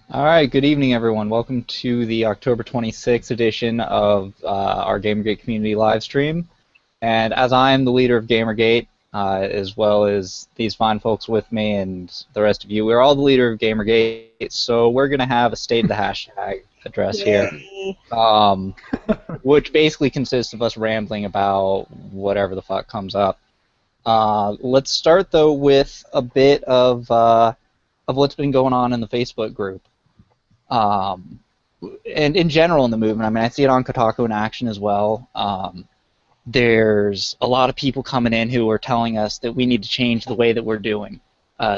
All right, good evening, everyone. Welcome to the October 26th edition of our Gamergate community live stream. And as I am the leader of Gamergate, as well as these fine folks with me and the rest of you, we're all the leader of Gamergate, so we're going to have a state of the hashtag address here, Yay. which basically consists of us rambling about whatever the fuck comes up. Let's start, though, with a bit of what's been going on in the Facebook group. And in general in the movement, I mean, I see it on Kotaku in action as well. There's a lot of people coming in who are telling us that we need to change the way that we're doing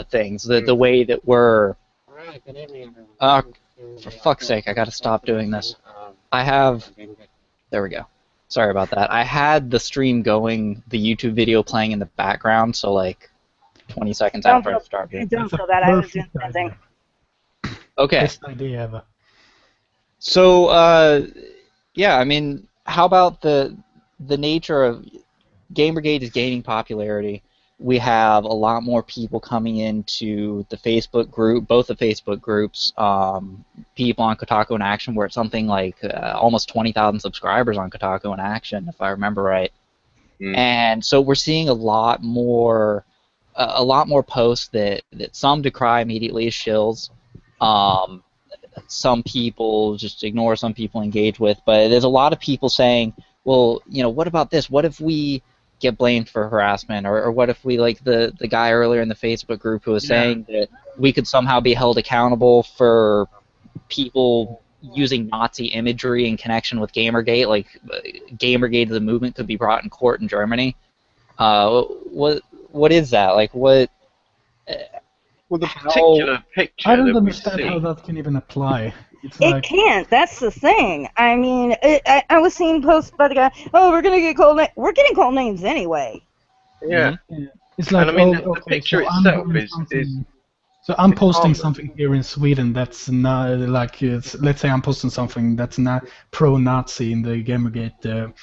things, the way that we're... Alright, good evening, everyone. For fuck's sake, I gotta stop doing this. I have... There we go. Sorry about that. I had the stream going, the YouTube video playing in the background, so like 20 seconds after I started. Don't feel that. I was doing something. Okay. Best idea ever. So, yeah, I mean, how about the nature of Gamergate is gaining popularity. We have a lot more people coming into the Facebook group, both the Facebook groups, people on Kotaku in Action. We're at something like almost 20,000 subscribers on Kotaku in Action, if I remember right. And so we're seeing a lot more posts that some decry immediately as shills. Some people just ignore, some people engage with, but there's a lot of people saying, well, you know, what about this? What if we get blamed for harassment? Or what if we, like the guy earlier in the Facebook group who was saying that we could somehow be held accountable for people using Nazi imagery in connection with Gamergate, like Gamergate the movement could be brought in court in Germany. What is that? Like, what... Well, the particular picture I don't that understand we see, how that can even apply. It's It like, can't. That's the thing. I mean, I was seeing posts by the guy. Oh, we're gonna get called. We're getting called names anyway. yeah. it's like, And I mean, oh, the okay, picture so I'm itself doing is something- So I'm it's posting harmless. something here in Sweden that's not like let's say I'm posting something that's not pro-Nazi in the Gamergate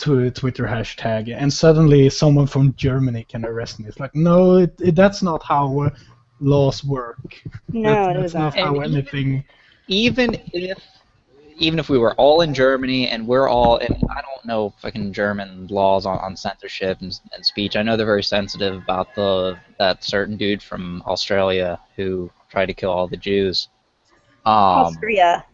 Twitter hashtag, and suddenly someone from Germany can arrest me. It's like, no, that's not how laws work. No, it That's not isn't. how And anything. even if we were all in Germany and we're all, and I don't know fucking German laws on censorship and speech. I know they're very sensitive about that certain dude from Australia who tried to kill all the Jews. Austria.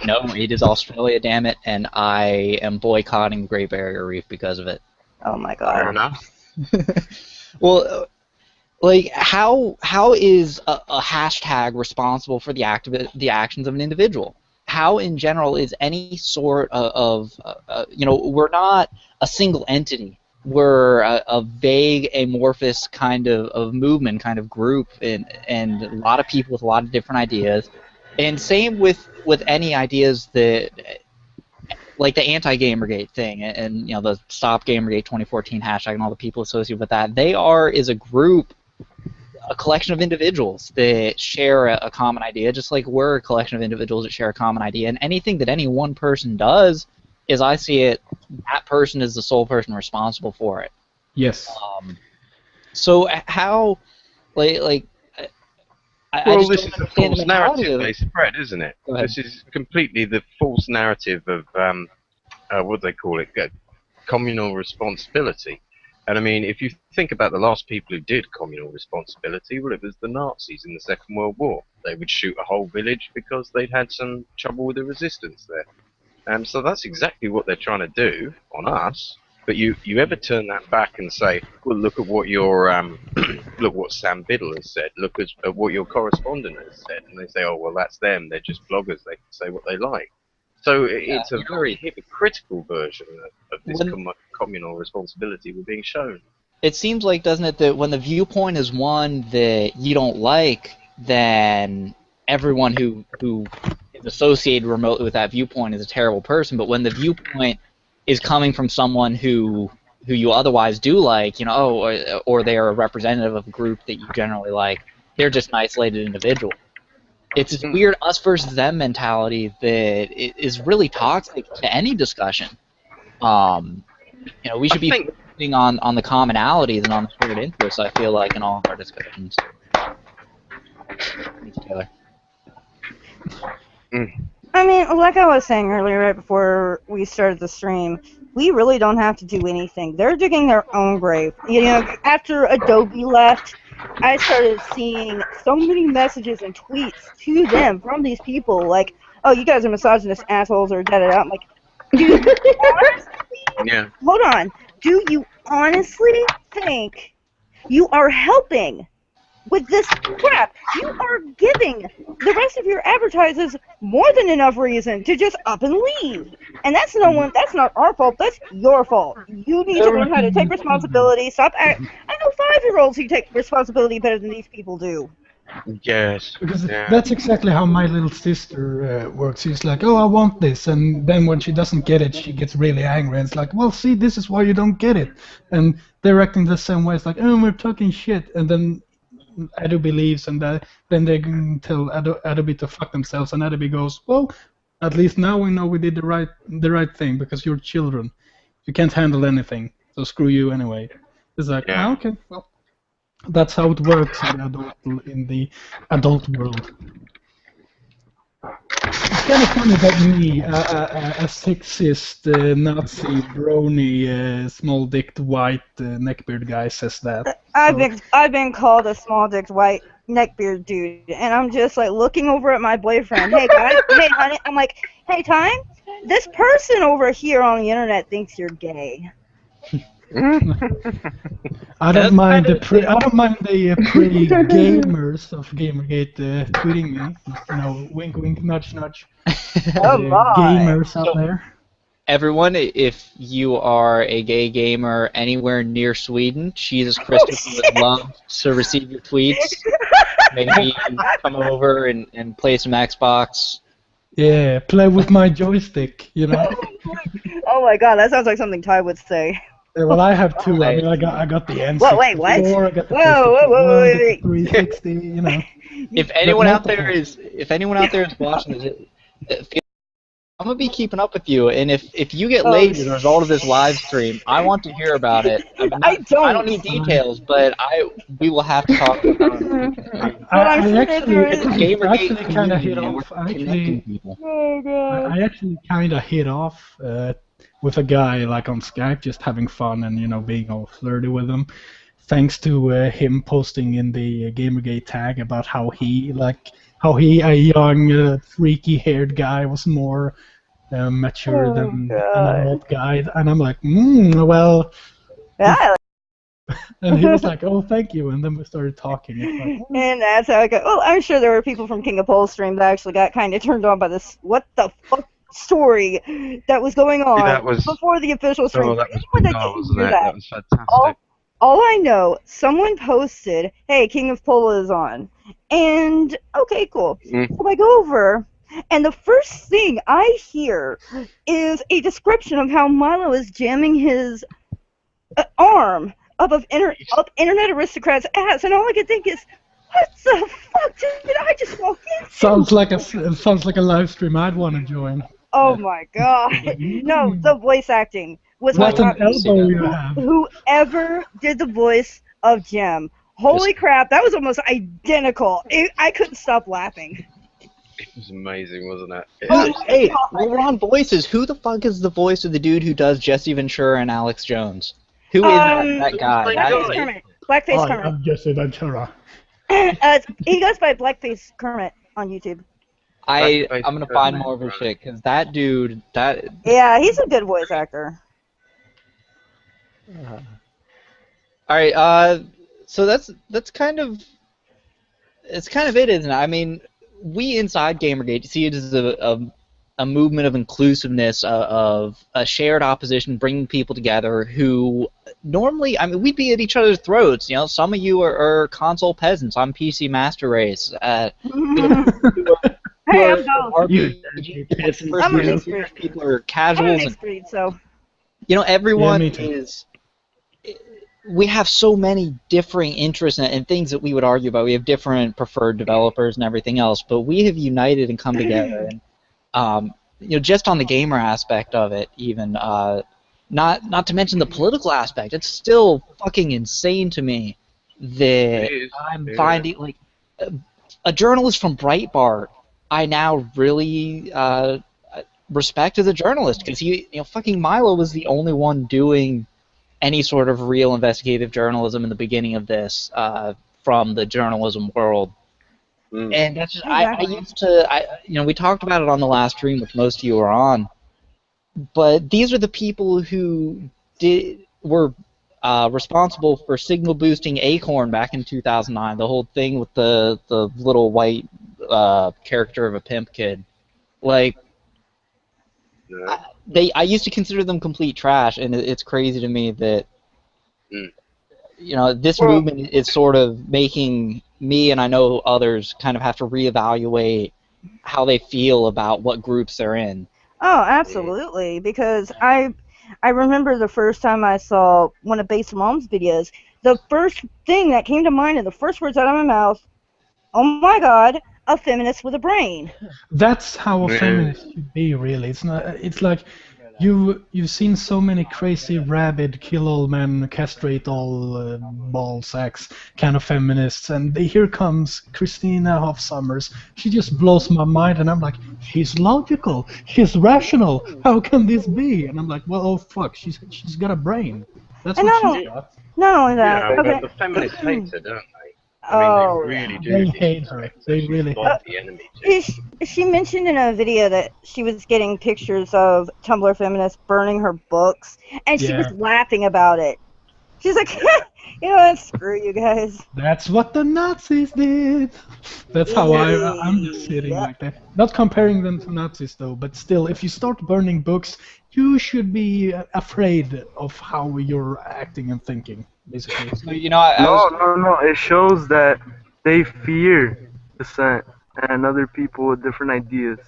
No, it is Australia, damn it, and I am boycotting the Great Barrier Reef because of it. Oh my Fair god. enough. Well, like, how is a hashtag responsible for the actions of an individual? How, in general, is any sort of you know, we're not a single entity. We're a vague, amorphous kind of movement, kind of group, and a lot of people with a lot of different ideas. And same with any ideas that, like the anti-Gamergate thing, and you know, the Stop Gamergate 2014 hashtag and all the people associated with that. They are, as a group, a collection of individuals that share a common idea, just like we're a collection of individuals that share a common idea. And anything that any one person does, as I see it, that person is the sole person responsible for it. Yes. So how, like I Well, just this don't is a understand the false mentality narrative of they it. spread, isn't it? Go ahead. This is completely the false narrative of, what do they call it? Communal responsibility. And I mean, if you think about the last people who did communal responsibility, well, it was the Nazis in the Second World War. They would shoot a whole village because they'd had some trouble with the resistance there. So that's exactly what they're trying to do on us. But you ever turn that back and say, well, look at what your look what Sam Biddle has said. Look at what your correspondent has said, and they say, oh well, that's them. They're just bloggers. They can say what they like. So it's a you know, very hypocritical version of this when- communal responsibility we're being shown. It seems like, doesn't it, that when the viewpoint is one that you don't like, then everyone who is associated remotely with that viewpoint is a terrible person. But when the viewpoint is coming from someone who you otherwise do like, you know, or they are a representative of a group that you generally like, they're just an isolated individual. It's this weird us versus them mentality that is really toxic to any discussion. You know, we should be focusing on the commonalities and on the shared interests, I feel like, in all of our discussions. Thanks, Taylor. I mean, like I was saying earlier, right before we started the stream, we really don't have to do anything. They're digging their own grave. You know, after Adobe left, I started seeing so many messages and tweets to them from these people, like, "Oh, you guys are misogynist assholes," or da da da. I'm like, dude, Yeah. hold on. Do you honestly think you are helping with this crap? You are giving the rest of your advertisers more than enough reason to just up and leave. And that's that's not our fault, that's your fault. You need to learn how to take responsibility. Stop I know 5-year-olds who take responsibility better than these people do. Yes. Because Yeah. that's exactly how my little sister works. She's like, "Oh, I want this," and then when she doesn't get it, she gets really angry. And it's like, "Well, see, this is why you don't get it." And they're acting the same way. It's like, "Oh, we're talking shit," and then Adobe leaves, and then they can tell Adobe to fuck themselves, and Adobe goes, "Well, at least now we know we did the right thing because you're children. You can't handle anything, so screw you anyway." It's like, Yeah. "Ah, okay, well, that's how it works in the adult world." It's kind of funny that me, a sexist, Nazi, brony, small-dicked, white, neckbeard guy says that. I've been called a small dicked white neckbeard dude, and I'm just like looking over at my boyfriend. Hey guys, hey honey, I'm like, hey Time, this person over here on the internet thinks you're gay. I don't mind the pre-gamers of Gamergate tweeting me. Just, wink, wink, nudge, nudge. Oh my. Gamers out there. Everyone, if you are a gay gamer anywhere near Sweden, Jesus Christus would love to receive your tweets. Maybe come over and play some Xbox. Yeah, play with my joystick, Oh my god, that sounds like something Ty would say. Yeah, well, I have two. I mean, I got the N64. Whoa, wait, what? I got the Whoa, PlayStation 1, I got the 360. If anyone out there is watching this, I'm gonna be keeping up with you, and if you get laid as a result of this live stream, I want to hear about it. I don't need details, but we will have to talk about it. I actually kind of hit off. I actually kind of hit off with a guy like on Skype, just having fun and being all flirty with him. Thanks to him posting in the Gamergate tag about how he, a young, freaky-haired guy, was more mature than an old guy, and I'm like, well. Yeah. And he was like, "Oh, thank you," and then we started talking. It's like, and that's how it goes. Well, I'm sure there were people from King of Pole stream that actually got kind of turned on by this what the fuck story that was going on before the official stream. Oh, that was bizarre, wasn't it? That was fantastic. All I know, someone posted, "Hey, King of Pole is on," and okay, cool. So I go over, and the first thing I hear is a description of how Milo is jamming his arm up internet aristocrat's ass, and all I can think is, what the fuck did I just walk into? Sounds like a live stream I'd want to join. Oh my god! No, the voice acting was what an elbow you have. Whoever did the voice of Jem, holy crap, that was almost identical. I couldn't stop laughing. It was amazing, wasn't it? Hey, we're on voices. Who the fuck is the voice of the dude who does Jesse Ventura and Alex Jones? Who is that guy? Blackface Kermit. I'm Jesse Ventura. He goes by Blackface Kermit on YouTube. I'm gonna find more of his shit, because that dude, yeah, he's a good voice actor. Alright, so that's kind of it, isn't it? I mean, we inside Gamergate see it as a movement of inclusiveness, of a shared opposition, bringing people together who normally, I mean, we'd be at each other's throats. Some of you are console peasants. I'm PC master race. Hey, I'm both. I'm a mixed breed. People are casuals. I'm a mixed breed, so. Everyone is. We have so many differing interests and things that we would argue about. We have different preferred developers and everything else, but we have united and come together. And just on the gamer aspect of it, even not to mention the political aspect, it's still fucking insane to me that I'm finding a journalist from Breitbart I now really respect as a journalist, because fucking Milo was the only one doing any sort of real investigative journalism in the beginning of this from the journalism world. And that's just, I used to, we talked about it on the last stream, which most of you were on, but these are the people who were responsible for signal boosting Acorn back in 2009, the whole thing with the little white character of a pimp kid. Like, I used to consider them complete trash, and it's crazy to me that this movement is sort of making me, and I know others, kind of have to reevaluate how they feel about what groups they're in. Oh, absolutely. Because I remember the first time I saw one of Base Mom's videos, the first thing that came to mind and the first words out of my mouth, oh my god, a feminist with a brain. That's how a feminist should be, really. It's not. It's like you've seen so many crazy, rabid, kill all men, castrate all ball sacks kind of feminists, and here comes Christina Hoff Sommers. She just blows my mind, and I'm like, she's logical, she's rational. How can this be? And I'm like, well, oh fuck, she's got a brain. That's what she's got. Not only that, Yeah, okay. but the feminists hate her, don't they? Oh, I mean, they really do. They hate her. They really hate her. The enemy too. She mentioned in a video that she was getting pictures of Tumblr feminists burning her books, and she was laughing about it. She's like, you know what, screw you guys. That's what the Nazis did. That's how I'm just sitting like that. Not comparing them to Nazis though, but still, if you start burning books, you should be afraid of how you're acting and thinking, basically. So, No. It shows that they fear dissent and other people with different ideas.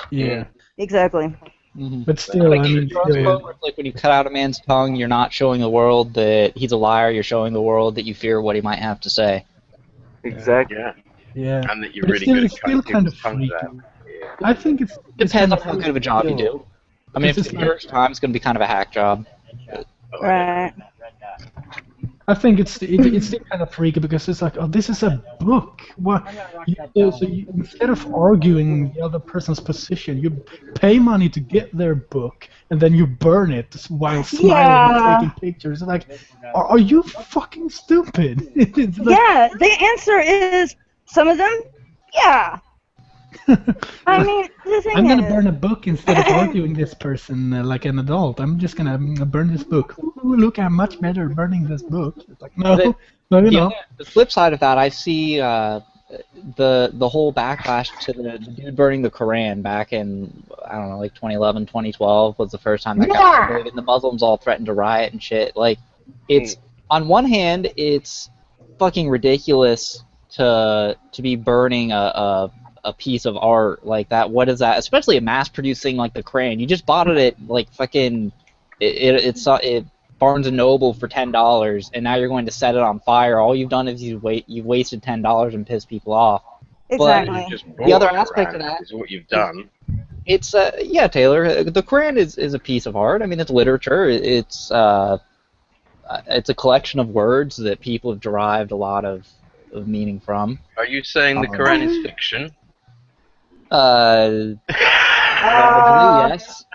Yeah. Exactly. Mm-hmm. But still, I mean, like when you cut out a man's tongue, you're not showing the world that he's a liar. You're showing the world that you fear what he might have to say. Exactly. Yeah. And that you're But really good at it's still cutting kind of people's tongues freaky. out. Yeah. I think it's Depends on how good of a job you do. I mean, if it's the first time, it's going to be kind of a hack job. Right. I think it's still kind of freaky because it's like, oh, this is a book. What? Instead of arguing the other person's position, you pay money to get their book, and then you burn it while smiling and taking pictures. Like, are you fucking stupid? It's like, yeah, the answer is some of them. Yeah. I mean, the thing I'm is, gonna burn a book instead of arguing this person like an adult. I'm just gonna burn this book. Ooh, look, I'm much better burning this book. It's like, no, The flip side of that, I see the whole backlash to the dude burning the Quran back in, I don't know, like 2011, 2012 was the first time that got big, and the Muslims all threatened to riot and shit. Like, it's on one hand, it's fucking ridiculous to be burning a piece of art like that. What is that? Especially a mass-produced thing like the Quran. You just bought it at like fucking it Barnes and Noble for $10, and now you're going to set it on fire. All you've done is you've wasted $10 and pissed people off. exactly. But the other aspect of that is what you've done. It's Taylor. The Quran is a piece of art. I mean, it's literature. It's a collection of words that people have derived a lot of meaning from. Are you saying the Quran is fiction? Yes.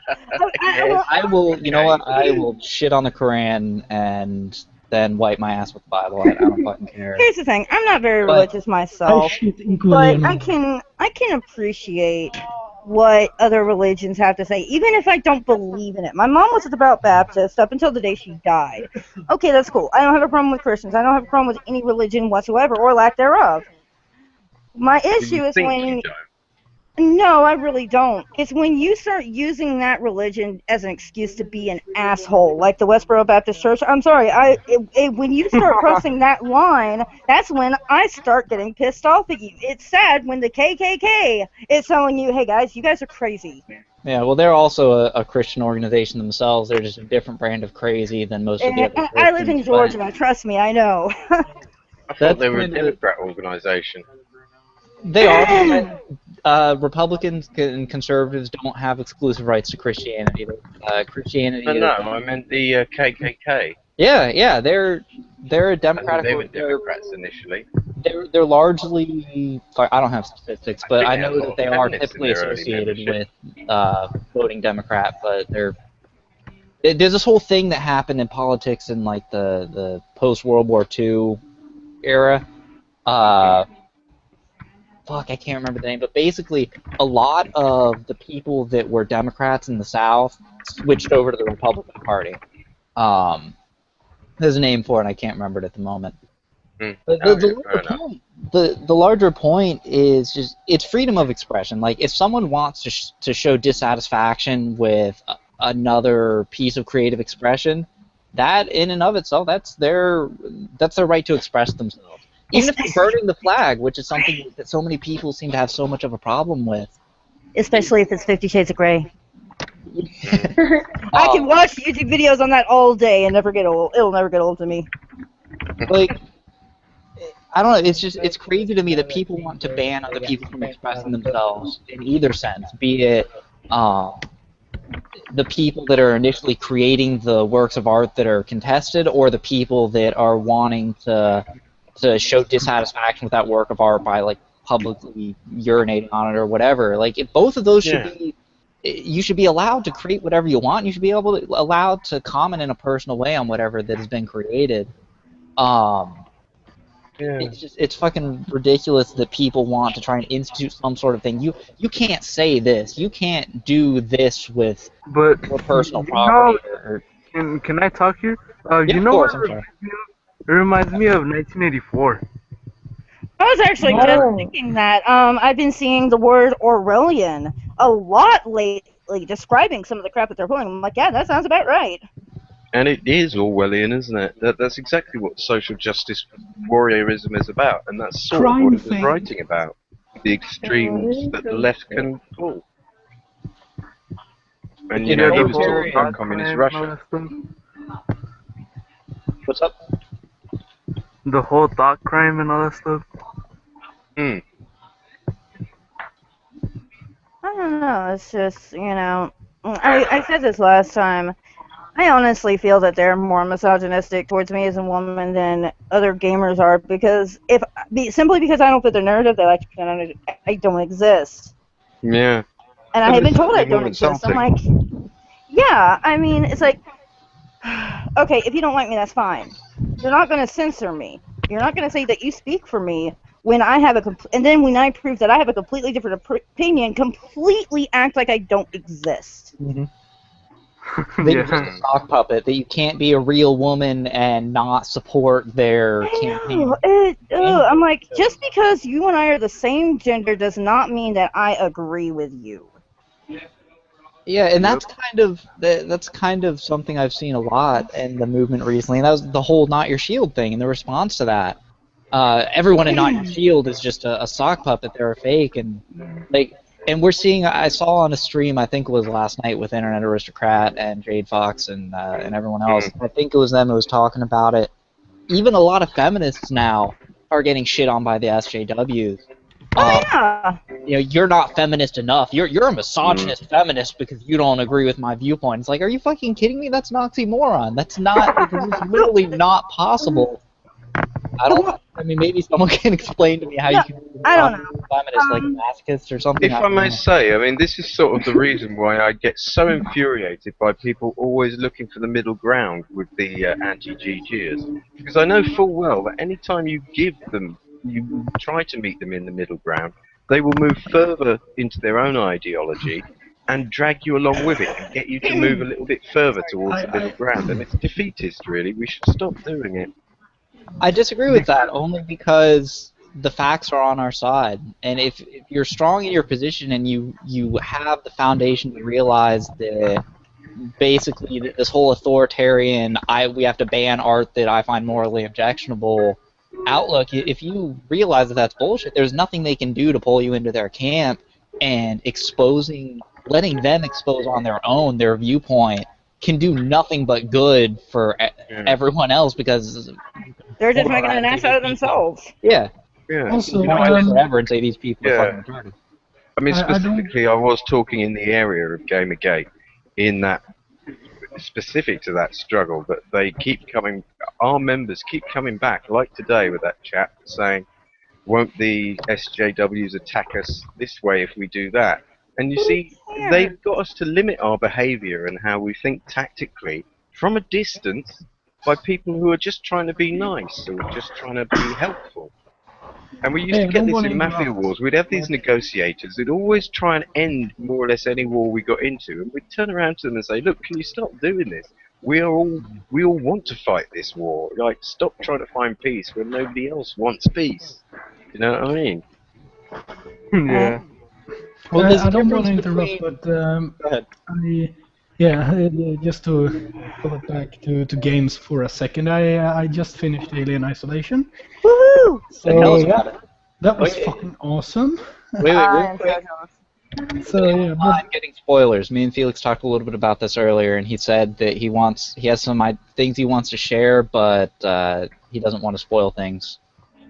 I will. You know what? I will shit on the Quran and then wipe my ass with the Bible. I don't fucking care. Here's the thing. I'm not very religious myself, but I can appreciate what other religions have to say, even if I don't believe in it. My mom was a devout Baptist up until the day she died. Okay, that's cool. I don't have a problem with Christians. I don't have a problem with any religion whatsoever or lack thereof. My issue is when... No, I really don't. It's when you start using that religion as an excuse to be an asshole, like the Westboro Baptist Church. I'm sorry, when you start crossing that line, that's when I start getting pissed off at you. It's sad when the KKK is telling you, hey guys, you guys are crazy. Yeah, well, they're also a Christian organization themselves. They're just a different brand of crazy than most of the other Christians. I live in Georgia, trust me, I know. I thought they were a Democrat organization. They are. Republicans and conservatives don't have exclusive rights to Christianity. Christianity. No, I meant the KKK. Yeah, they're they're a I think Democratic. they were Democrats initially. They're largely. I don't have statistics, but I think they had know a lot that of they are feminists in typically their early associated with membership. voting Democrat. But there's this whole thing that happened in politics in like the post World War II era. Fuck, I can't remember the name, but basically, a lot of the people that were Democrats in the South switched over to the Republican Party. There's a name for it, and I can't remember it at the moment. But Oh, yeah, fair enough. the larger point is just it's freedom of expression. Like if someone wants to show dissatisfaction with another piece of creative expression, that in and of itself that's their right to express themselves. Even if they're burning the flag, which is something that so many people seem to have so much of a problem with. Especially if it's 50 Shades of Grey. I Oh. can watch YouTube videos on that all day and never get old. It'll never get old to me. Like, I don't know. It's crazy to me that people want to ban other people from expressing themselves in either sense, be it the people that are initially creating the works of art that are contested, or the people that are wanting to show dissatisfaction with that work of art by like publicly urinating on it or whatever. Like, if both of those should be, you should be allowed to create whatever you want. You should be allowed to comment in a personal way on whatever that has been created. It's fucking ridiculous that people want to try and institute some sort of thing. You can't say this. You can't do this with But your personal you property. can I talk here? Yeah, You of know course, what I'm sorry. it reminds me of 1984. I was actually just thinking that. I've been seeing the word Orwellian a lot lately, describing some of the crap that they're pulling. I'm like, yeah, that sounds about right. And it is Orwellian, isn't it? That's exactly what social justice warriorism is about, and that's sort of what it was writing about. The extremes that the left can pull. And, you know, he was talking about communist Russia. What's up? The whole thought crime and all that stuff. I don't know. It's just, I said this last time. I honestly feel that they're more misogynistic towards me as a woman than other gamers are, because simply because I don't fit their narrative, they like to pretend I don't exist. Yeah. And I have been told I don't exist. I'm like, yeah, I mean, it's like, okay, if you don't like me, that's fine. You're not going to censor me. You're not going to say that you speak for me when I have and then when I prove that I have a completely different opinion, completely act like I don't exist. Mm-hmm. That you're just a sock puppet, that you can't be a real woman and not support their campaign. I'm like, just because you and I are the same gender does not mean that I agree with you. Yeah, and that's kind of something I've seen a lot in the movement recently, and that was the whole Not Your Shield thing, and the response to that. Everyone in Not Your Shield is just a sock puppet, they're a fake, and we're seeing, I saw on a stream, I think it was last night, with Internet Aristocrat and Jade Fox and everyone else, I think it was them who was talking about it. Even a lot of feminists now are getting shit on by the SJWs. You're not feminist enough. You're a misogynist feminist because you don't agree with my viewpoint. It's like, are you fucking kidding me? That's an oxymoron. That's not, it's literally not possible. I mean, maybe someone can explain to me how you can be feminist, like a masochist or something. If I may say, I mean, this is sort of the reason why I get so infuriated by people always looking for the middle ground with the anti-GGers. Because I know full well that any time you try to meet them in the middle ground, they will move further into their own ideology and drag you along with it and get you to move a little bit further towards the middle ground. And it's defeatist, really. We should stop doing it. I disagree with that, only because the facts are on our side. And if you're strong in your position and you have the foundation to realize that basically this whole authoritarian, we have to ban art that I find morally objectionable outlook, if you realize that that's bullshit, there's nothing they can do to pull you into their camp, and letting them expose on their own their viewpoint can do nothing but good for everyone else, because they're just making an ass out of themselves. Yeah. Also, you can forever and say these people are fucking retarded. I mean, specifically, I was talking in the area of Gamergate, in that specific to that struggle that they keep coming. Our members keep coming back, like today with that chap saying, "Won't the SJWs attack us this way if we do that?" And you see, they've got us to limit our behaviour and how we think tactically from a distance by people who are just trying to be nice or just trying to be helpful. And we used Hey, to I get don't this want to in Mafia interrupt, Wars. We'd have these but negotiators who'd always try and end more or less any war we got into. And we'd turn around to them and say, "Look, can you stop doing this? We all want to fight this war. Like, stop trying to find peace when nobody else wants peace." You know what I mean? Yeah. Well, there's I a don't want difference to interrupt, between. but Go ahead. just to pull it back to games for a second, I just finished Alien Isolation. Woohoo! Then tell So us about yeah, it. that was Wait, fucking awesome. wait, real I'm so quick. jealous. So yeah, but Mind getting spoilers. Me and Felix talked a little bit about this earlier, and he said that he has some things he wants to share, but he doesn't want to spoil things.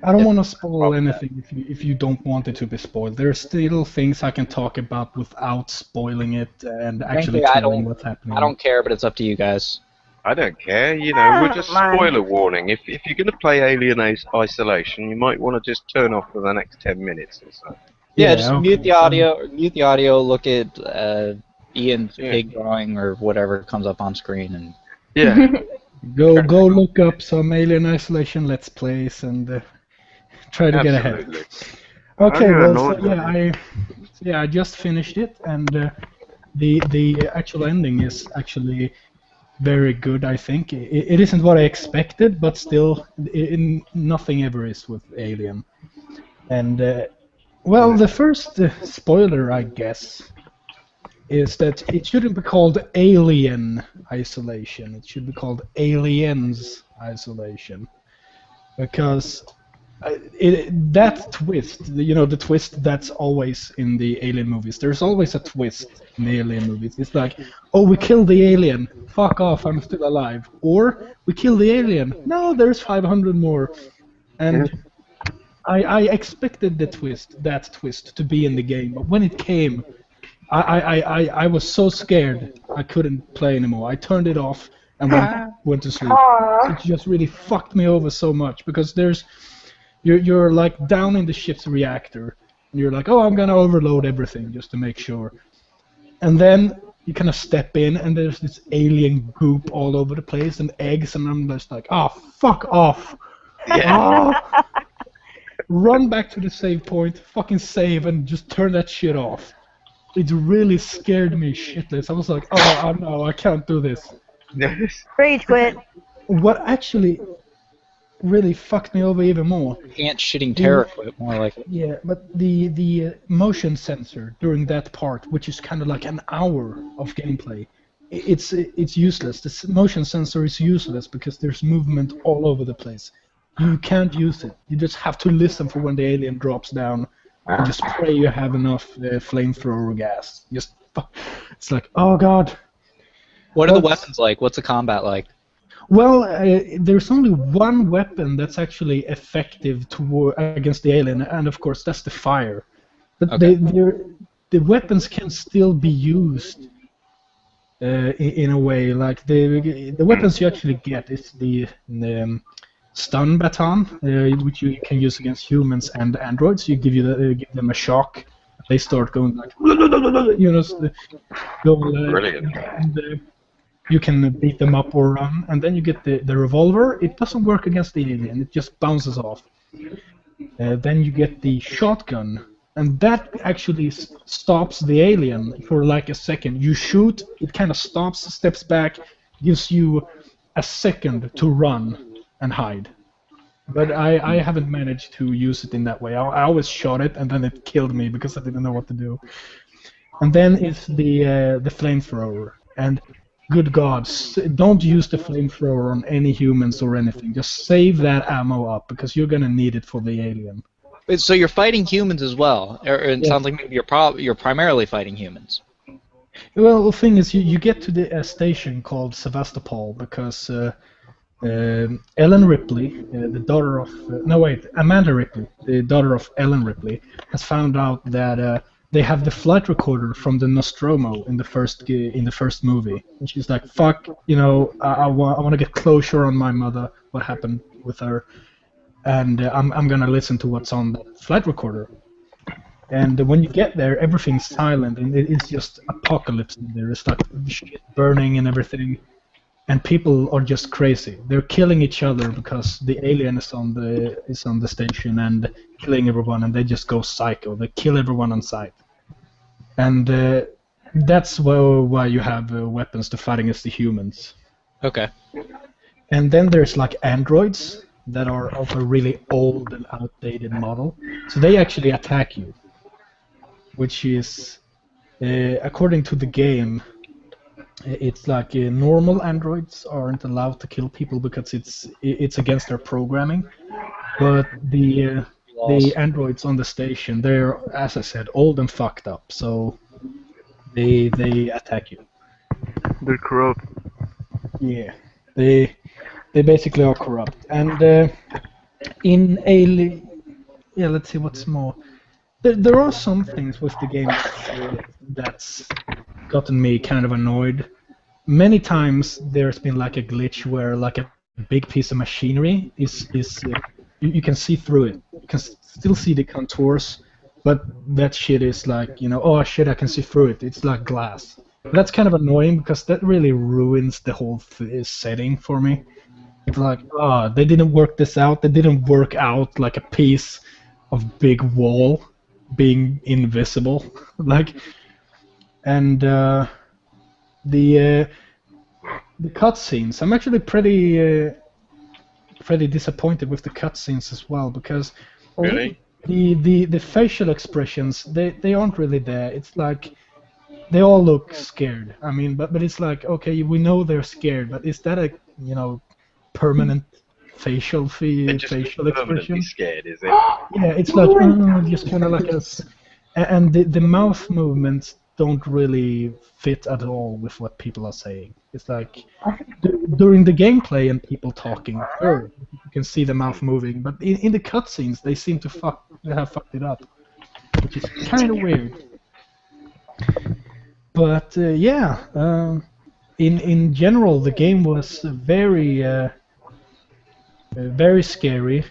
I don't If- want to spoil problem with anything if you don't want it to be spoiled. There are still things I can talk about without spoiling it and actually Frankly, telling what's happening. I don't care, but it's up to you guys. I don't care. You know, we're just Mine. spoiler warning. If you're going to play Alien Isolation, you might want to just turn off for the next 10 minutes or so. Yeah, just mute okay, the audio. Mute the audio. Look at Ian's Yeah. pig drawing or whatever comes up on screen, and Yeah. Go look up some Alien Isolation Let's Plays and try to get ahead. Absolutely. Okay, I don't well, know so what that I just finished it, and the actual ending is actually very good. I think it isn't what I expected, but still, nothing ever is with Alien. And well, the first spoiler, I guess, is that it shouldn't be called Alien Isolation. It should be called Aliens Isolation, because that twist, the twist that's always in the Alien movies. There's always a twist in the Alien movies. It's like, oh, we killed the alien. Fuck off, I'm still alive. Or we killed the alien. No, there's 500 more. And I expected that twist to be in the game, but when it came, I was so scared I couldn't play anymore. I turned it off and went to sleep. It just really fucked me over so much because you're like down in the ship's reactor and you're like, oh, I'm gonna overload everything just to make sure. And then you kind of step in and there's this alien goop all over the place and eggs, and I'm just like, oh, fuck off. Yeah. Oh. Run back to the save point, fucking save, and just turn that shit off. It really scared me shitless. I was like, oh no, I can't do this. Yes. Rage quit. What actually really fucked me over even more. Ant shitting terror quit more like it. Yeah, but the motion sensor during that part, which is kind of like an hour of gameplay, it's useless. The motion sensor is useless because there's movement all over the place. You can't use it. You just have to listen for when the alien drops down and just pray you have enough flamethrower gas. It's like, oh god. What are the weapons like? What's the combat like? Well, there's only one weapon that's actually effective against the alien, and of course that's the fire. But Okay. the weapons can still be used in a way. Like the weapons you actually get is the stun baton, which you can use against humans and androids. You give them a shock. They start going like, Brilliant. and you can beat them up or run. And then you get the revolver. It doesn't work against the alien. It just bounces off. Then you get the shotgun, and that actually stops the alien for like a second. You shoot, it kind of stops, steps back, gives you a second to run and hide. But I haven't managed to use it in that way. I always shot it and then it killed me because I didn't know what to do. And then it's the flamethrower. And good God, don't use the flamethrower on any humans or anything. Just save that ammo up because you're gonna need it for the alien. So you're fighting humans as well, or it Yeah. sounds like maybe you're primarily fighting humans. Well, the thing is, you get to the station called Sevastopol because Ellen Ripley, the daughter of Amanda Ripley, the daughter of Ellen Ripley, has found out that they have the flight recorder from the Nostromo in the first movie, and she's like, "Fuck, I want to get closure on my mother. What happened with her? And I'm gonna listen to what's on the flight recorder." And when you get there, everything's silent, and it's just apocalypse in there. It's like shit burning and everything, and people are just crazy. They're killing each other because the alien is on the station and killing everyone, and they just go psycho. They kill everyone on sight, and that's why you have weapons to fight against the humans. Okay. And then there's like androids that are of a really old and outdated model, so they actually attack you, which is, according to the game, it's like normal androids aren't allowed to kill people because it's against their programming, but the androids on the station, they're, as I said, old and fucked up, so they attack you. They're corrupt. Yeah, they basically are corrupt. And in yeah, let's see what's more. There are some things with the game that's gotten me kind of annoyed. Many times there's been like a glitch where like a big piece of machinery is you can see through it. You can still see the contours, but that shit is like, oh shit, I can see through it. It's like glass. That's kind of annoying because that really ruins the whole setting for me. It's like, they didn't work this out. They didn't work out like a piece of big wall being invisible, like, and the cutscenes. I'm actually pretty disappointed with the cutscenes as well because Really? the facial expressions they aren't really there. It's like they all look scared. I mean, but it's like, okay, we know they're scared, but is that a permanent facial Permanently expression? scared, is it? Yeah, it's like just kind of like and the mouth movements don't really fit at all with what people are saying. It's like during the gameplay and people talking, sure, you can see the mouth moving, but in the cutscenes they seem to have fucked it up, which is kind of weird. But in general, the game was very scary,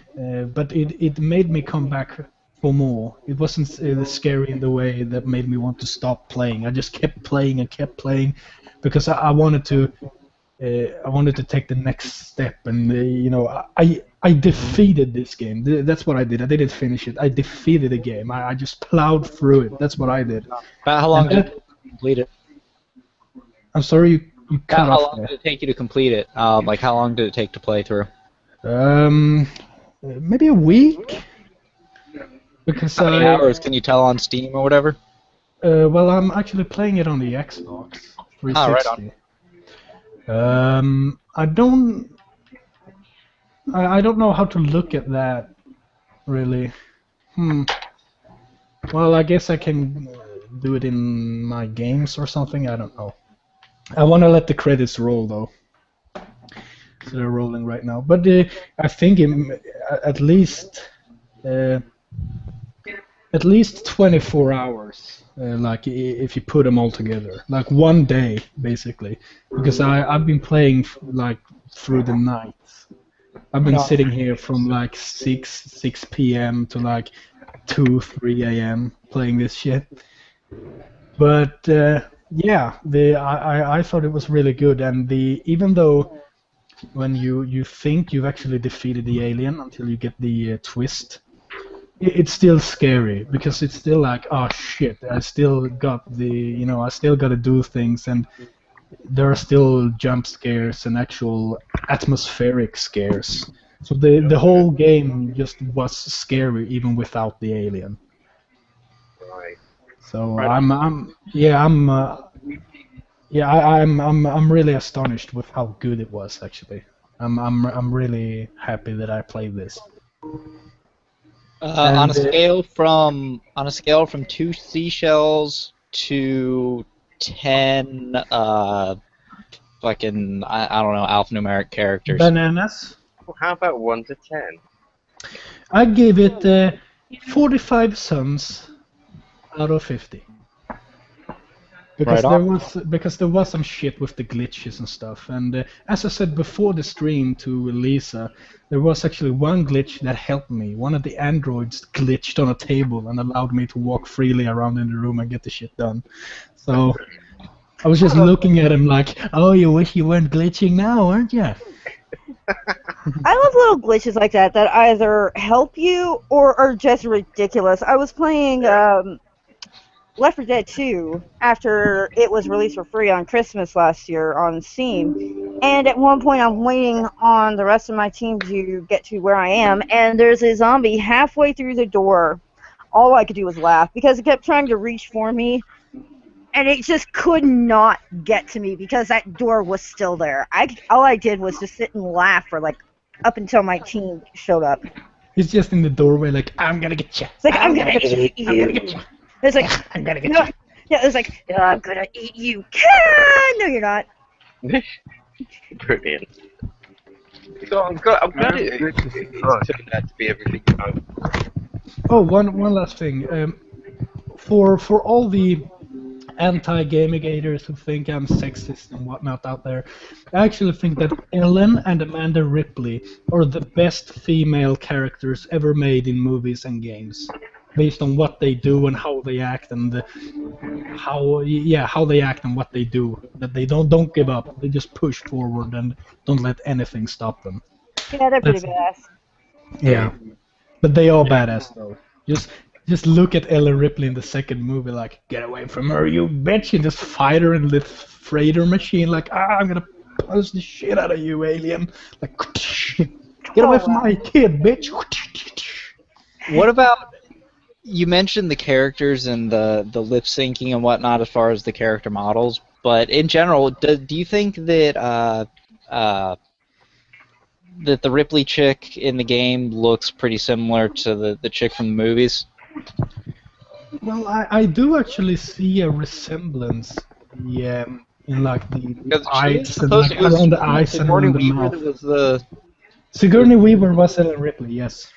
but it made me come back for more. It wasn't scary in the way that made me want to stop playing. I just kept playing and kept playing because I wanted to take the next step, and I defeated this game. That's what I did. I didn't finish it. I defeated the game. I just plowed through it. That's what I did. About how long did it complete it? I'm sorry, you cut How off long there. did it take you to complete it? Like, how long did it take to play through? Maybe a week. Because How many hours can you tell on Steam or whatever? Well, I'm actually playing it on the Xbox 360. Oh, right on. I don't know how to look at that, really. Well, I guess I can do it in my games or something. I don't know. I want to let the credits roll though. So they're rolling right now. But I think at least 24 hours. Like if you put them all together, like one day basically, because I've been playing like through the night. I've been sitting here from like 6 p.m. to like 2-3 a.m. playing this shit. But yeah, I thought it was really good, and even though when you think you've actually defeated the alien until you get the twist, it's still scary because it's still like, oh shit, I still got I still got to do things, and there are still jump scares and actual atmospheric scares. So the whole game just was scary even without the alien. Right. So Right. I'm really astonished with how good it was actually. I'm really happy that I played this. On a scale from 2 seashells to 10 fucking I don't know, alphanumeric characters. Bananas. Well, how about 1 to 10? I gave it 45 suns. out of 50. Right on. Because there was some shit with the glitches and stuff, and as I said before the stream to Lisa, there was actually one glitch that helped me. One of the androids glitched on a table and allowed me to walk freely around in the room and get the shit done. So I was just looking at him like, oh, you wish you weren't glitching now, aren't you? I love little glitches like that that either help you or are just ridiculous. I was playing Left 4 Dead 2 after it was released for free on Christmas last year on Steam. And at one point I'm waiting on the rest of my team to get to where I am, and there's a zombie halfway through the door. All I could do was laugh because it kept trying to reach for me, and it just could not get to me because that door was still there. All I did was just sit and laugh for like up until my team showed up. He's just in the doorway like, I'm gonna get you. It's like, I'm gonna eat you. I'm gonna get you. It's like, I'm gonna get no, you. yeah, it was like, I'm gonna eat you. No, you're not. Brilliant. So I'm glad it turned out to be everything you hoped for. Oh, one last thing. For all the anti-gamigators who think I'm sexist and whatnot out there, I actually think that Ellen and Amanda Ripley are the best female characters ever made in movies and games, based on what they do and how they act and how they act and what they do. That they don't give up. They just push forward and don't let anything stop them. Yeah, they're pretty badass. Yeah, but they are badass though. Just look at Ellen Ripley in the second movie, like, get away from her, you bitch, and just fight her in the freighter machine, like, I'm gonna punch the shit out of you, alien. Like, get away from my kid, bitch. What about, you mentioned the characters and the lip syncing and whatnot as far as the character models, but in general, do you think that that the Ripley chick in the game looks pretty similar to the chick from the movies? Well, I do actually see a resemblance, in like the eyes and like around the eyes and around the mouth. Sigourney Weaver was Ellen Ripley, yes.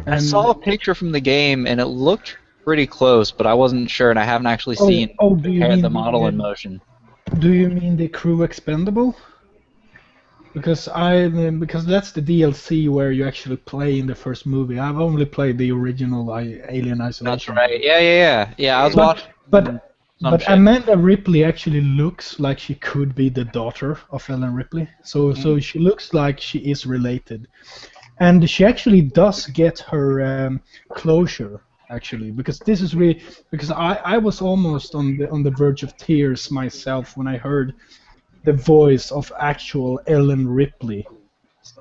I saw a picture from the game and it looked pretty close, but I wasn't sure, and I haven't actually seen the model in motion. Do you mean the Crew Expendable? Because that's the DLC where you actually play in the first movie. I've only played the original Alien Isolation. That's right. Yeah. I was watching. But Amanda Ripley actually looks like she could be the daughter of Ellen Ripley. So she looks like she is related, and she actually does get her closure. Actually, because this is really I was almost on the verge of tears myself when I heard the voice of actual Ellen Ripley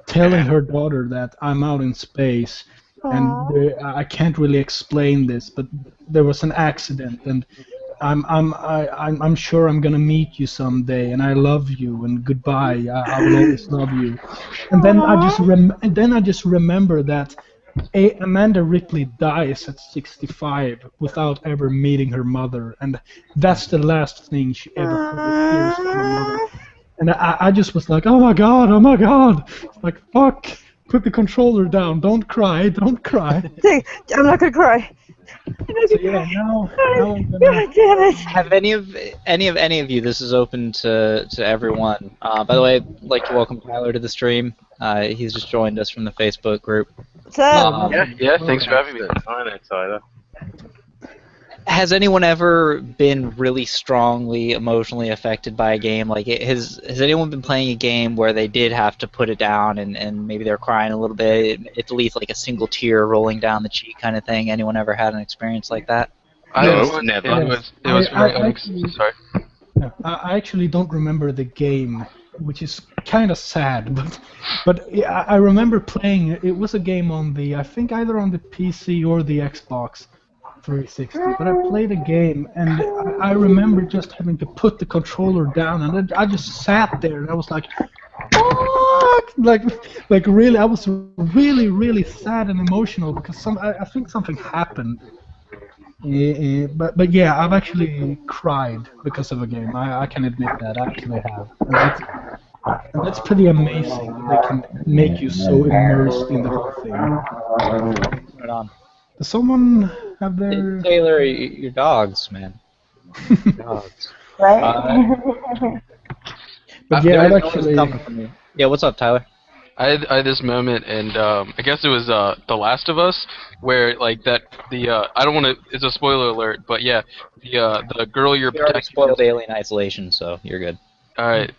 telling her daughter that I'm out in space. And I can't really explain this, but there was an accident, and I'm sure I'm gonna meet you someday, and I love you, and goodbye. I will always love you. And then I just remember that Amanda Ripley dies at 65 without ever meeting her mother, and that's the last thing she ever hears from her mother. And I just was like, oh my god, like, fuck, put the controller down, don't cry. I'm not gonna cry. So yeah, now I'm gonna... God damn it. Have any of you? This is open to everyone. By the way, I'd like to welcome Tyler to the stream. He's just joined us from the Facebook group. What's up? Yeah. Thanks for having me. I know, Tyler. Has anyone ever been really strongly emotionally affected by a game? Like, has anyone been playing a game where they did have to put it down and maybe they're crying a little bit, at least like a single tear rolling down the cheek kind of thing? Anyone ever had an experience like that? Never. It was very sorry. I actually don't remember the game, which is kind of sad, but I remember playing. It was a game on I think either on the PC or the Xbox 360. But I played a game, and I remember just having to put the controller down, and I just sat there, and I was like, fuck! Like really, I was really sad and emotional because I think something happened. But yeah, I've actually cried because of a game. I can admit that I actually have, and that's pretty amazing. They can make you so immersed in the whole thing. Right on. Does someone have their... Taylor, your dogs, man. Dogs. Right? But yeah, I've There's noise actually... coming from you. Yeah, what's up, Tyler? I had this moment, and I guess it was The Last of Us, where like I don't want to. It's a spoiler alert, but yeah, the girl you're You already protecting. spoiled Alien Isolation, so you're good. Alright.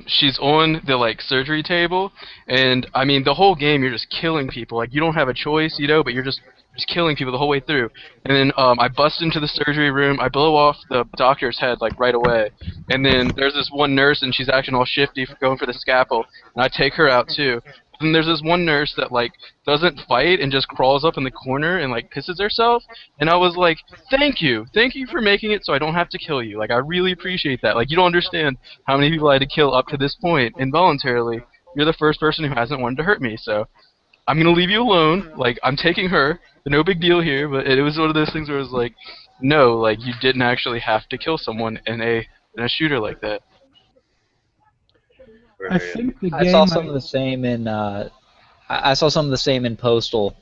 She's on the like surgery table, and I mean the whole game you're just killing people. Like you don't have a choice, but you're just killing people the whole way through. And then I bust into the surgery room. I blow off the doctor's head like right away. And then there's this one nurse, and she's acting all shifty for going for the scalpel, and I take her out too. And there's this one nurse that like doesn't fight and just crawls up in the corner and like pisses herself. And I was like, thank you for making it so I don't have to kill you. Like I really appreciate that. Like you don't understand how many people I had to kill up to this point involuntarily. You're the first person who hasn't wanted to hurt me, so I'm gonna leave you alone. Like I'm taking her. No big deal here, but it was one of those things where it was like, no, like you didn't actually have to kill someone in a shooter like that. I think the I game... saw some of the same in. I saw some of the same in Postal.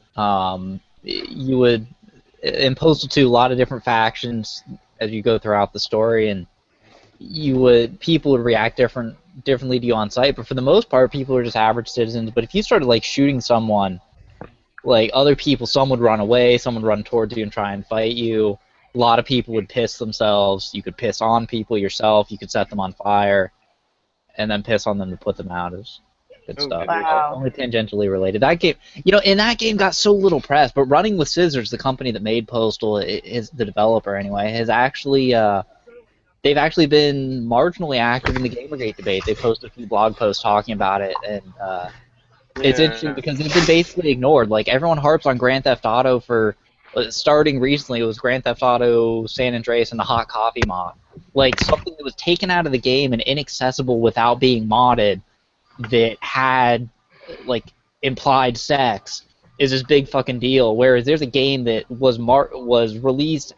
You would in Postal 2, a lot of different factions as you go throughout the story, and people would react differently to you on site. But for the most part, people are just average citizens. But if you started like shooting someone, like other people, some would run away, some would run towards you and try and fight you. A lot of people would piss themselves. You could piss on people yourself. You could set them on fire, and then piss on them to put them out. Is good stuff. Wow. Only tangentially related. That game, in that game got so little press. But Running with Scissors, the company that made Postal, is the developer anyway, has actually they've actually been marginally active in the Gamergate debate. They posted a few blog posts talking about it, and it's interesting because they've been basically ignored. Like everyone harps on Grand Theft Auto for starting recently. It was Grand Theft Auto San Andreas and the Hot Coffee mod. Like something that was taken out of the game and inaccessible without being modded, that had like implied sex, is this big fucking deal. Whereas there's a game that was released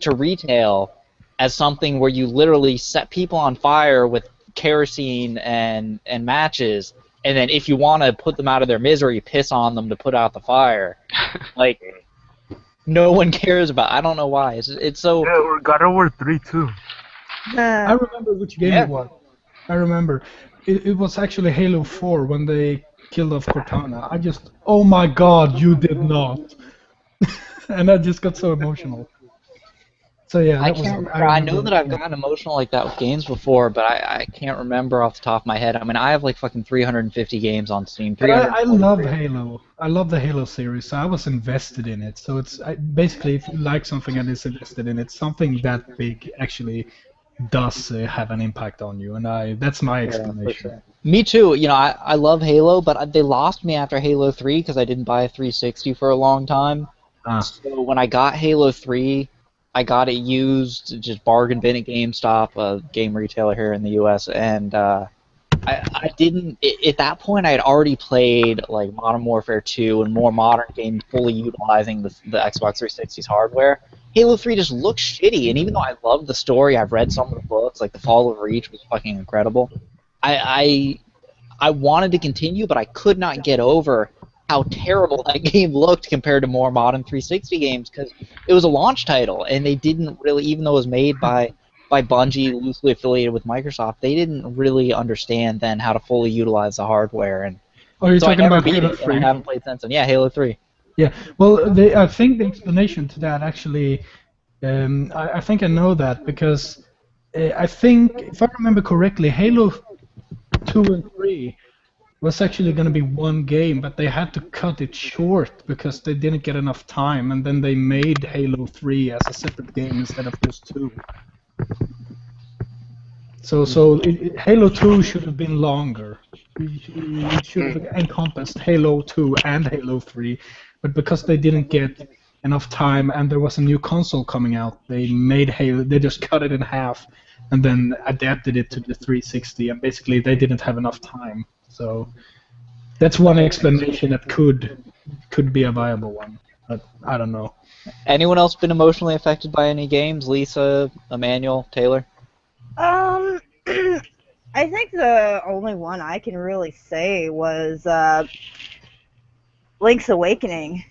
to retail as something where you literally set people on fire with kerosene and matches, and then if you want to put them out of their misery, you piss on them to put out the fire. Like no one cares about. I don't know why. It's so. Yeah, or God of War 3 too. I remember which game it was. I remember. It was actually Halo 4 when they killed off Cortana. I just, oh my god, you did not. And I just got so emotional. So yeah, I can't remember. I know that I've gotten emotional like that with games before, but I can't remember off the top of my head. I mean, I have like fucking 350 games on Steam. I love Halo. I love the Halo series, so I was invested in it. So it's basically, if you like something and is invested in it, something that big actually does have an impact on you, and that's my explanation. Sure. Me too. I love Halo, but they lost me after Halo 3 because I didn't buy a 360 for a long time. So when I got Halo 3, I got it used, just bargain bin at GameStop, a game retailer here in the U.S., and I didn't. At that point, I had already played like Modern Warfare 2 and more modern games, fully utilizing the Xbox 360's hardware. Halo 3 just looks shitty, and even though I love the story, I've read some of the books, like The Fall of Reach was fucking incredible. I wanted to continue, but I could not get over how terrible that game looked compared to more modern 360 games, because it was a launch title, and they didn't really, even though it was made by Bungie, loosely affiliated with Microsoft, they didn't really understand then how to fully utilize the hardware. And you're talking about Halo 3? I haven't played since then. Yeah, Halo 3. Yeah, well, I think the explanation to that actually, I think I know that, because I think, if I remember correctly, Halo 2 and 3 was actually going to be one game, but they had to cut it short because they didn't get enough time, and then they made Halo 3 as a separate game instead of just 2. So Halo 2 should have been longer. It should have encompassed Halo 2 and Halo 3, but because they didn't get enough time and there was a new console coming out, they just cut it in half and then adapted it to the 360, and basically they didn't have enough time. So that's one explanation that could be a viable one, but I don't know. Anyone else been emotionally affected by any games? Lisa, Emmanuel, Taylor? I think the only one I can really say was Link's Awakening.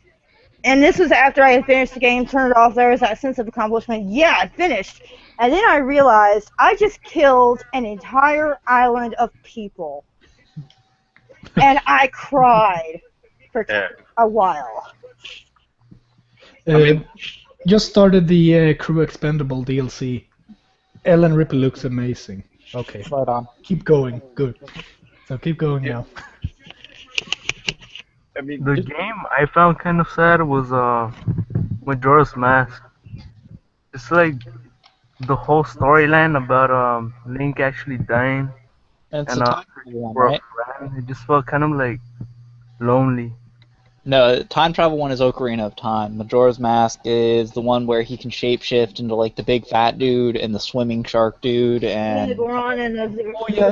And this was after I had finished the game, turned it off. There was that sense of accomplishment. Yeah, I finished. And then I realized I just killed an entire island of people. And I cried for Yeah. a while. mean- Just started the Crew Expendable DLC. Ellen Ripley looks amazing. Okay, Right on. keep going. Good. So keep going now. I mean, The game I found kind of sad was Majora's Mask. It's like the whole storyline about Link actually dying It's and a time travel one, for a right? friend. It just felt kind of like lonely. No, time travel one is Ocarina of Time. Majora's Mask is the one where he can shapeshift into like the big fat dude and the swimming shark dude And the and Goron and the... Oh yeah,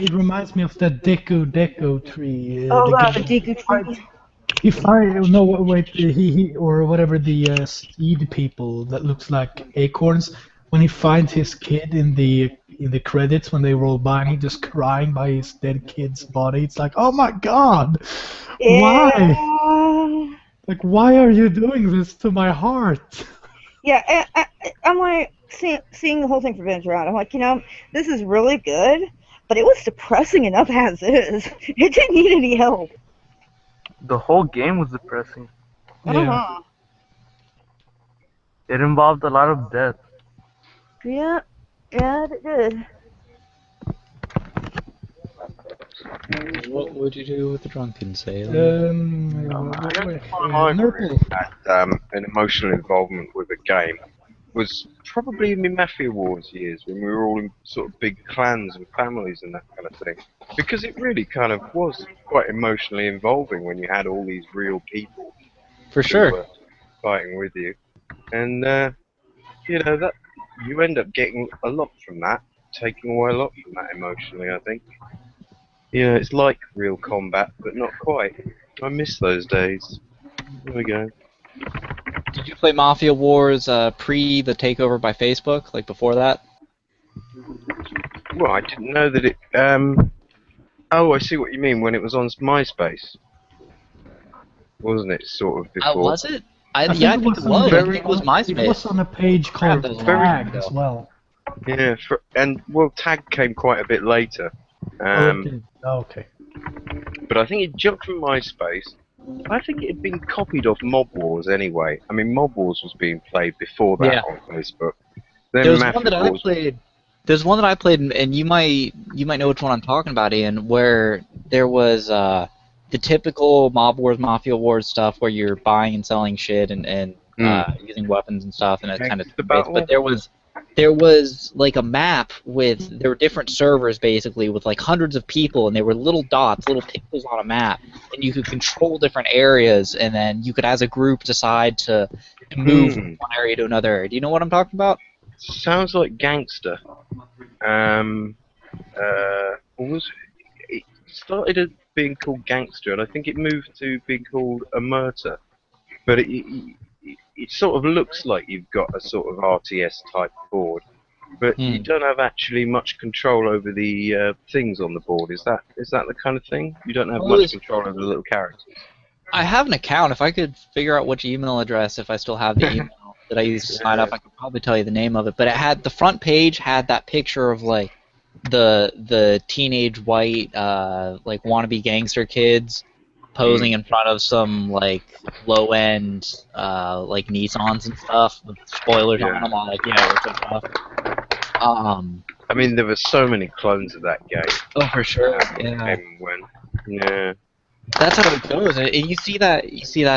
it reminds me of the Deku tree. Oh, the God, the game. Deku Tree. He find no wait he or whatever the seed people that looks like acorns. When he finds his kid in the credits when they roll by and he just crying by his dead kid's body, it's like, oh my god, why? Yeah. Like, why are you doing this to my heart? Yeah, I'm like, seeing the whole thing from Venture Out, I'm like, this is really good, but it was depressing enough as is. It didn't need any help. The whole game was depressing. Yeah. Uh-huh. It involved a lot of death. Yeah, it did. what would you do with the drunken sailor? Nurple. had an emotional involvement with a game was probably in my Mafia Wars years when we were all in sort of big clans and families and that kind of thing. Because it really kind of was quite emotionally involving when you had all these real people For who sure. were fighting with you. And, that you end up getting a lot from that, taking away a lot from that emotionally, I think. It's like real combat, but not quite. I miss those days. There we go. Did you play Mafia Wars pre the takeover by Facebook, like before that? Well, I didn't know that it. Oh, I see what you mean. When it was on MySpace, wasn't it? Sort of before. Was it? I think it was. on- I think it was MySpace. It was on a page called that was Tag long as ago. well. Yeah, Tag came quite a bit later. Okay. But I think it jumped from MySpace. I think it had been copied off Mob Wars anyway. I mean, Mob Wars was being played before that Yeah. on Facebook. Then There was Mafia one that I Wars. played. There's one that I played, and you might know which one I'm talking about, Ian. Where there was the typical Mob Wars, Mafia Wars stuff, where you're buying and selling shit and using weapons and stuff, and it's kind of Gangster Battle? but there was like a map with there were different servers basically with like hundreds of people, and they were little dots, little pixels on a map, and you could control different areas, and then you could as a group decide to move from one area to another area. Do you know what I'm talking about? Sounds like Gangster. What was it? It started as being called Gangster, and I think it moved to being called Emerta. But it sort of looks like you've got a sort of RTS type board, but you don't have actually much control over the things on the board. Is that the kind of thing? You don't have much control over the little characters. I have an account. If I could figure out which email address, if I still have the email that I used to sign up, I could probably tell you the name of it. But it had the front page had that picture of like the teenage white like wannabe gangster kids posing in front of some like low end like Nissans and stuff with spoilers on them. I'm like, yeah, what's up, stuff. I mean, there were so many clones of that game. Oh, for sure. Yeah. That's how it goes. And you see that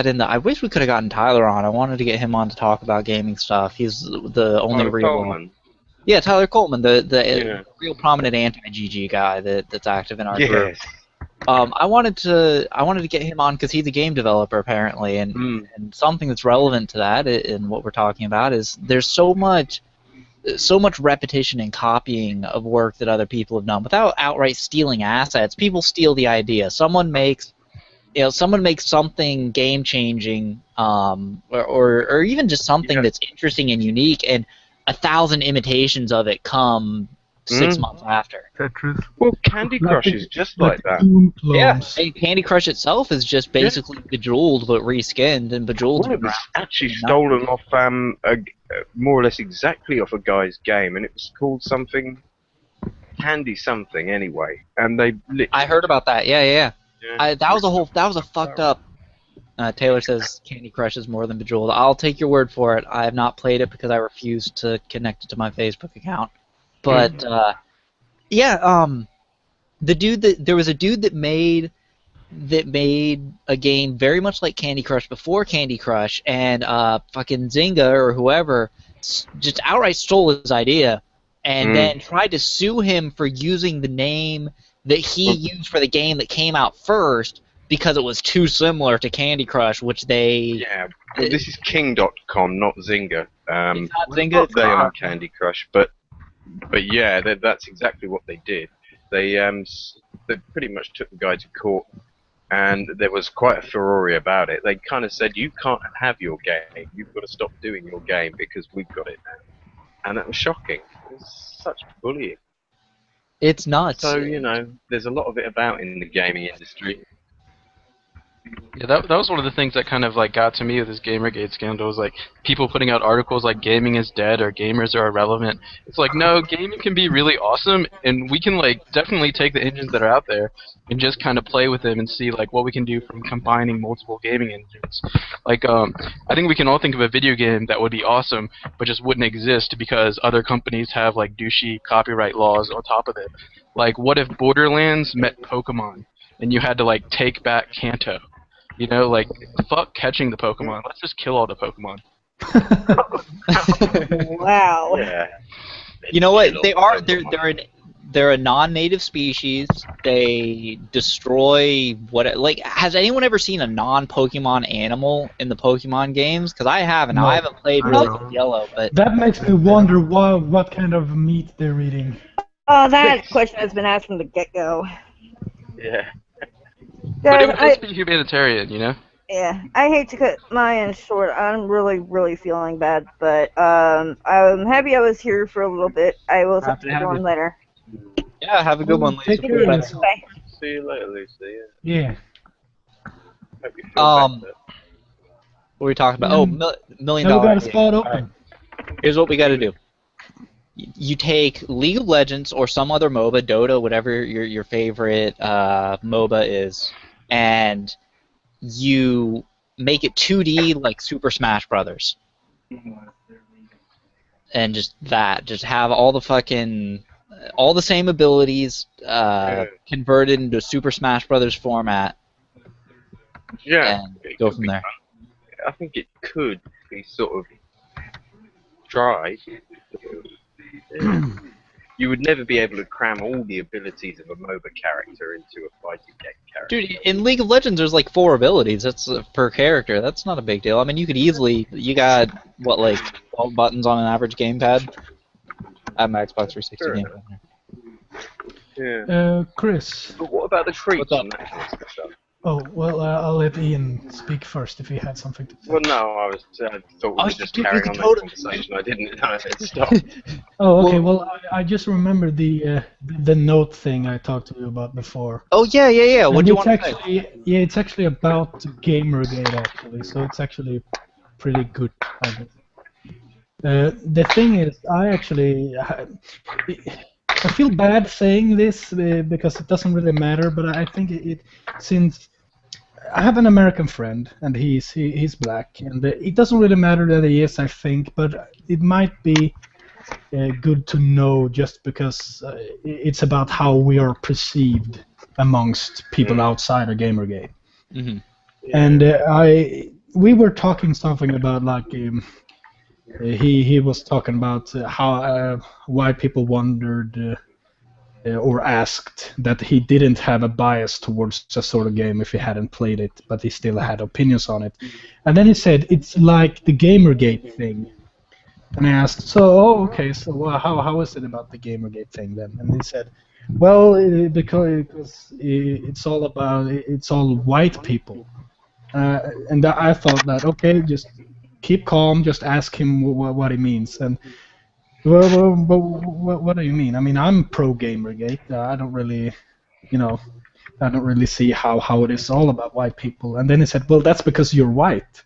in the. I wish we could have gotten Tyler on. I wanted to get him on to talk about gaming stuff. He's the only real. Coleman. Yeah, Tyler Coleman, the real prominent anti-GG guy that's active in our group. I wanted to get him on because he's a game developer apparently, and something that's relevant to that and what we're talking about is there's so much repetition and copying of work that other people have done without outright stealing assets. People steal the idea. Someone makes something game changing, or even just something that's interesting and unique, and 1,000 imitations of it come 6 months after. Tetris. Well, Candy Crush is just like that. Doom Yeah, clones. and Candy Crush itself is just basically Bejeweled but reskinned, and Bejeweled's Well, it been was around actually since stolen off more or less exactly off a guy's game, and it was called something Candy something anyway. And they I heard about that. Yeah. Yeah. That was a fucked up. Taylor says Candy Crush is more than Bejeweled. I'll take your word for it. I have not played it because I refuse to connect it to my Facebook account. But there was a dude that made a game very much like Candy Crush before Candy Crush, and fucking Zynga or whoever just outright stole his idea and then tried to sue him for using the name that he used for the game that came out first because it was too similar to Candy Crush, which they... Yeah, well, this is King.com, not Zynga. It's not Zynga, it's They own not. Candy Crush, but yeah, that's exactly what they did. They pretty much took the guy to court, and there was quite a furore about it. They kind of said, you can't have your game, you've got to stop doing your game because we've got it now. And that was shocking. It was such bullying. It's nuts. So, there's a lot of it about in the gaming industry. Yeah, that was one of the things that kind of like got to me with this Gamergate scandal, was like people putting out articles like gaming is dead or gamers are irrelevant. It's like, no, gaming can be really awesome, and we can like definitely take the engines that are out there and just kind of play with them and see like what we can do from combining multiple gaming engines. Like I think we can all think of a video game that would be awesome but just wouldn't exist because other companies have like douchey copyright laws on top of it. Like, what if Borderlands met Pokemon and you had to like take back Kanto? Like, fuck catching the Pokemon. Let's just kill all the Pokemon. Wow. Yeah. You know what? They're a non-native species. They destroy has anyone ever seen a non-Pokemon animal in the Pokemon games? Because I haven't. No. I haven't played really with Yellow, but That makes me wonder what kind of meat they're eating. Oh, that question has been asked from the get-go. Yeah. But it would Guys, just be humanitarian, yeah, I hate to cut mine short. I'm really, really feeling bad, but I'm happy I was here for a little bit. I will talk to everyone later. yeah, have a good one, Take Lisa. care. Bye. See you later, Lucy. Yeah. Hope you feel Um, better. What are we talking about? Oh, million Now we dollar. got a spot open. Alright. Here's what we got to do. You take League of Legends or some other MOBA, Dota, whatever your favorite MOBA is, and you make it 2D like Super Smash Brothers. And just have all the same abilities converted into Super Smash Brothers format, Yeah. and it go could from be there. fun. I think it could be sort of tried. You would never be able to cram all the abilities of a MOBA character into a fighting game character. Dude, in League of Legends, there's like 4 abilities. That's per character. That's not a big deal. I mean, you got what, like 12 buttons on an average gamepad? I have my Xbox 360 Sure. gamepad here. Yeah. Chris. But what about the creeps What's up? and that kind of stuff? Oh, well, I'll let Ian speak first if he had something to say. Well, no, I thought we were just carrying on the conversation. I didn't know it stopped. Oh, okay. Well, I just remembered the note thing I talked to you about before. Oh, yeah. What And do you it's want to say? actually, yeah, it's actually about Gamergate actually, so it's actually pretty good. I guess. The thing is, I feel bad saying this because it doesn't really matter, but I think since I have an American friend and he's black, and it doesn't really matter that he is, I think, but it might be good to know just because it's about how we are perceived amongst people outside of Gamergate. Mm-hmm. And we were talking something about like he was talking about how why people wondered or asked that he didn't have a bias towards a sort of game if he hadn't played it, but he still had opinions on it. And then he said it's like the Gamergate thing. And I asked, so okay, so how is it about the Gamergate thing then? And he said, well, because it's all white people. And I thought that, okay, just keep calm, just ask him what he means. And What do you mean? I mean, I'm pro Gamergate. I don't really, you know, I don't really see how it is all about white people. And then he said, well, that's because you're white.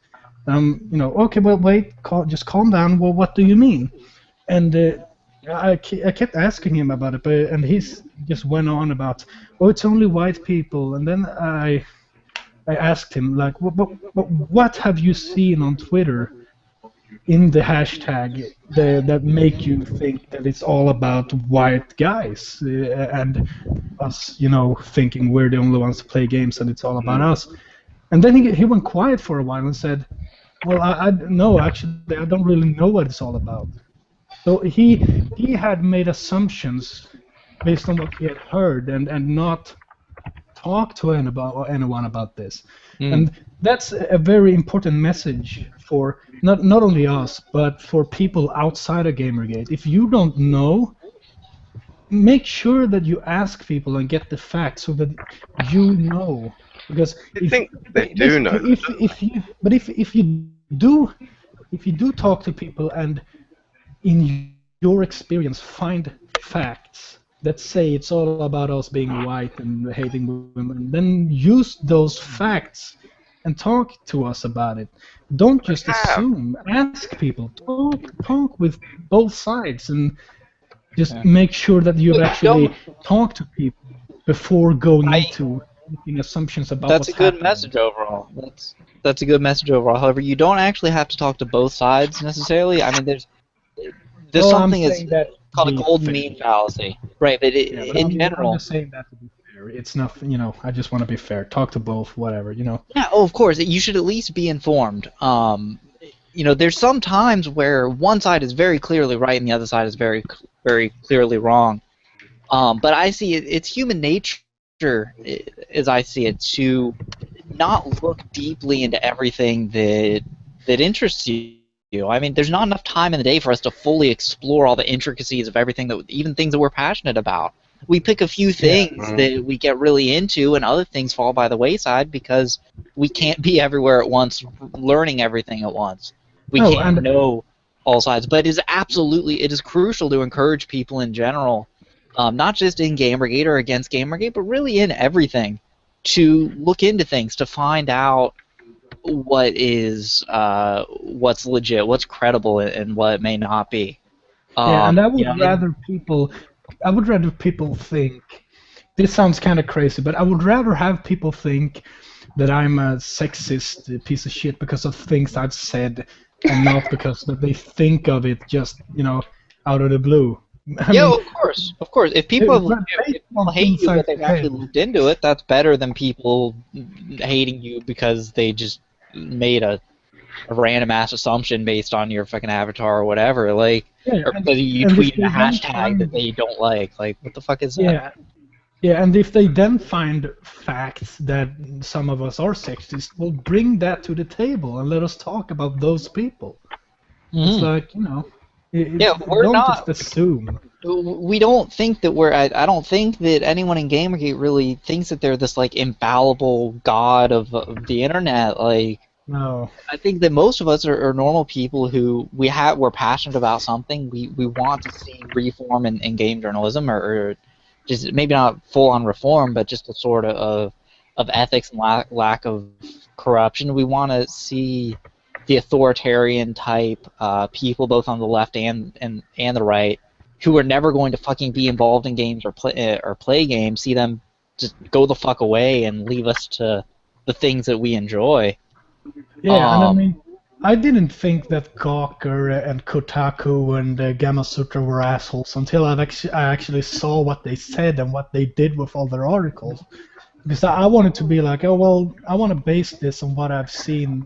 Okay, well, wait, just calm down. Well, what do you mean? And I kept asking him about it, and just went on about, oh, it's only white people. And then I asked him, like, but what have you seen on Twitter in the hashtag that make you think that it's all about white guys and us, thinking we're the only ones to play games and it's all about us? And then he went quiet for a while and said, well, I no, actually, I don't really know what it's all about. So he had made assumptions based on what he had heard and not talked to anyone about this. And that's a very important message for not only us, but for people outside of Gamergate. If you don't know, make sure that you ask people and get the facts so that you know. Because I think they do know. if you do talk to people and in your experience find facts that say it's all about us being white and hating women, then use those facts and talk to us about it. Don't just assume. Ask people. Talk with both sides and just make sure that you've actually talked to people before going into making assumptions about That's what's a good happening. message overall. That's a good message overall. However, you don't actually have to talk to both sides necessarily. I mean, there's something is called a golden mean fallacy, right? But in general, I'm just saying that to be fair. It's not, I just want to be fair. Talk to both, whatever, Yeah, of course. You should at least be informed. There's some times where one side is very clearly right and the other side is very, very clearly wrong. But I see it's human nature, as I see it, to not look deeply into everything that interests you. I mean, there's not enough time in the day for us to fully explore all the intricacies of everything, even things that we're passionate about. We pick a few things that we get really into, and other things fall by the wayside because we can't be everywhere at once, learning everything at once. We can't know all sides. But it is crucial to encourage people in general, not just in Gamergate or against Gamergate, but really in everything, to look into things, to find out what's legit, what's credible, and what may not be. And I would rather people think. This sounds kind of crazy, but I would rather have people think that I'm a sexist piece of shit because of things I've said, and not because that they think of it just out of the blue. I mean, of course. If people hate you, but they've actually looked into it, that's better than people hating you because they just made a random ass assumption based on your fucking avatar or whatever, or because you tweeted a hashtag that they don't like. Like, what the fuck is that? Yeah, and if they then find facts that some of us are sexist, well, bring that to the table and let us talk about those people. It's like, we're don't not just assume. We don't think that I don't think that anyone in Gamergate really thinks that they're this infallible god of the internet. No. I think that most of us are normal people who we're passionate about something. We want to see reform in game journalism, or just maybe not full on reform, but just a sort of ethics and lack of corruption. We want to see the authoritarian type people, both on the left and the right, who are never going to fucking be involved in games or play games. See them just go the fuck away and leave us to the things that we enjoy. Yeah, and I mean, I didn't think that Gawker and Kotaku and Gamasutra were assholes until I actually saw what they said and what they did with all their articles. Because I wanted to be like, oh, well, I want to base this on what I've seen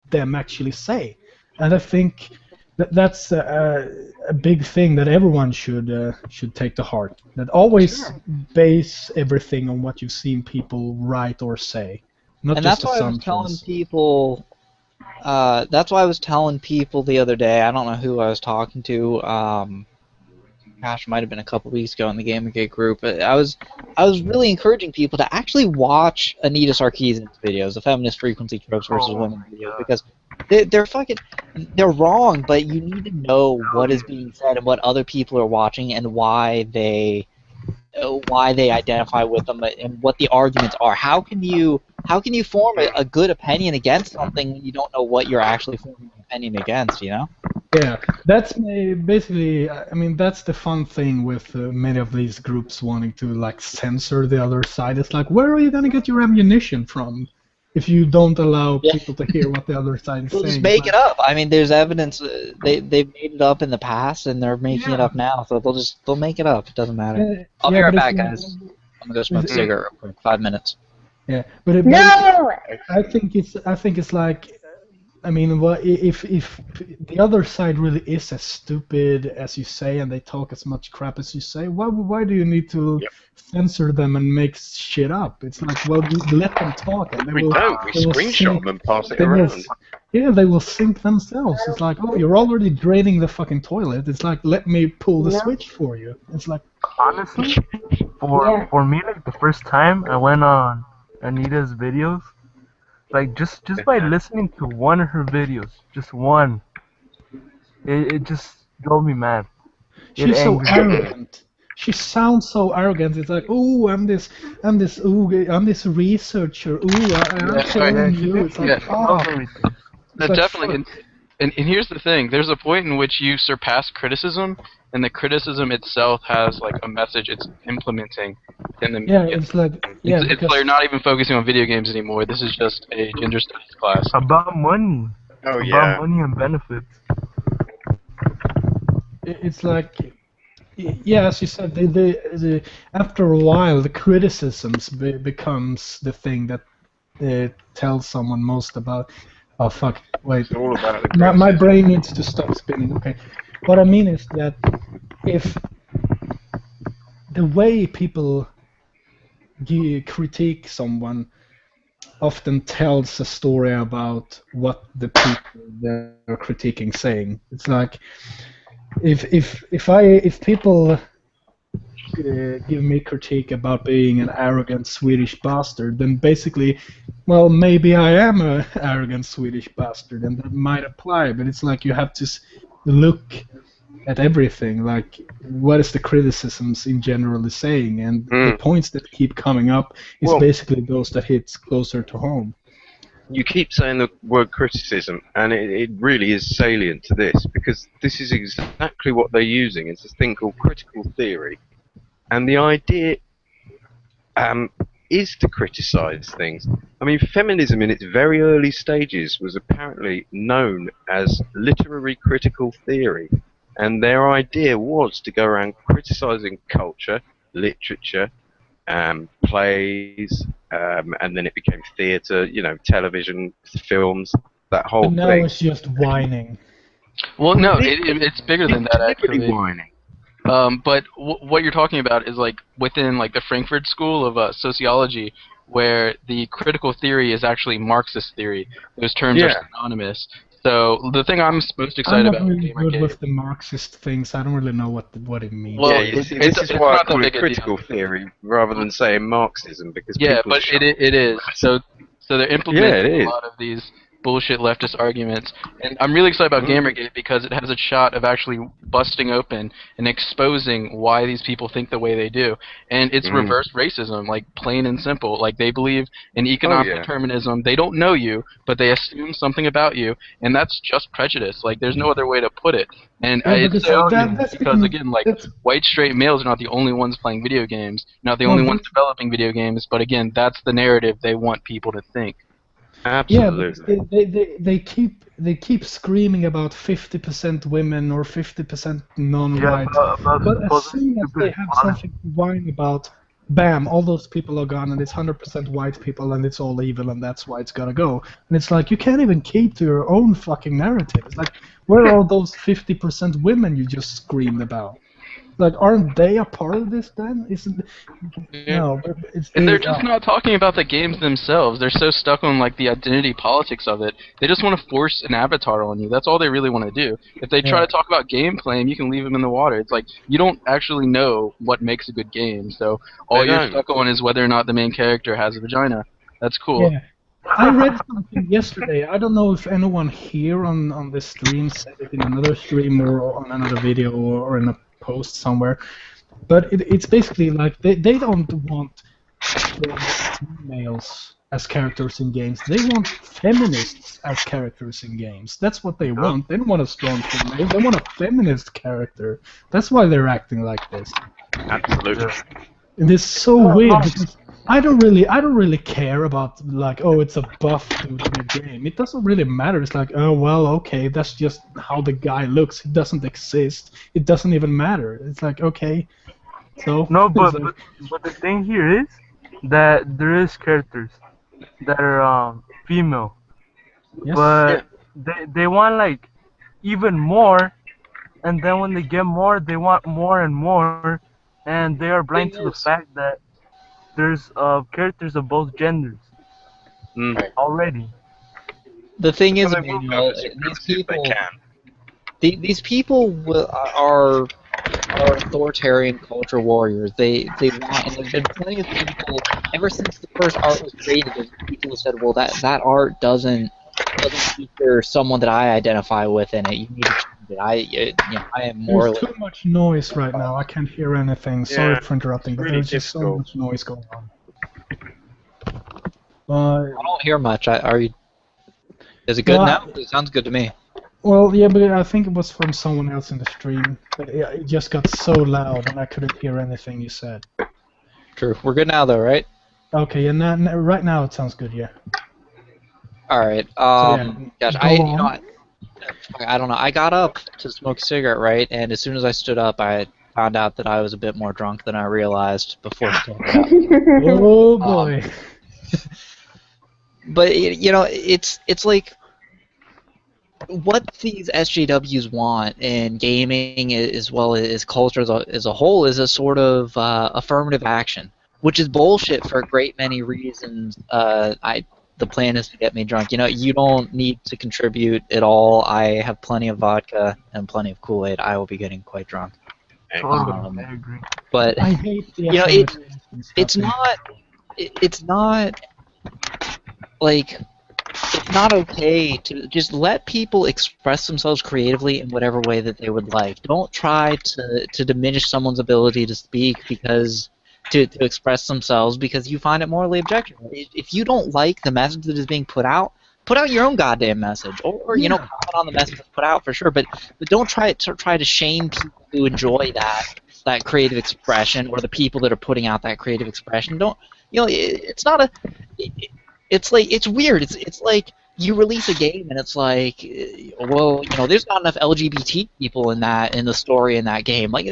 them actually say. And I think that's a big thing that everyone should take to heart. That always base everything on what you've seen people write or say. Not and just that's why assumptions. I was telling people. That's why I was telling people the other day. I don't know who I was talking to. Gosh, it might have been a couple weeks ago in the Gamergate group. But I was really encouraging people to actually watch Anita Sarkeesian's videos, the feminist frequency tropes versus women videos, because they're fucking, they're wrong, but you need to know what is being said and what other people are watching and why they identify with them and what the arguments are. How can you form a good opinion against something when you don't know what you're actually forming an opinion against? You know? Yeah, that's basically. I mean, that's the fun thing with many of these groups wanting to like censor the other side. It's like, where are you gonna get your ammunition from if you don't allow people to hear what the other side is They'll saying? just make it up. I mean, there's evidence. They've made it up in the past, and they're making it up now. So they'll make it up. It doesn't matter. I'll be right back, guys. I'm gonna go smoke a cigarette real quick. 5 minutes. Yeah, but No! I think it's like, I mean, if the other side really is as stupid as you say and they talk as much crap as you say, why do you need to censor them and make shit up? It's like, well, let them talk. And We screenshot them and pass it around. They will sink themselves. It's like, oh, you're already draining the fucking toilet. It's like, let me pull the switch for you. It's like, Honestly, for me, like the first time I went on Anita's videos, like just by listening to one of her videos, just one, it just drove me mad. she's so arrogant. She sounds so arrogant. It's like, oh, I'm this researcher. I'm telling you. It's like, Definitely. And here's the thing: there's a point in which you surpass criticism, and the criticism itself has like a message it's implementing in the media. It's like, it's like you're not even focusing on video games anymore. This is just a gender studies class. About money. Oh yeah. About money and benefits. It's like, yeah, as you said, the after a while, the criticisms becomes the thing that tells someone most about. Oh fuck! Wait, It's all about the my brain needs to stop spinning. Okay, what I mean is that if the way people critique someone often tells a story about what the people they're critiquing saying. It's like if people give me critique about being an arrogant Swedish bastard, then basically, well, maybe I am an arrogant Swedish bastard, and that might apply. But it's like you have to look at everything, like what is the criticisms in general is saying, and the points that keep coming up is basically those that hits closer to home. You keep saying the word criticism, and it really is salient to this, because this is exactly what they're using. It's this thing called critical theory. And the idea is to criticize things. I mean, feminism in its very early stages was apparently known as literary critical theory. And their idea was to go around criticizing culture, literature, plays, and then it became theatre, television, films, that whole But now thing. it's just whining. Well, no, it's bigger than that actually. Whining. But what you're talking about is like within like the Frankfurt School of sociology, where the critical theory is actually Marxist theory. Those terms are synonymous. So the thing I'm most excited about. I'm not really good with the Marxist things. I don't really know what it means. Well, this is why I call it critical theory rather than saying Marxism, because but it is. So they're implementing a lot of these bullshit leftist arguments, and I'm really excited about Gamergate because it has a shot of actually busting open and exposing why these people think the way they do, and it's reverse racism, like plain and simple. Like they believe in economic determinism. They don't know you, but they assume something about you, and that's just prejudice. Like there's no other way to put it. And it's so because again, like white straight males are not the only ones playing video games, not the only ones developing video games, but again, that's the narrative they want people to think. Absolutely. Yeah, they keep screaming about 50% women or 50% non-white, but as soon as they have something to whine about, bam, all those people are gone, and it's 100% white people, and it's all evil, and that's why it's gotta go. And it's like you can't even keep to your own fucking narrative. It's like, where are those 50% women you just screamed about? Like, aren't they a part of this then? No, and they're just not talking about the games themselves. They're so stuck on like the identity politics of it. They just want to force an avatar on you. That's all they really want to do. If they try to talk about gameplay, you can leave them in the water. It's like you don't actually know what makes a good game. So all you're stuck on is whether or not the main character has a vagina. That's cool. Yeah. I read something yesterday. I don't know if anyone here on the stream said it in another stream or on another video or in a post somewhere, but it's basically like they don't want strong females as characters in games. They want feminists as characters in games. That's what they want. They don't want a strong female. They want a feminist character. That's why they're acting like this. Absolutely. And it's so weird because I don't really care about like, oh, it's a buff dude in a game. It doesn't really matter. It's like, oh well, okay, that's just how the guy looks. It doesn't exist. It doesn't even matter. It's like, okay, so No, it's but, like, but the thing here is that there is characters that are female, yes. but they want like even more, and then when they get more, they want more and more, and they are blind to the fact that there's characters of both genders already. The thing is, Well, they will Emmanuel, go for these supremacy if they people, can. these people are authoritarian culture warriors. They want, and there's been plenty of people ever since the first art was created. There's people who said, well, that art doesn't feature someone that I identify with in it. You need to change it. I am morally. There's too much noise right now. I can't hear anything. Sorry for interrupting, but really there's just so difficult. much noise going on. I don't hear much. Are you? Is it good Well, now? It sounds good to me. Well, yeah, but I think it was from someone else in the stream. But it just got so loud and I couldn't hear anything you said. True. We're good now, though, right? Okay, and right now it sounds good, yeah. All right. Gosh, go I on. I don't know. I got up to smoke a cigarette, right? And as soon as I stood up, I found out that I was a bit more drunk than I realized before standing up. Oh boy. But it's like what these SJWs want in gaming as well as culture as a whole is a sort of affirmative action, which is bullshit for a great many reasons. The plan is to get me drunk. You don't need to contribute at all. I have plenty of vodka and plenty of Kool-Aid. I will be getting quite drunk. Totally, I agree. But I hate the it's not like it's not okay to just let people express themselves creatively in whatever way that they would like. Don't try to diminish someone's ability to speak because to express themselves because you find it morally objectionable. If you don't like the message that is being put out your own goddamn message, or comment on the message that's put out for sure. But don't try to shame people who enjoy that creative expression or the people that are putting out that creative expression. Don't it's not a. It's like it's weird. It's like you release a game and it's like, well, there's not enough LGBT people in the story in that game. Like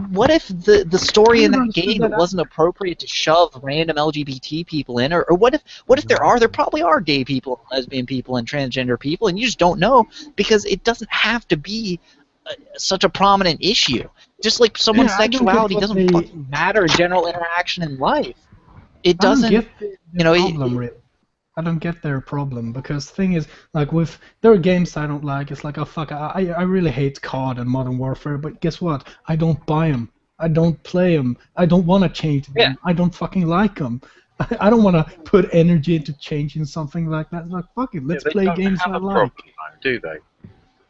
what if the story in that game wasn't appropriate to shove random LGBT people in, or what if there probably are gay people, lesbian people, and transgender people, and you just don't know because it doesn't have to be such a prominent issue. Just like someone's sexuality doesn't fucking matter in general interaction in life. It doesn't. I don't get their problem because the thing is, like there are games I don't like. It's like, oh fuck, I really hate COD and Modern Warfare, but guess what? I don't buy them. I don't play them. I don't want to change them. Yeah. I don't fucking like them. I don't want to put energy into changing something like that. It's like, fuck it, let's play games I like. Problem, do they?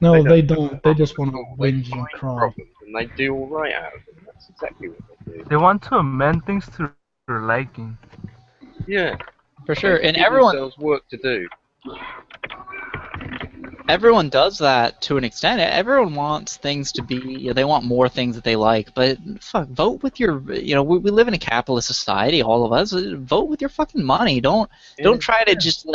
No, they don't. They just want to whinge and cry. Problems, and they do all right out of them. That's exactly what they do. They want to amend things to their liking. Yeah. For sure, They and give everyone themselves work to do. Everyone does that to an extent. Everyone wants things to be, they want more things that they like. But fuck, vote with your, we live in a capitalist society, all of us. Vote with your fucking money. Don't try to just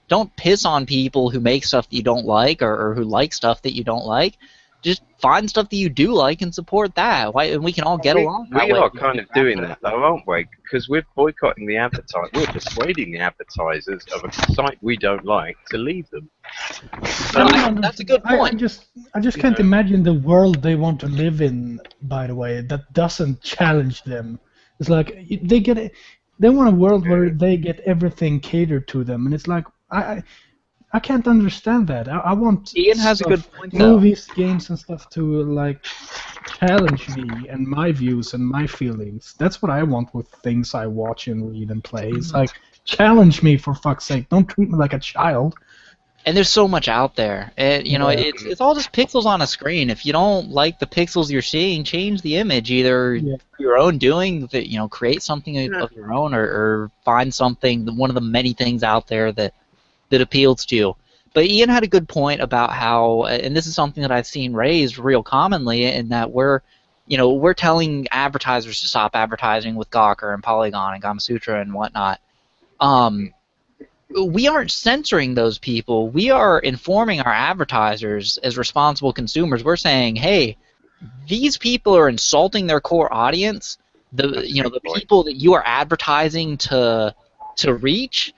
don't piss on people who make stuff that you don't like or who like stuff that you don't like. Just find stuff that you do like and support that. And we can all get along. We are kind of doing that, though, aren't we? Because we're boycotting the advertisers. We're persuading the advertisers of a site we don't like to leave them. No, that's a good point. I just can't imagine the world they want to live in. By the way, that doesn't challenge them. It's like they want a world where they get everything catered to them, and it's like I can't understand that. I want Ian has a good point, though. movies, games, and stuff to challenge me and my views and my feelings. That's what I want with things I watch and read and play. It's like, challenge me for fuck's sake. Don't treat me like a child. And there's so much out there. And, you know, Yeah. it's all just pixels on a screen. If you don't like the pixels you're seeing, change the image. Either for your own doing, that, you know, create something of your own, or find something, one of the many things out there that appeals to you. But Ian had a good point about how, and this is something that I've seen raised real commonly, in that we're telling advertisers to stop advertising with Gawker and Polygon and Gamasutra and whatnot. We aren't censoring those people. We are informing our advertisers as responsible consumers. We're saying, hey, these people are insulting their core audience. The people that you are advertising to reach.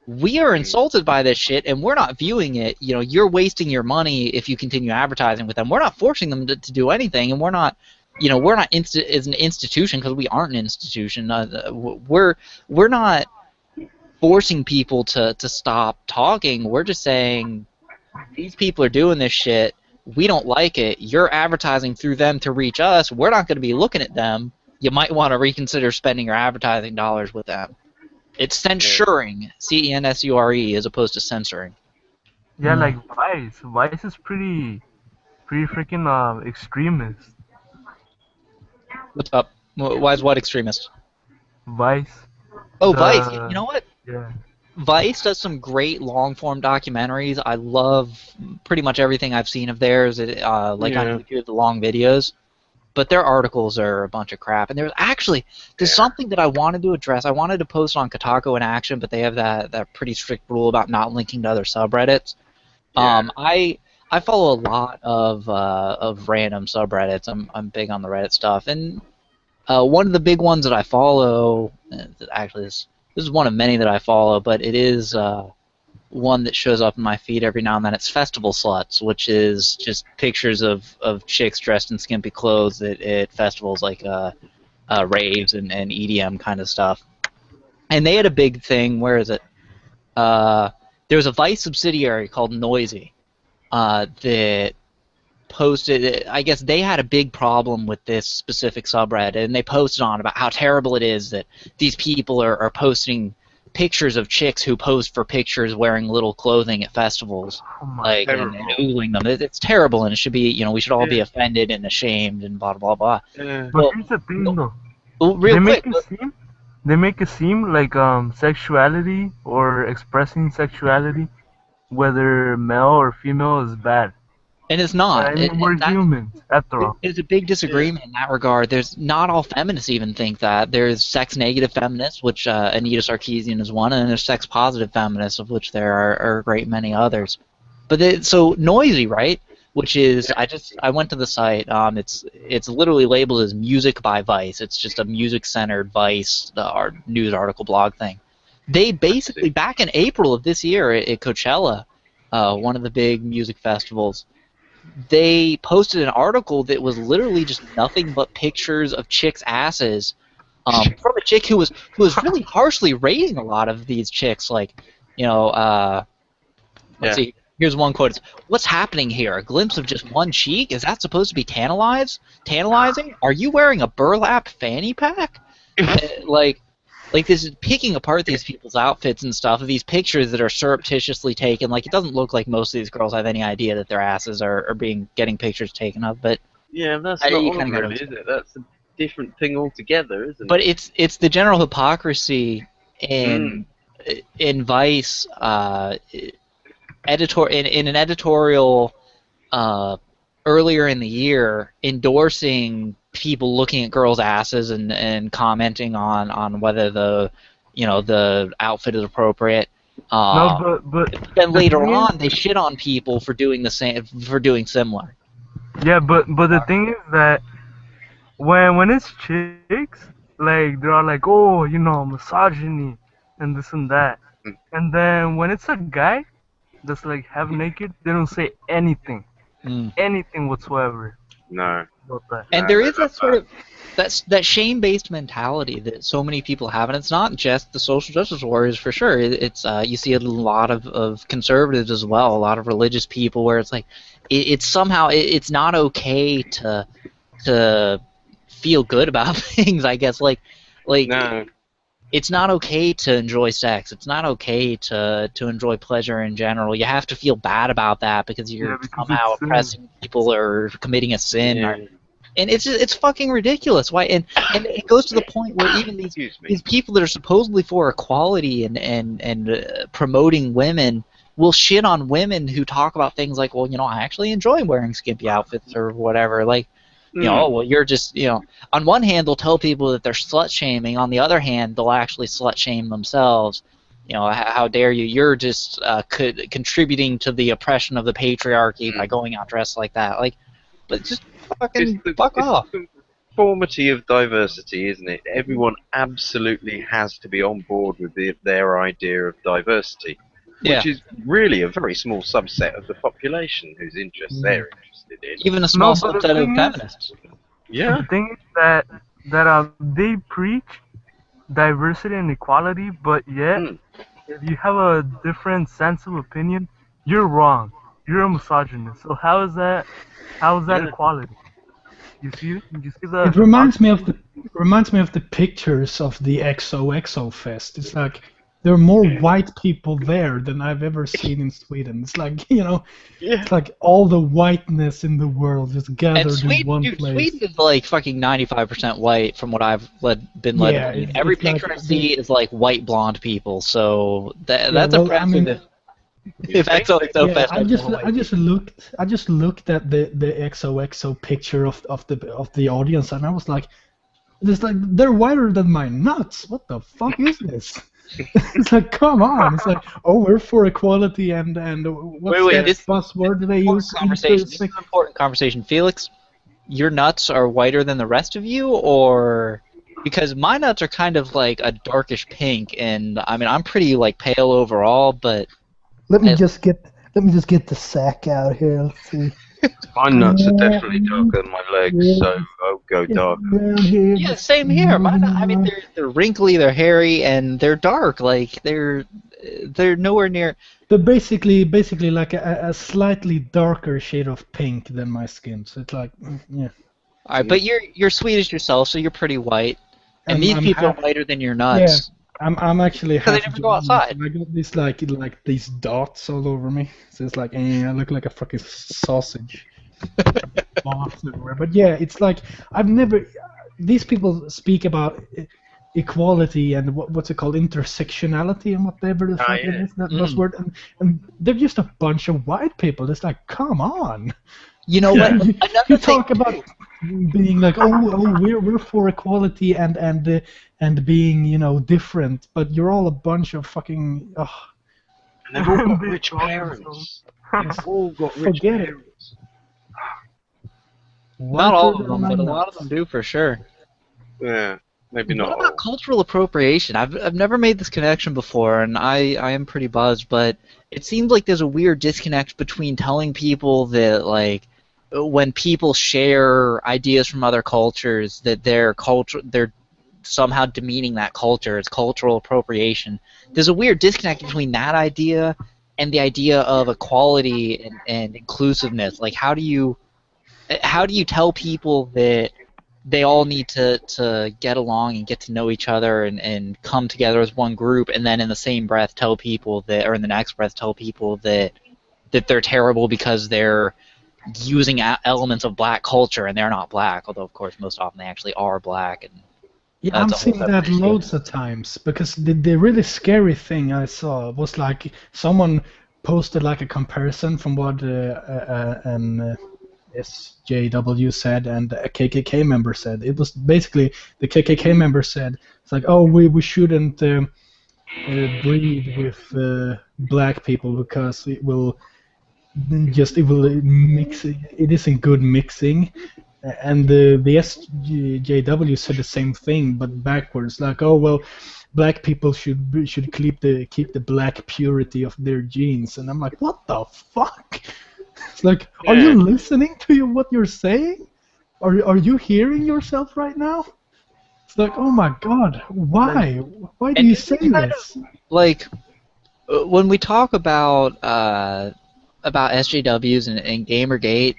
We are insulted by this shit, and we're not viewing it. You know, you're wasting your money if you continue advertising with them. We're not forcing them to do anything, and we're not as an institution, because we aren't an institution. We're not forcing people to stop talking. We're just saying, these people are doing this shit. We don't like it. You're advertising through them to reach us. We're not going to be looking at them. You might want to reconsider spending your advertising dollars with them. It's censuring, CENSURE, as opposed to censoring. Yeah, like Vice. Vice is pretty freaking extremist. What's up? Why is what extremist? Vice. Oh, Vice. You know what? Yeah. Vice does some great long-form documentaries. I love pretty much everything I've seen of theirs. I include the long videos. But their articles are a bunch of crap. And there's something that I wanted to address. I wanted to post on Kotaku in Action, but they have that pretty strict rule about not linking to other subreddits. Yeah. I follow a lot of random subreddits. I'm big on the Reddit stuff. And one of the big ones that I follow, actually this is one of many that I follow, but it is one that shows up in my feed every now and then. It's Festival Sluts, which is just pictures of chicks dressed in skimpy clothes at festivals like raves and EDM kind of stuff. And they had a big thing. Where is it? There was a Vice subsidiary called Noisy that posted. I guess they had a big problem with this specific subreddit, and they posted on about how terrible it is that these people are posting pictures of chicks who posed for pictures wearing little clothing at festivals, and oogling them. It's terrible, and it should be, we should all be offended and ashamed and blah blah blah. But here's the thing, though. They make it seem like sexuality or expressing sexuality, whether male or female, is bad. And it's not. I mean, we're humans, after all. There's a big disagreement in that regard. There's not all feminists even think that. There's sex-negative feminists, which Anita Sarkeesian is one, and there's sex-positive feminists, of which there are a great many others. But so Noisy, right? Which is, I went to the site. It's literally labeled as Music by Vice. It's just a music-centered Vice news article blog thing. They basically, back in April of this year at Coachella, one of the big music festivals, they posted an article that was literally just nothing but pictures of chicks' asses from a chick who was really harshly rating a lot of these chicks. Like, let's see. Here's one quote. It's, "What's happening here? A glimpse of just one cheek? Is that supposed to be tantalizing? Are you wearing a burlap fanny pack?" Like this is picking apart these people's outfits and stuff, of these pictures that are surreptitiously taken. Like, it doesn't look like most of these girls have any idea that their asses are getting pictures taken of, but yeah, that's not on really, is it? That's a different thing altogether, isn't it? But it's the general hypocrisy in Vice in an editorial earlier in the year endorsing people looking at girls' asses and commenting on whether the outfit is appropriate. No, but then later on they shit on people for doing the same, for doing similar. Yeah, but the thing is that when it's chicks, like, they're all like, oh, misogyny and this and that, and then when it's a guy that's like half naked, they don't say anything whatsoever. No. And there is that sort of that shame-based mentality that so many people have, and it's not just the social justice warriors for sure. It's you see a lot of conservatives as well, a lot of religious people, where it's like it's somehow it's not okay to to feel good about things, I guess. Like No. it's not okay to enjoy sex. It's not okay to enjoy pleasure in general. You have to feel bad about that because you're because somehow it's sin. oppressing people or committing a sin. Yeah. And it's fucking ridiculous. Why? And it goes to the point where even Excuse me. these people that are supposedly for equality and promoting women will shit on women who talk about things like, well, I actually enjoy wearing skimpy outfits or whatever. Like, oh, well, you're just, on one hand, they'll tell people that they're slut shaming. On the other hand, they'll actually slut shame themselves. How dare you? You're just contributing to the oppression of the patriarchy by going out dressed like that. Like, but just fucking fuck off. It's the conformity of diversity, isn't it? Everyone absolutely has to be on board with their idea of diversity, which is really a very small subset of the population whose interests they're interested in. Even a small but the subset of thing is- feminists. Yeah. The thing is that they preach diversity and equality, but yet if you have a different sense of opinion, you're wrong. You're a misogynist. So how is that Yeah. equality? You see the. It reminds me of the pictures of the XOXO fest. It's like there are more white people there than I've ever seen in Sweden. It's like it's like all the whiteness in the world just And gathered in one place. Sweden is like fucking 95% white from what I've been led Yeah, to believe. it's Every like picture I see is like white blonde people, so that's well, impressive. I mean, if XOXO Yeah, fest I has just more white I just looked at the XOXO picture of the audience, and I was like, they're whiter than my nuts. What the fuck is this? It's like, come on. It's like, oh, we're for equality and what's Wait, that this- buzzword they important use? conversation. This is an important conversation. Felix, your nuts are whiter than the rest of you, or because my nuts are kind of like a darkish pink, and I mean I'm pretty like pale overall, but Let me just get the sack out here. Let's see. My nuts are definitely darker than my legs, so I'll go dark. Around here, yeah, same here. I mean they're wrinkly, they're hairy, and they're dark. Like they're nowhere near. They're basically like a slightly darker shade of pink than my skin. So it's like, yeah. All right, but you're Swedish yourself, so you're pretty white, and these I'm people are half- whiter than your nuts. I'm actually Because they half never go German, outside. so I got these like these dots all over me. So it's like, I look like a fucking sausage. Dots everywhere. But yeah, it's like I've never. These people speak about equality and what's it called, intersectionality and whatever the fuck it is, that buzzword, and they're just a bunch of white people. It's like, come on. You know what? You Another thing. talk about being like, oh, we're for equality and being different, but you're all a bunch of fucking. And they've all got rich parents. They've all got rich Forget it. parents. Not all of Whiter them, than but a my lot of nuts. them do for sure. Yeah, maybe What not about all. cultural appropriation? I've never made this connection before, and I am pretty buzzed, but it seems like there's a weird disconnect between telling people that, like, when people share ideas from other cultures, that they're somehow demeaning that culture. It's cultural appropriation. There's a weird disconnect between that idea and the idea of equality and inclusiveness. Like, how do you tell people that they all need to get along and get to know each other and come together as one group, and then in the same breath tell people that, or in the next breath tell people that they're terrible because they're using elements of black culture and they're not black, although of course most often they actually are black. And Yeah, I've that's a whole seen that separate issue. loads of times, because the really scary thing I saw was like someone posted like a comparison from what an SJW said and a KKK member said. It was basically the KKK member said, it's like, oh, we shouldn't breed with black people because it will mix. It isn't good mixing. And the SJW said the same thing, but backwards. Like, oh well, black people should keep the black purity of their genes. And I'm like, what the fuck? It's like, are you listening to what you're saying? Are you hearing yourself right now? It's like, oh my god, why? Why do And you this say is kind this? Like, when we talk about SJWs and Gamergate,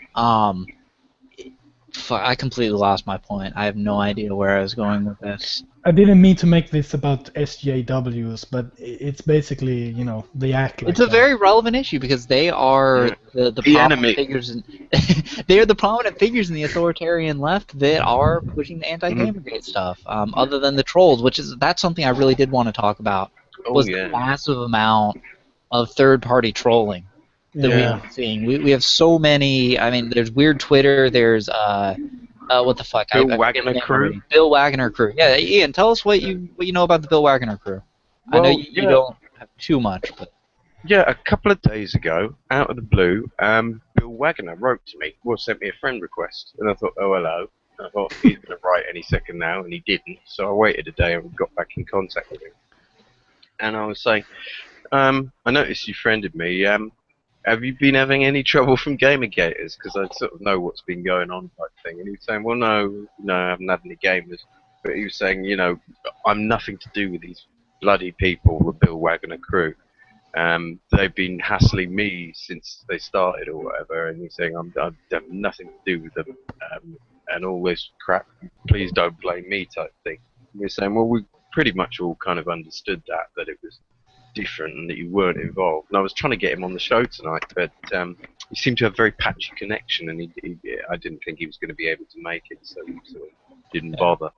Fuck, I completely lost my point. I have no idea where I was going with this. I didn't mean to make this about SJWs, but it's basically, they act like It's a that. very relevant issue because they are the prominent enemy. figures. They are the prominent figures in the authoritarian left that are pushing the anti-Gamergate stuff. Other than the trolls, that's something I really did want to talk about. Oh Was yeah. the massive amount of third-party trolling that we've Yeah. been seeing. We have so many. I mean, there's weird Twitter. There's what the fuck? Bill I forget Wagner his name crew? already. Bill Wagner crew. Yeah, Ian, tell us what you know about the Bill Wagner crew. I know Well, you yeah. don't have too much, but Yeah, a couple of days ago, out of the blue, Bill Wagner wrote to me, sent me a friend request, and I thought, oh hello. I thought he's going to write any second now, and he didn't. So I waited a day and got back in contact with him. And I was saying, I noticed you friended me. Have you been having any trouble from Gamergaters? Because I sort of know what's been going on, type thing. And he was saying, well, no, I haven't had any gamers. But he was saying, I'm nothing to do with these bloody people, the Bill Wagner crew. They've been hassling me since they started or whatever, and he's saying I've done nothing to do with them, and all this crap. Please don't blame me, type thing. And we're saying, well, we pretty much all kind of understood that it was different and that you weren't involved. And I was trying to get him on the show tonight, but he seemed to have a very patchy connection, and I didn't think he was going to be able to make it, so he sort of didn't bother.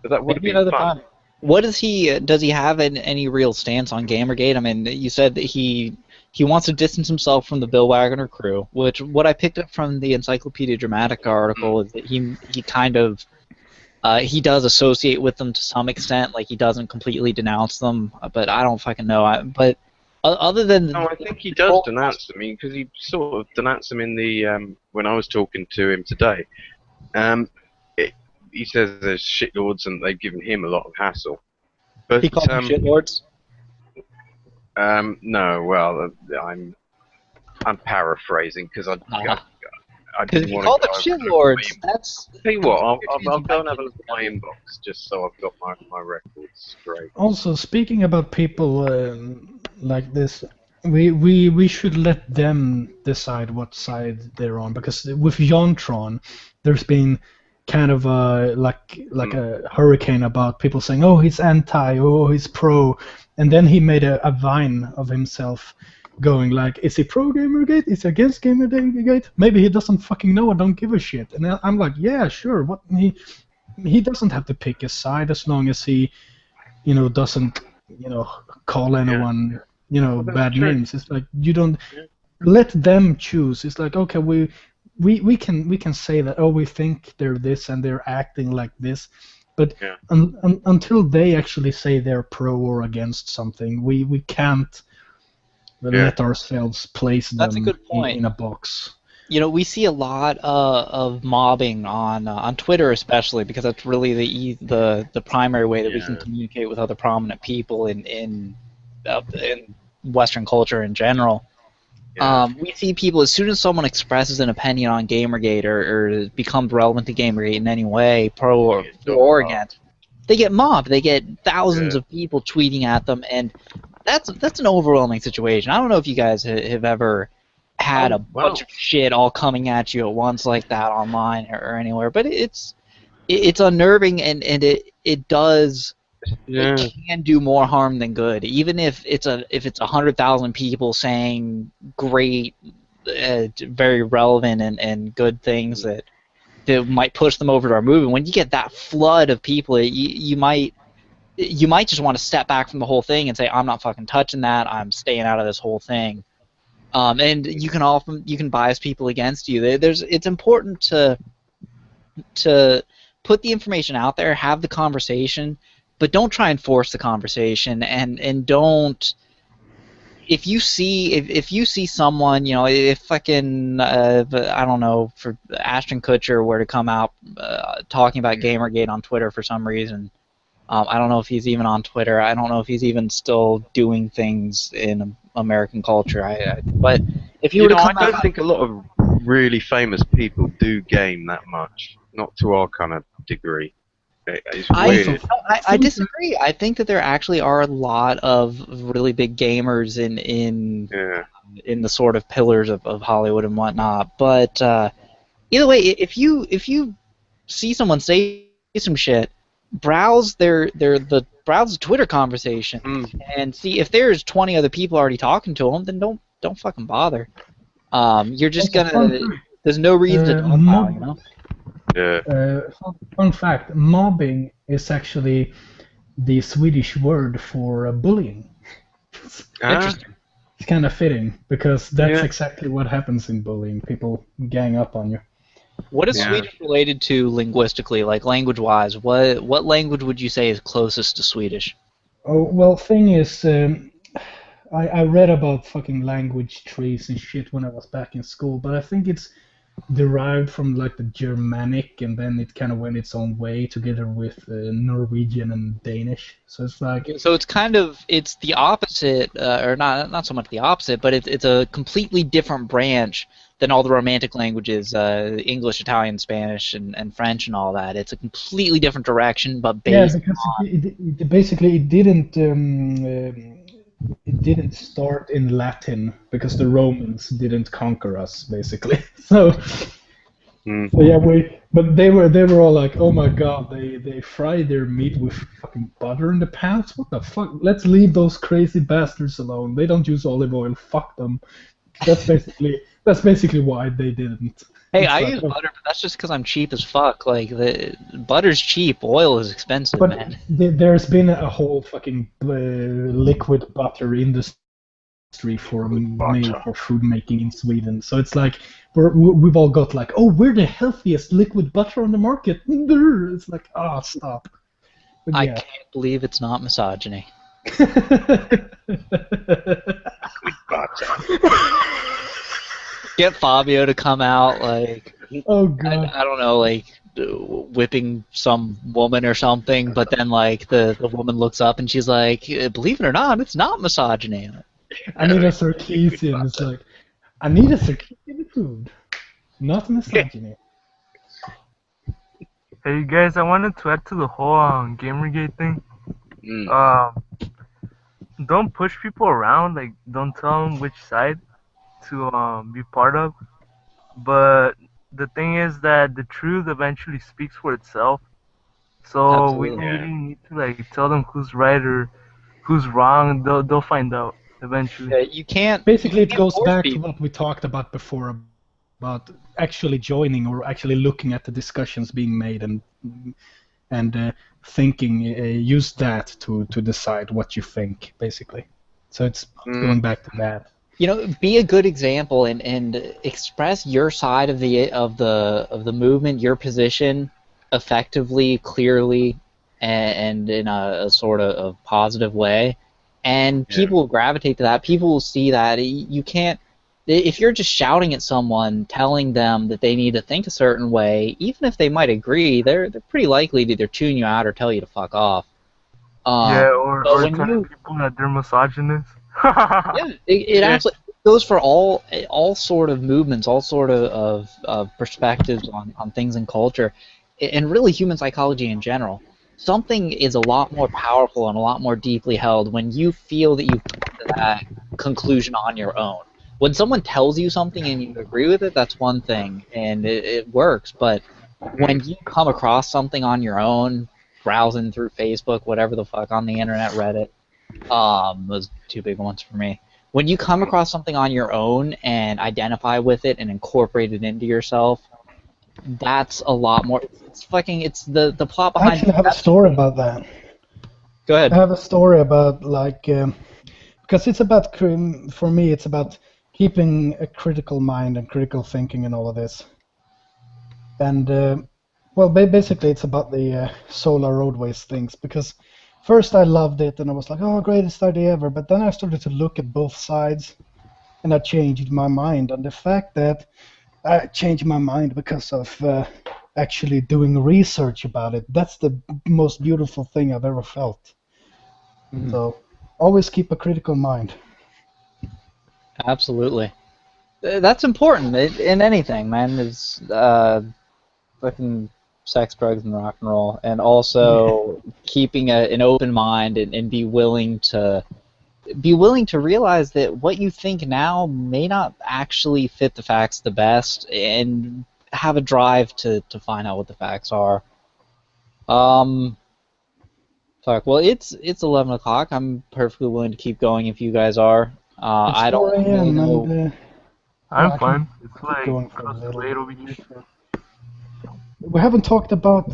But that would have maybe been another fun. time. What does he have any real stance on Gamergate? I mean, you said that he wants to distance himself from the Bill Wagner crew, which what I picked up from the Encyclopedia Dramatica article is that he kind of he does associate with them to some extent, like he doesn't completely denounce them, but I don't fucking know. But other than No, I think he does denounce them. Because he sort of denounced them in the when I was talking to him today. He says there's shitlords and they've given him a lot of hassle. But he calls them shitlords. No, well, I'm paraphrasing because I Because didn't if you want call to them go shitlords, that's. Tell you what, I'll go and have a look at my inbox just so I've got my records straight. Also, speaking about people like this, we should let them decide what side they're on, because with Jontron, there's been kind of a hurricane about people saying, oh, he's anti, oh, he's pro, and then he made a Vine of himself going like, is he pro Gamergate? Is he against Gamergate? Maybe he doesn't fucking know. I don't give a shit. And I'm like, yeah, sure. What he doesn't have to pick a side as long as he, doesn't, call anyone, bad names. It's like you don't let them choose. It's like, okay, we can say that, oh, we think they're this and they're acting like this, but until they actually say they're pro or against something, we can't let ourselves place them That's a good point. in a box. We see a lot of mobbing on Twitter, especially because that's really the primary way that we can communicate with other prominent people in Western culture in general. We see people, as soon as someone expresses an opinion on Gamergate or becomes relevant to Gamergate in any way, pro or against, they get mobbed. They get thousands of people tweeting at them, and that's an overwhelming situation. I don't know if you guys have ever had a bunch of shit all coming at you at once like that online or anywhere, but it's unnerving, and it does. It can do more harm than good, even if it's 100,000 people saying great, very relevant and good things that might push them over to our movement. When you get that flood of people, you might just want to step back from the whole thing and say, I'm not fucking touching that. I'm staying out of this whole thing. And you can bias people against you. It's important to put the information out there, have the conversation, but don't try and force the conversation, and don't. If you see someone, if fucking I don't know, for Ashton Kutcher were to come out talking about Gamergate on Twitter for some reason, I don't know if he's even on Twitter. I don't know if he's even still doing things in American culture. But if you were to come I don't think a lot of really famous people do game that much. Not to our kind of degree. It's weird. I disagree. I think that there actually are a lot of really big gamers in the sort of pillars of Hollywood and whatnot. But either way, if you see someone say some shit, browse browse the Twitter conversation and see if there's 20 other people already talking to them, then don't fucking bother. You're just gonna. There's no reason to dogpile, you know. Yeah. Fun fact: mobbing is actually the Swedish word for bullying. Interesting. It's kind of fitting because that's exactly what happens in bullying. People gang up on you. What is Swedish related to linguistically, like language-wise? What language would you say is closest to Swedish? Oh well, thing is, I read about fucking language trees and shit when I was back in school, but I think it's derived from like the Germanic, and then it kind of went its own way together with Norwegian and Danish. So it's like So it's the opposite, or not so much the opposite, but it's a completely different branch than all the Romantic languages, English, Italian, Spanish, and French, and all that. It's a completely different direction, but based because on... it basically it didn't start in Latin because the Romans didn't conquer us, basically. So yeah, but they were all like, oh my god, they fry their meat with fucking butter in the pans. What the fuck? Let's leave those crazy bastards alone. They don't use olive oil. Fuck them. That's basically why they didn't. Hey, It's I like, use butter, but that's just because I'm cheap as fuck. Like, the butter's cheap, oil is expensive, but man. there's been a whole fucking liquid butter industry for food making in Sweden. So it's like we've all got like, oh, we're the healthiest liquid butter on the market. It's like, oh, stop. But I yeah. can't believe it's not misogyny. Get Fabio to come out, like, oh god, I don't know, like whipping some woman or something, but then like the woman looks up and she's like, believe it or not, it's not misogyny. I need a Sarkeesian. It's like, I need a Sarkeesian food, not misogyny. Hey guys, I wanted to add to the whole Gamergate thing. Don't push people around. Like, don't tell them which side to be part of. But the thing is that the truth eventually speaks for itself. So we don't really need to like tell them who's right or who's wrong. They'll find out eventually. You can't. Basically, you it can't goes force back to people. what we talked about before, about actually joining or actually looking at the discussions being made and thinking. Use that to decide what you think, basically. So it's going back to that. You know, be a good example and express your side of the movement, your position, effectively, clearly, and in a sort of positive way, and people will gravitate to that. People will see that. You can't, if you're just shouting at someone, telling them that they need to think a certain way, even if they might agree, they're pretty likely to either tune you out or tell you to fuck off. Or telling people that they're misogynist. Yeah, it absolutely goes for all sort of movements, all sort of perspectives on things in culture, and really human psychology in general. Something is a lot more powerful and a lot more deeply held when you feel that you've come to that conclusion on your own. When someone tells you something and you agree with it, that's one thing, and it works. But when you come across something on your own, browsing through Facebook, whatever the fuck, on the internet, Reddit, those two big ones for me. When you come across something on your own and identify with it and incorporate it into yourself, that's a lot more. It's the plot behind. I actually have a story about that. Go ahead. I have a story about because it's about, for me, it's about keeping a critical mind and critical thinking and all of this. And well, basically, it's about the solar roadways things, because first I loved it and I was like, oh, greatest idea ever. But then I started to look at both sides, and I changed my mind. And the fact that I changed my mind because of actually doing research about it, that's the most beautiful thing I've ever felt. Mm-hmm. So always keep a critical mind. Absolutely. That's important in anything, man. It's fucking sex, drugs, and rock and roll, and also keeping an open mind and be willing to realize that what you think now may not actually fit the facts the best, and have a drive to find out what the facts are. Fuck. Well, it's 11 o'clock. I'm perfectly willing to keep going if you guys are. It's I 4 don't really a.m. know. and I'm I can fine. It's keep like going for a close to little late bit. over here. We haven't talked about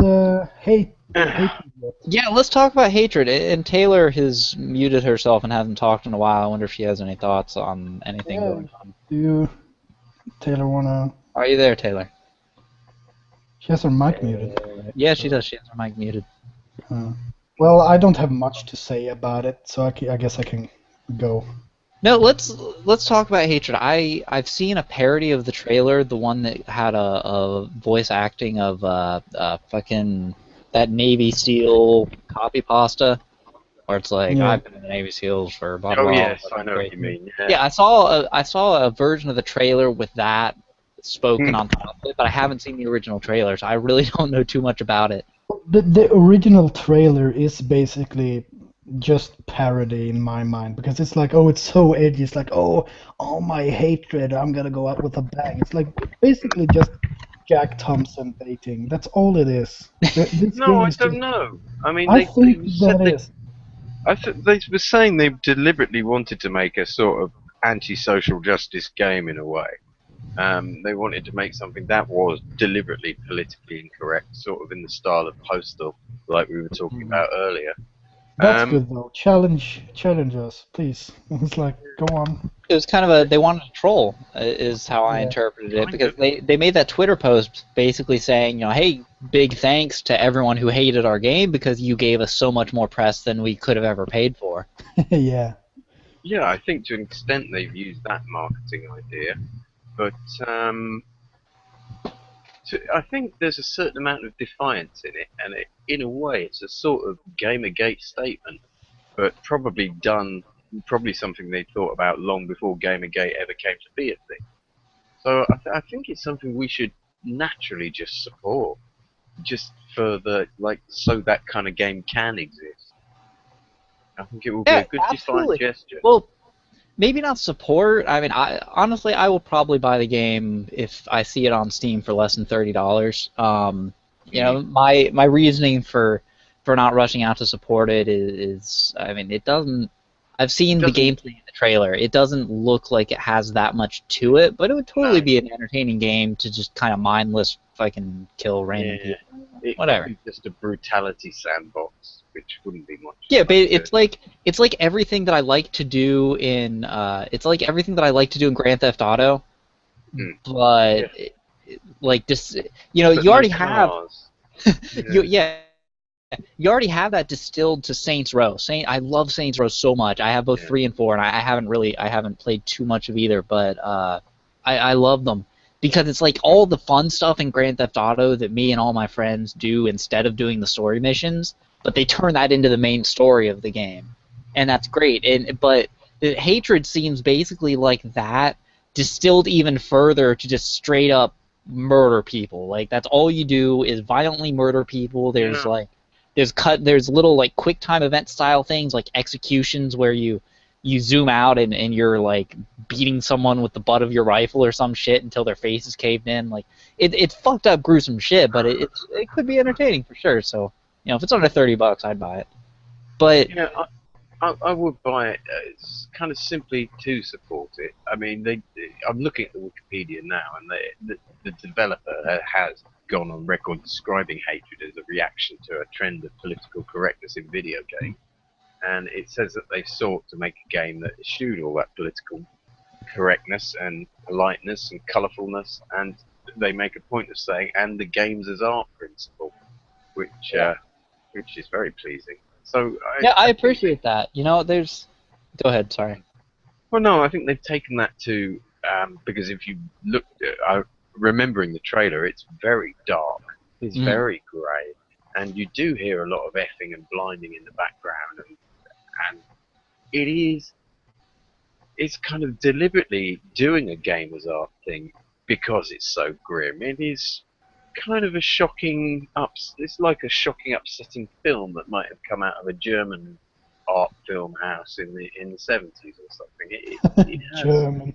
hatred yet. Yeah, let's talk about hatred. And Taylor has muted herself and hasn't talked in a while. I wonder if she has any thoughts on anything Yeah. going on. Do you, Taylor, wanna? Are you there, Taylor? She has her mic muted. Yeah, she does. She has her mic muted. Well, I don't have much to say about it, so I guess I can go. No, let's talk about hatred. I've seen a parody of the trailer, the one that had a voice acting of fucking that Navy SEAL copy pasta, where it's like Yeah. I've been in the Navy SEALs for blah Oh blah. yes, blah I know what you mean. Yeah, I saw a version of the trailer with that spoken on top of it, but I haven't seen the original trailer, so I really don't know too much about it. The original trailer is basically just parody in my mind because it's like, oh, it's so edgy. It's like, oh, all my hatred, I'm gonna go out with a bang. It's like basically just Jack Thompson baiting. That's all it is. This No, game I is don't just. know. I mean, I think they said that they, is. they were saying they deliberately wanted to make a sort of anti-social justice game in a way. They wanted to make something that was deliberately politically incorrect, sort of in the style of Postal, like we were talking about earlier. That's good though. Challenge us, please. It's like, go on. It was kind of a they wanted to troll, is how I Yeah. interpreted it, Kind because of. they made that Twitter post basically saying, hey, big thanks to everyone who hated our game because you gave us so much more press than we could have ever paid for. Yeah. Yeah, I think to an extent they've used that marketing idea, but I think there's a certain amount of defiance in it, and in a way, it's a sort of Gamergate statement, but probably something they thought about long before Gamergate ever came to be a thing. So I think it's something we should naturally just support, just for so that kind of game can exist. I think it will be Yeah, a good defiant absolutely. gesture. Well, maybe not support. I mean, honestly, I will probably buy the game if I see it on Steam for less than $30. My reasoning for not rushing out to support it is I mean, it doesn't. I've seen the doesn't- gameplay in the trailer. It doesn't look like it has that much to it, but it would totally No. be an entertaining game to just kind of mindless fucking kill random Yeah, people. it Whatever. could be just a brutality sandbox, which wouldn't be much. Yeah, but good. it's like everything that I like to do in Grand Theft Auto, but like just you But already no have cars. you already have that distilled to Saints Row. I love Saints Row so much. I have both 3 and 4, and I haven't played too much of either, but I love them because it's like all the fun stuff in Grand Theft Auto that me and all my friends do instead of doing the story missions, but they turn that into the main story of the game, and that's great. But the hatred seems basically like that distilled even further to just straight up murder people. Like that's all you do is violently murder people. There's there's little like quick time event style things like executions where you zoom out and you're like beating someone with the butt of your rifle or some shit until their face is caved in. Like it's fucked up gruesome shit, but it could be entertaining for sure. So if it's under $30, I'd buy it. But I would buy it kind of simply to support it. I mean, I'm looking at the Wikipedia now, and the developer has gone on record describing hatred as a reaction to a trend of political correctness in video games. And it says that they sought to make a game that eschewed all that political correctness and politeness and colourfulness, and they make a point of saying, and the games as art principle, which is very pleasing. So I appreciate that. There's. Go ahead. Sorry. Well, no, I think they've taken that to because if you look, remembering the trailer, it's very dark, it's very grey, and you do hear a lot of effing and blinding in the background, and it's kind of deliberately doing a game as art thing because it's so grim. It is kind of a shocking it's like a shocking, upsetting film that might have come out of a German art film house in the 70s or something. It has, German.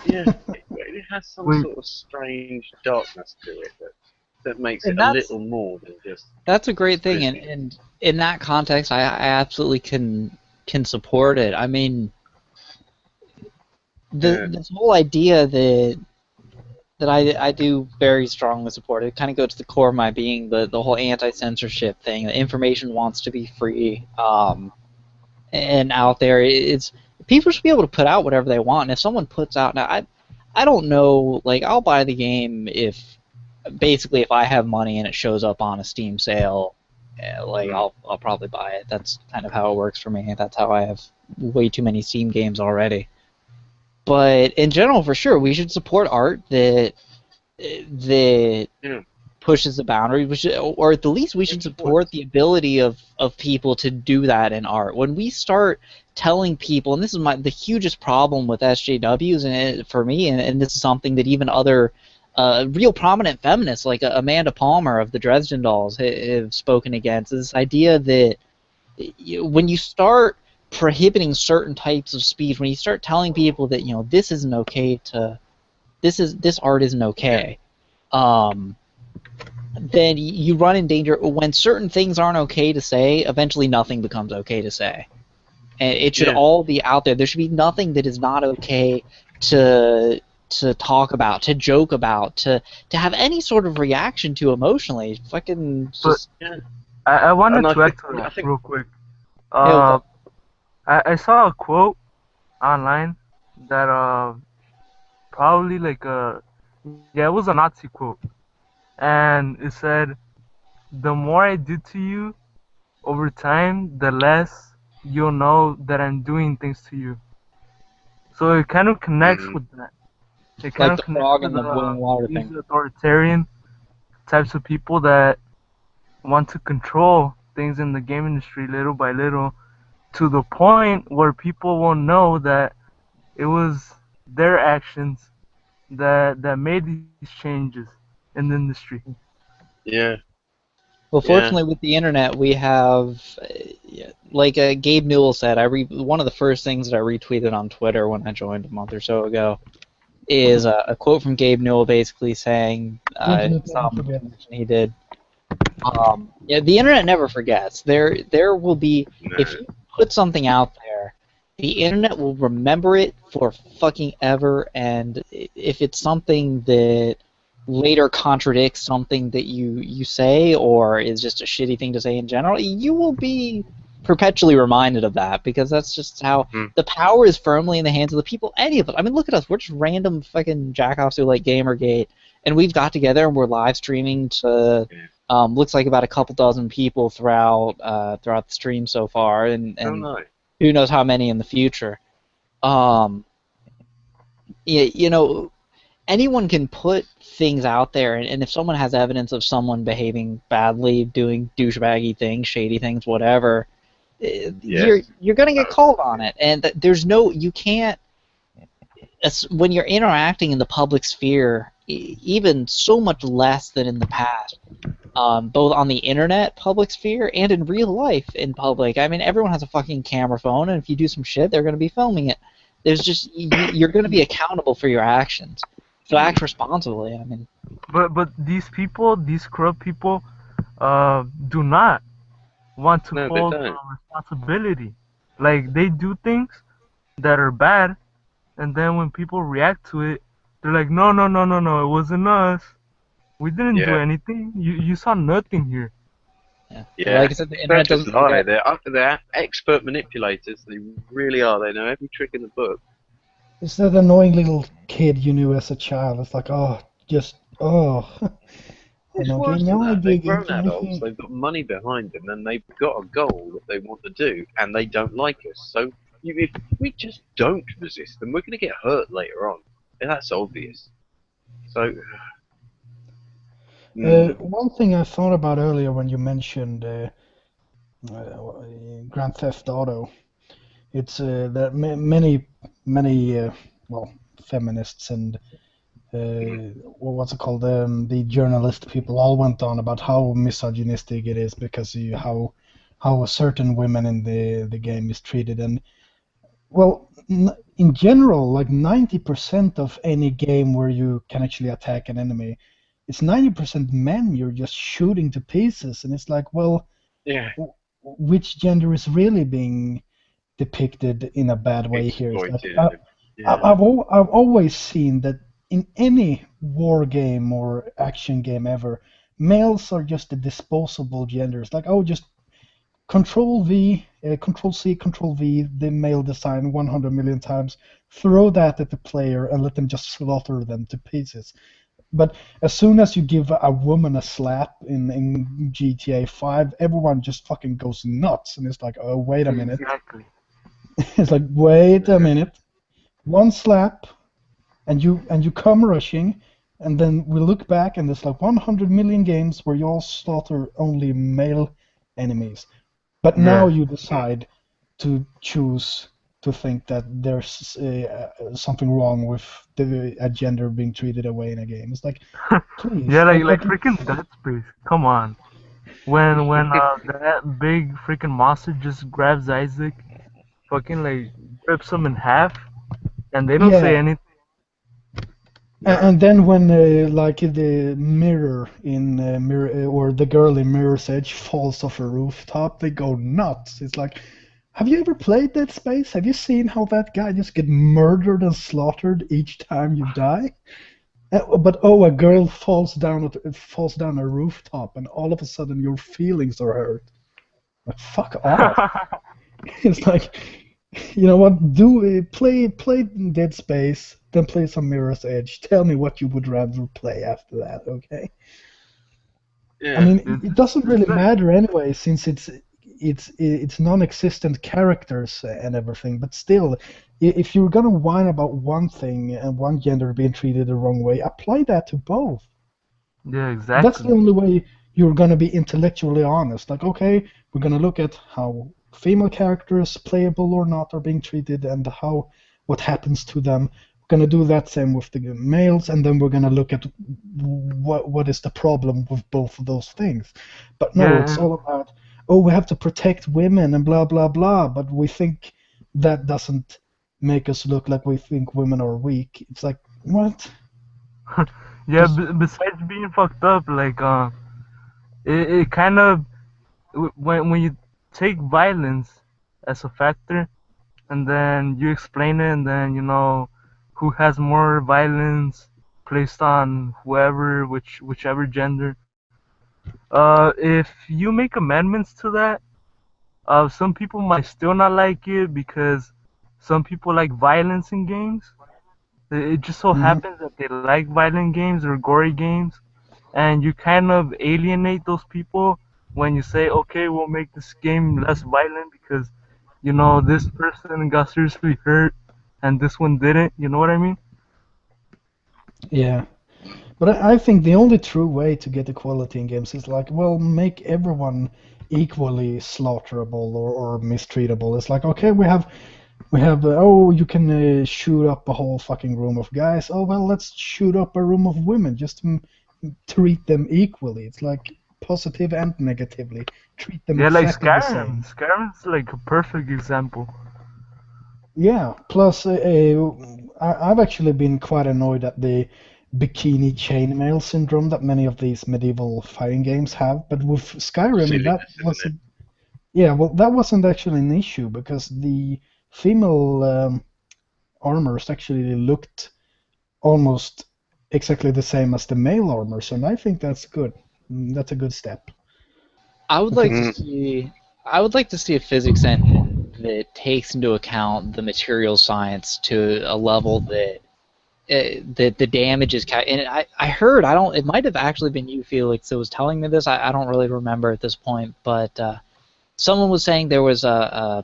Yeah, it has some Wait. sort of strange darkness to it that makes it And a that's little more than just that's a great thing, spooky. and in that context, I absolutely can support it. I mean, Yeah. this whole idea that I do very strongly support it. Kind of goes to the core of my being, the whole anti-censorship thing. The information wants to be free, and out there. It's people should be able to put out whatever they want. And if someone puts out now, I don't know. Like I'll buy the game if basically if I have money and it shows up on a Steam sale. Like I'll probably buy it. That's kind of how it works for me. That's how I have way too many Steam games already. But in general, for sure, we should support art that Yeah. pushes the boundary. We should, or at the least, we should support the ability of people to do that in art. When we start telling people, and this is the hugest problem with SJWs, and for me, and this is something that even other real prominent feminists like Amanda Palmer of the Dresden Dolls have spoken against, is this idea that when you start prohibiting certain types of speech, when you start telling people that this isn't okay to this art isn't okay, then you run in danger. When certain things aren't okay to say, eventually nothing becomes okay to say, and it should all be out there. There should be nothing that is not okay to talk about, to joke about, to have any sort of reaction to emotionally. Fucking just. Yeah. I wanted And to add to I that think real quick. Hey, what's up? I saw a quote online that probably like it was a Nazi quote, and it said, "The more I do to you over time, the less you'll know that I'm doing things to you." So it kind of connects with that. It kind Like of the connects frog with in the boiling water these thing. authoritarian types of people that want to control things in the game industry little by little, to the point where people will know that it was their actions that made these changes in the industry. Yeah. Well, Yeah. fortunately, with the internet, we have, like Gabe Newell said, one of the first things that I retweeted on Twitter when I joined a month or so ago is a quote from Gabe Newell basically saying Internet never some forgets. mention he did. The internet never forgets. There will be, No. if you put something out there, the internet will remember it for fucking ever, and if it's something that later contradicts something that you say or is just a shitty thing to say in general, you will be perpetually reminded of that, because that's just how the power is firmly in the hands of the people. Any of us. I mean, look at us. We're just random fucking jackoffs who like Gamergate, and we've got together and we're live streaming to looks like about a couple dozen people throughout the stream so far, and no. who knows how many in the future. Anyone can put things out there, and if someone has evidence of someone behaving badly, doing douchebaggy things, shady things, whatever, you're gonna get called on it, and you can't. When you're interacting in the public sphere, even so much less than in the past, both on the internet public sphere and in real life in public. I mean, everyone has a fucking camera phone, and if you do some shit, they're going to be filming it. There's just you're going to be accountable for your actions, so act responsibly. I mean, but these people, these corrupt people, do not want to hold responsibility. Like, they do things that are bad, and then when people react to it, they're like, no, no, no, no, no, it wasn't us. We didn't do anything. You saw nothing here. Yeah. Like I said, the internet doesn't lie. They're expert manipulators. They really are. They know every trick in the book. It's that annoying little kid you knew as a child. It's like, oh. It's worse than that. They're grown adults. They've got money behind them, and they've got a goal that they want to do, and they don't like us. So if we just don't resist them, we're going to get hurt later on. And that's obvious. So. One thing I thought about earlier when you mentioned Grand Theft Auto, it's that many feminists and what's it called, the journalist people all went on about how misogynistic it is because how certain women in the game is treated, and well, in general, like 90% of any game where you can actually attack an enemy, it's 90% men you're just shooting to pieces, and it's like, well, Yeah. which gender is really being depicted in a bad way here? It's like Exploited. I've always seen that in any war game or action game ever, males are just the disposable genders. Like, oh, just Control V, Control C, Control V, the male design 100 million times, throw that at the player and let them just slaughter them to pieces. But as soon as you give a woman a slap in GTA 5, everyone just fucking goes nuts, and it's like, oh, wait a minute. Exactly. It's like, wait a minute. One slap, and you come rushing, and then we look back, and there's like 100 million games where you all slaughter only male enemies. But now you decide to choose to think that there's something wrong with a gender being treated away in a game. It's like, please. Yeah, like freaking Dead Space. Come on. When that big freaking monster just grabs Isaac, fucking like rips him in half, and they don't say Yeah. anything. And then when like the mirror in mirror or the girl in Mirror's Edge falls off a rooftop, they go nuts. It's like, have you ever played Dead Space? Have you seen how that guy just get murdered and slaughtered each time you die? But oh, a girl falls down a rooftop, and all of a sudden your feelings are hurt. Like, fuck off. It's like, you know what? Play Dead Space, then play some Mirror's Edge. Tell me what you would rather play after that, okay? Yeah. I mean, it doesn't really matter anyway, since it's non-existent characters and everything. But still, if you're gonna whine about one thing and one gender being treated the wrong way, apply that to both. Yeah, exactly. That's the only way you're gonna be intellectually honest. Like, okay, we're gonna look at how female characters, playable or not, are being treated, and what happens to them. We're gonna do that same with the males, and then we're gonna look at what is the problem with both of those things. But no, it's all about, oh, we have to protect women and blah blah blah. But we think that doesn't make us look like we think women are weak. It's like, what? Yeah, besides being fucked up, like it kind of when you take violence as a factor, and then you explain it, and then who has more violence placed on whichever gender. If you make amendments to that, some people might still not like it because some people like violence in games. It just so happens that they like violent games or gory games, and you kind of alienate those people when you say, okay, we'll make this game less violent because, this person got seriously hurt and this one didn't. You know what I mean? Yeah. But I think the only true way to get equality in games is like, well, make everyone equally slaughterable or mistreatable. It's like, okay, we have oh, you can shoot up a whole fucking room of guys. Oh, well, let's shoot up a room of women just to treat them equally. It's like positive and negatively. Treat them exactly the same. Skyrim's like a perfect example. Yeah, plus I've actually been quite annoyed at the bikini chainmail syndrome that many of these medieval fighting games have, but with Skyrim that wasn't actually an issue because the female armors actually looked almost exactly the same as the male armors, and I think that's good. That's a good step. I would like to see a physics engine that takes into account the material science to a level that the damage is and I heard, it might have actually been you, Felix, that was telling me this. I don't really remember at this point, but someone was saying there was an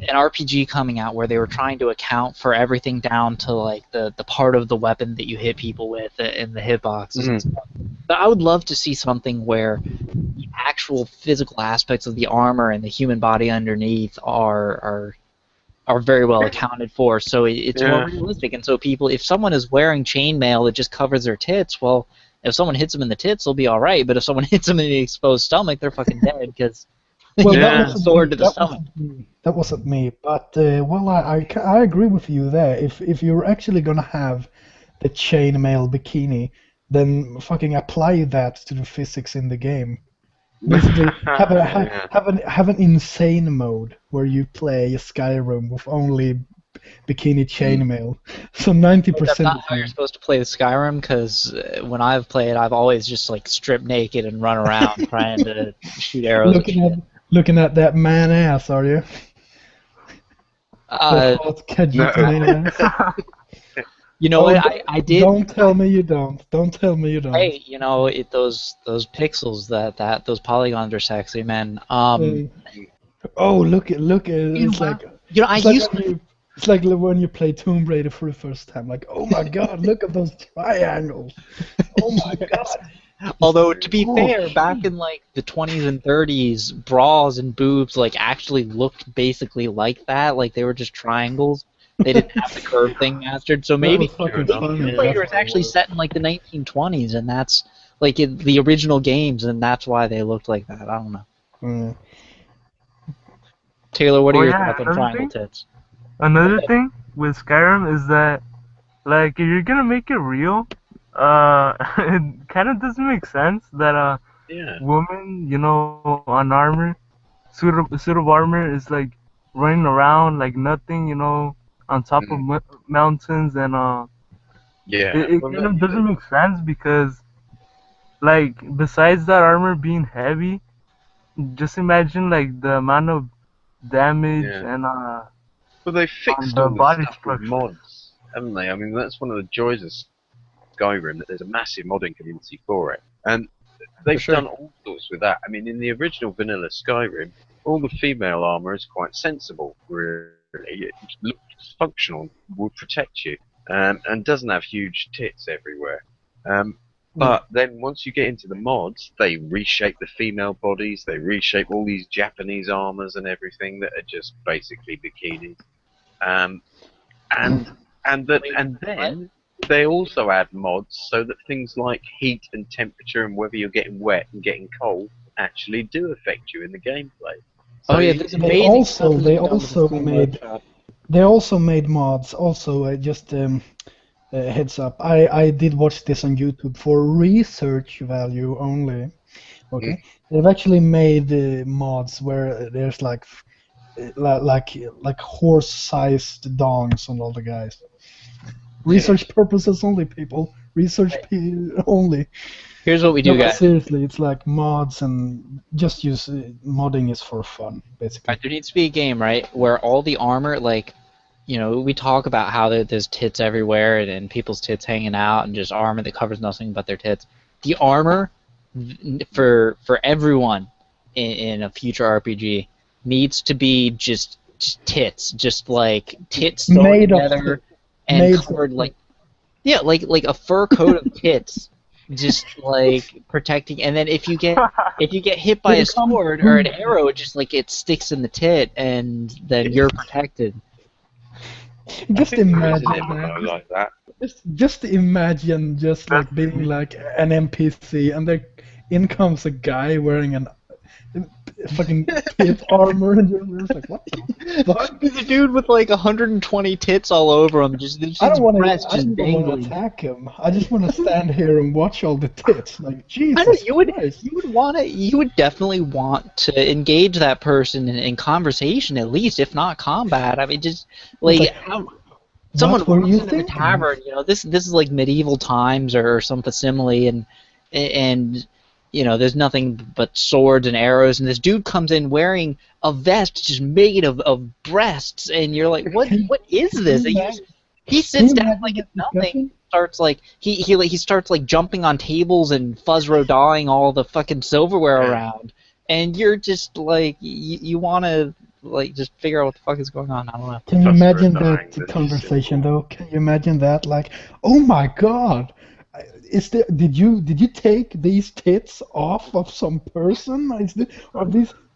RPG coming out where they were trying to account for everything down to like the part of the weapon that you hit people with in the hitboxes and stuff. But I would love to see something where the actual physical aspects of the armor and the human body underneath are very well accounted for, so it's more realistic. And so if someone is wearing chainmail that just covers their tits, well, if someone hits them in the tits, they'll be all right. But if someone hits them in the exposed stomach, they're fucking dead because Well, You that know, Yeah. wasn't sword me. to the stomach. That wasn't me. But well, I agree with you there. If you're actually gonna have the chainmail bikini, then fucking apply that to the physics in the game. Basically, Yeah. have an insane mode where you play Skyrim with only bikini chainmail. So That's 90% not of how you're you. supposed to play the Skyrim, because when I've played, I've always just like stripped naked and run around trying to shoot arrows at Looking at shit. looking at that man ass, are you? The Uh, hot Khajiit No. man ass. you know Oh, what? I did. don't tell me you don't. Don't tell me you don't. Hey, you know those pixels that those polygons are sexy, man. Hey. Oh, look at You know, it's like you know, I it's like used when you it's like when you play Tomb Raider for the first time. Like, oh my God, look at those triangles. Oh my Yes. God. Although to be Oh, fair, back in like the 20s and 30s, bras and boobs like actually looked basically like that. Like they were just triangles. They didn't have the curve thing mastered. So that maybe was fucking enough, funny. Tomb yeah. Raider That's is actually set in like the 1920s, and that's like in the original games, and that's why they looked like that. I don't know. Mm. Taylor, what are Oh your yeah, thoughts on triangle tits? another thing with Skyrim is that like if you're gonna make it real, it kind of doesn't make sense that a Yeah. woman, on armor, suit of armor is like running around like nothing, on top of mountains and Yeah. it Well, kind of doesn't make sense because like besides that armor being heavy, just imagine like the amount of damage yeah. and Well, they on fixed the all this body stuff with structure. mods, haven't they? I mean, that's one of the joys of Skyrim, that there's a massive modding community for it. And For they've sure. done all sorts with that. I mean, in the original vanilla Skyrim, all the female armor is quite sensible, really. It looks functional, will protect you, and doesn't have huge tits everywhere. Um, but then once you get into the mods, they reshape the female bodies, they reshape all these Japanese armors and everything that are just basically bikinis. Um, and and then they also add mods so that things like heat and temperature and whether you're getting wet and getting cold actually do affect you in the gameplay. Oh So yeah, there's They amazing stuff also you they can done with the also Steam made Workshop. they also made mods. Also, just heads up. I did watch this on YouTube for research value only. Okay, they've actually made mods where there's like horse-sized dongs on all the guys. Research purposes only, people. Only. Here's what we No, do, but guys. seriously, it's like mods and just use modding is for fun, basically. Right, there needs to be a game, right, where all the armor, like, we talk about how there's tits everywhere and people's tits hanging out and just armor that covers nothing but their tits. The armor for everyone in a future RPG needs to be just tits, just like tits sewn Made of together and made of- covered like a fur coat of tits, just like protecting. And then if you get hit by a sword or an arrow, it sticks in the tit, and then you're protected. Just There is imagine an MMO like that. Just imagine just like being like an NPC and there in comes a guy wearing an fucking pit armor and you're just like, what the fuck? There's a dude with like 120 tits all over him, just his I don't want breasts to. I just don't want to dangling. attack him. I just want to stand here and watch all the tits. Like Jesus I don't. You would. Christ. You would definitely want to engage that person in conversation at least, if not combat. I mean, just like like, someone what were walks you into the thinking? tavern. This is like medieval times or some facsimile, and there's nothing but swords and arrows, and this dude comes in wearing a vest just made of breasts, and you're like, what is this? He sits down like it's nothing. Starts like he starts like jumping on tables and fuzzrodawing all the fucking silverware around, and you're just like you want to like just figure out what the fuck is going on. I don't know. Can you imagine that That's conversation though? Can you imagine that? Like, oh my God, did you take these tits off of some person?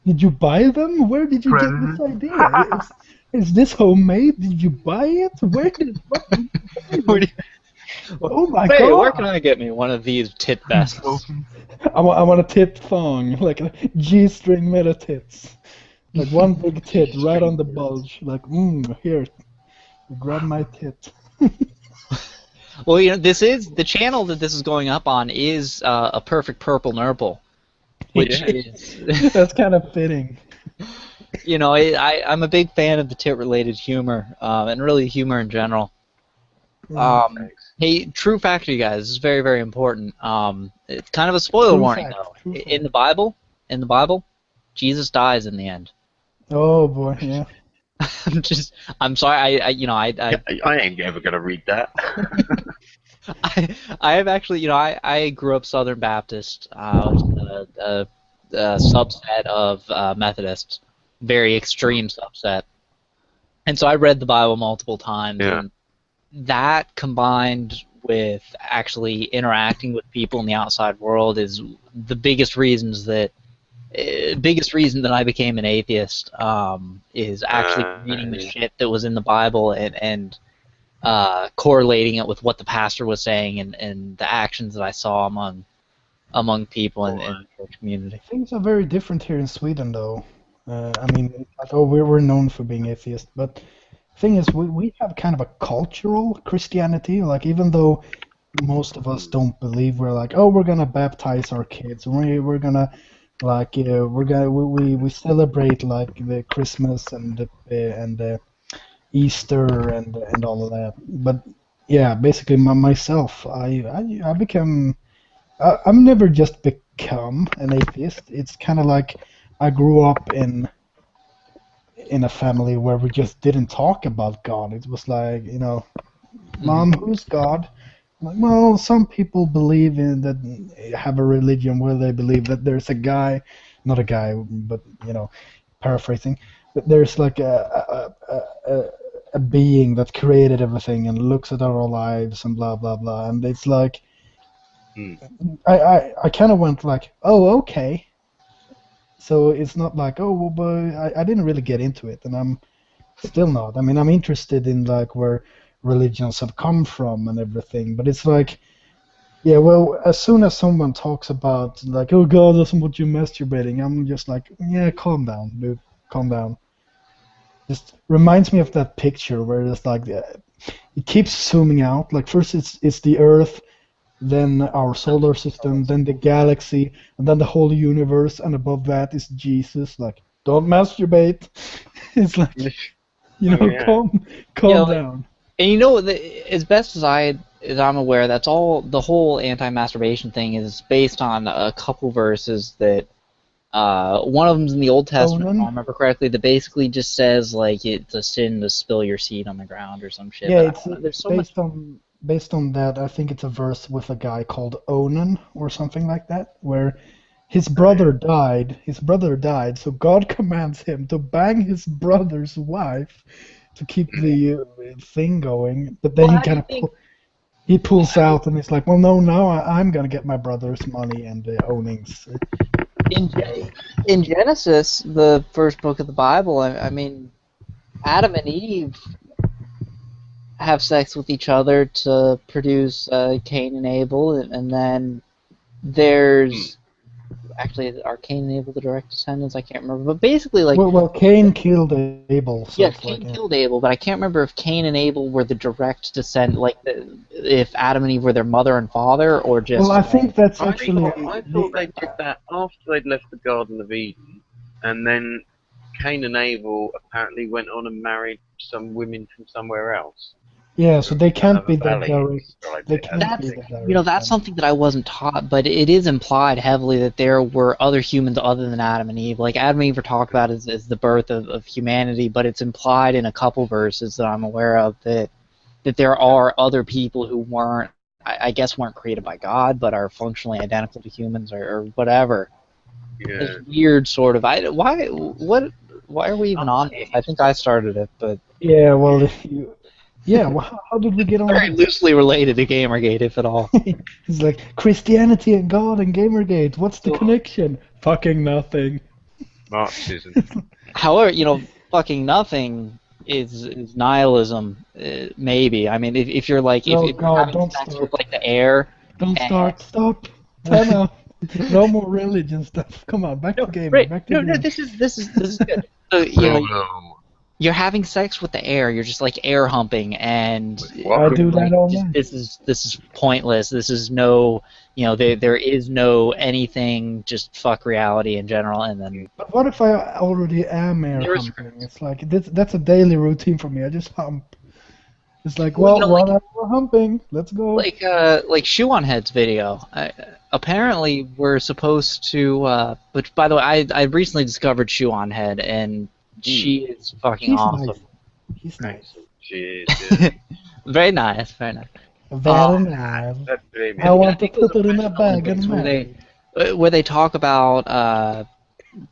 Did you buy them? Where did you get this idea? Is this homemade? Did you buy it? Where did Oh my Hey, god! where can I get me one of these tit vests? I want a tit thong, like a G-string meta tits. Like one big tit right on the bulge. Like, here, grab my tit. Well, you know, this is the channel that this is going up on is a perfect purple nurple, which is, That's kind of fitting. you know, I'm a big fan of the tit-related humor, and really humor in general. Hey, true fact, you guys, this is very, very important. It's kind of a spoiler True warning, fact, though. true In fact. the Bible, Jesus dies in the end. Oh boy, yeah. I'm sorry, I ain't ever gonna read that. I have actually, you know, I grew up Southern Baptist. I was a subset of Methodists, very extreme subset, and so I read the Bible multiple times, Yeah. and that combined with actually interacting with people in the outside world is the biggest reason that I became an atheist. Is actually reading the shit that was in the Bible and correlating it with what the pastor was saying and the actions that I saw among people in the church community. Things are very different here in Sweden, though. I mean, like, oh, we're known for being atheist, but thing is, we have kind of a cultural Christianity. Like, even though most of us don't believe, we're like, oh, we're gonna baptize our kids. We're gonna like we celebrate like the Christmas and the Easter and all of that. But yeah, basically myself, I became I've never just become an atheist. It's kind of like I grew up in a family where we just didn't talk about God. It was like, Mom, who's God? Like, well, some people believe in that, have a religion where they believe that there's a guy, not a guy, but paraphrasing, that there's like a being that created everything and looks at our lives and blah blah blah. And it's like, I kind of went like, oh, okay. So it's not like, oh, well, but I didn't really get into it, and I'm still not. I mean, I'm interested in like where religions have come from and everything, but it's like, yeah, well, as soon as someone talks about like, oh, God doesn't want you masturbating, I'm just like, yeah, calm down, dude, calm down. Just reminds me of that picture where it's like, it keeps zooming out. Like first it's the Earth, then our solar system, then the galaxy, and then the whole universe, and above that is Jesus. Like, don't masturbate. It's like, calm down. And you know, as best as I'm aware, that's all. The whole anti-masturbation thing is based on a couple verses that. One of them's in the Old Testament, if I remember correctly, that basically just says like it's a sin to spill your seed on the ground or some shit. Yeah, there's so based on that. I think it's a verse with a guy called Onan or something like that, where his brother died. His brother died, so God commands him to bang his brother's wife to keep the thing going. But then he pulls out and he's like, well, no, now I'm gonna get my brother's money and the ownings. In Genesis, the first book of the Bible, I mean, Adam and Eve have sex with each other to produce Cain and Abel, and then there's actually, are Cain and Abel the direct descendants? I can't remember, but basically, like, well, Cain killed Abel. So yes, Cain killed Abel, but I can't remember if Cain and Abel were the direct descent, like if Adam and Eve were their mother and father, or just. Well, I think that's actually. I thought they did that after they'd left the Garden of Eden, and then Cain and Abel apparently went on and married some women from somewhere else. Yeah, so they can't be the direct. They can't that's, be the direct. you know, that's something that I wasn't taught, but it is implied heavily that there were other humans other than Adam and Eve. Like Adam and Eve are talked about as the birth of humanity, but it's implied in a couple verses that I'm aware of that there are other people who weren't, I guess, weren't created by God, but are functionally identical to humans or whatever. Yeah. It's weird, sort of. Why are we even on this? I think I started it, but yeah, well, yeah, well, how did we get on? Very loosely related to Gamergate, if at all. It's like Christianity and God and Gamergate. What's the connection? Fucking nothing. Marxism. However, fucking nothing is nihilism. Maybe. I mean, if you're like if Oh you're God, having don't sex with start. like the air, Don't and start. Stop. Time out. No more religion stuff. Come on, back to gaming. right, Back to no, no, gaming. this is good. So No. you're having sex with the air. You're just like air humping, and What? I do like that all just, night. this is pointless. This is no, there is no anything. Just fuck reality in general, and then But what if I already am air there is humping? It's like that's a daily routine for me. I just hump. It's like, Well, well, one hour humping. Let's go. like Shoe on Head's video. Apparently, we're supposed to. Which, by the way, I recently discovered Shoe on Head, and she is fucking He's awesome. nice. He's nice. Jeez. Very nice, very nice. Very nice. That's really I want to think it was put it in a Special bag Olympics and where marry. where they talk about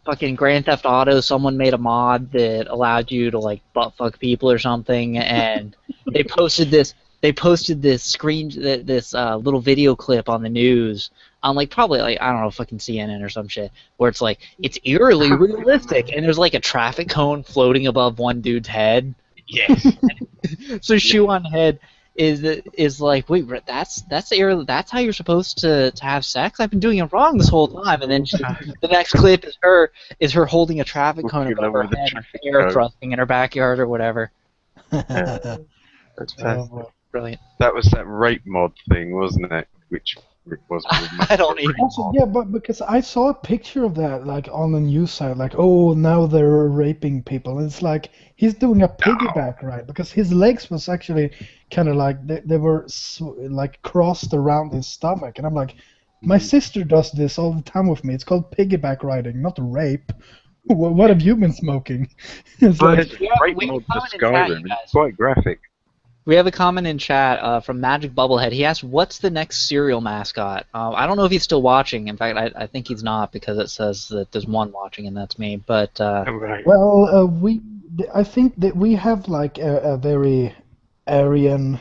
fucking Grand Theft Auto. Someone made a mod that allowed you to like butt fuck people or something, and they posted this. They posted this this little video clip on the news on like probably like I don't know fucking CNN or some shit where it's like it's eerily realistic and there's like a traffic cone floating above one dude's head. Yes. So Shoe on Head is like, wait, that's how you're supposed to have sex? I've been doing it wrong this whole time. And then the next clip is her holding a traffic cone Looking above her over the head, traffic air cone. thrusting in her backyard or whatever. Fantastic. Brilliant. That was that rape mod thing, wasn't it? Which was. I don't even. Also, yeah, but because I saw a picture of that, like on the news site, like, oh, now they're raping people. And it's like he's doing a piggyback ride because his legs was actually kind of like they were like crossed around his stomach, and I'm like, my sister does this all the time with me. It's called piggyback riding, not rape. What have you been smoking? It's But- like, There's We a rape have mod a for comment in chat, you Skyrim. guys. It's quite graphic. We have a comment in chat from Magic Bubblehead. He asked, "What's the next cereal mascot?" I don't know if he's still watching. In fact, I think he's not because it says that there's one watching, and that's me. But Oh, right. well, I think that we have like a very Aryan,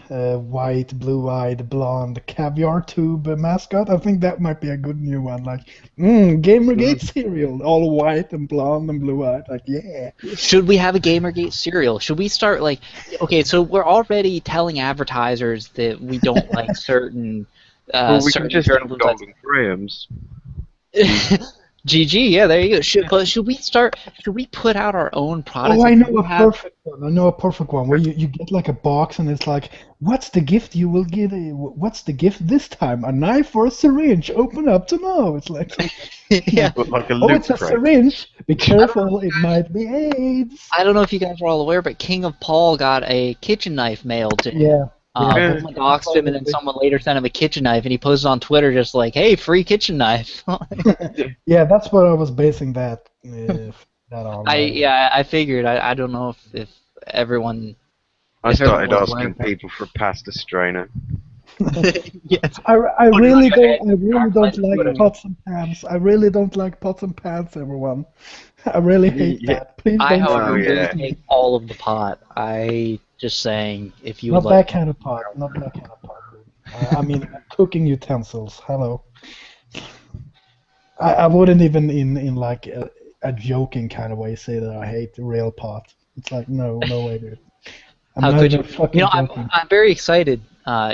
white, blue-eyed, blonde caviar tube mascot. I think that might be a good new one. Like, Gamergate cereal, all white and blonde and blue-eyed. Like, yeah. should we have a Gamergate cereal? Should we start like, okay, so we're already telling advertisers that we don't like certain Well, we can certain just have journalism. Golden Grahams. GG, yeah, there you go. Should we put out our own products? Oh, I Like, know we a have- perfect one. I know a perfect one where you get like a box and it's like, what's the gift you will get? What's the gift this time? A knife or a syringe? Open up to know. It's like, yeah. But like a oh, loot it's a crate. syringe. Be careful, it might be AIDS. I don't know if you guys are all aware, but King of Paul got a kitchen knife mailed to him. Yeah. Yeah. Someone doxed him, and then someone later sent him a kitchen knife, and he posted on Twitter just like, "Hey, free kitchen knife." Yeah, that's what I was basing that on. I figured. I don't know if everyone. I If started everyone was asking wearing- people for a pasta strainer. Yes. I really don't Chocolate, like whatever. pots and pans. I really don't like pots and pans, everyone. I really hate Yeah. that. Please I, don't. however, Oh, will yeah. take all of the pot. I just saying, if you Not would that like. kind of pot. Not that kind of pot. I mean, cooking utensils. Hello. I wouldn't even in like a joking kind of way say that I hate real pot. It's like no way, dude. I'm How not could even you? fucking I'm joking. very excited,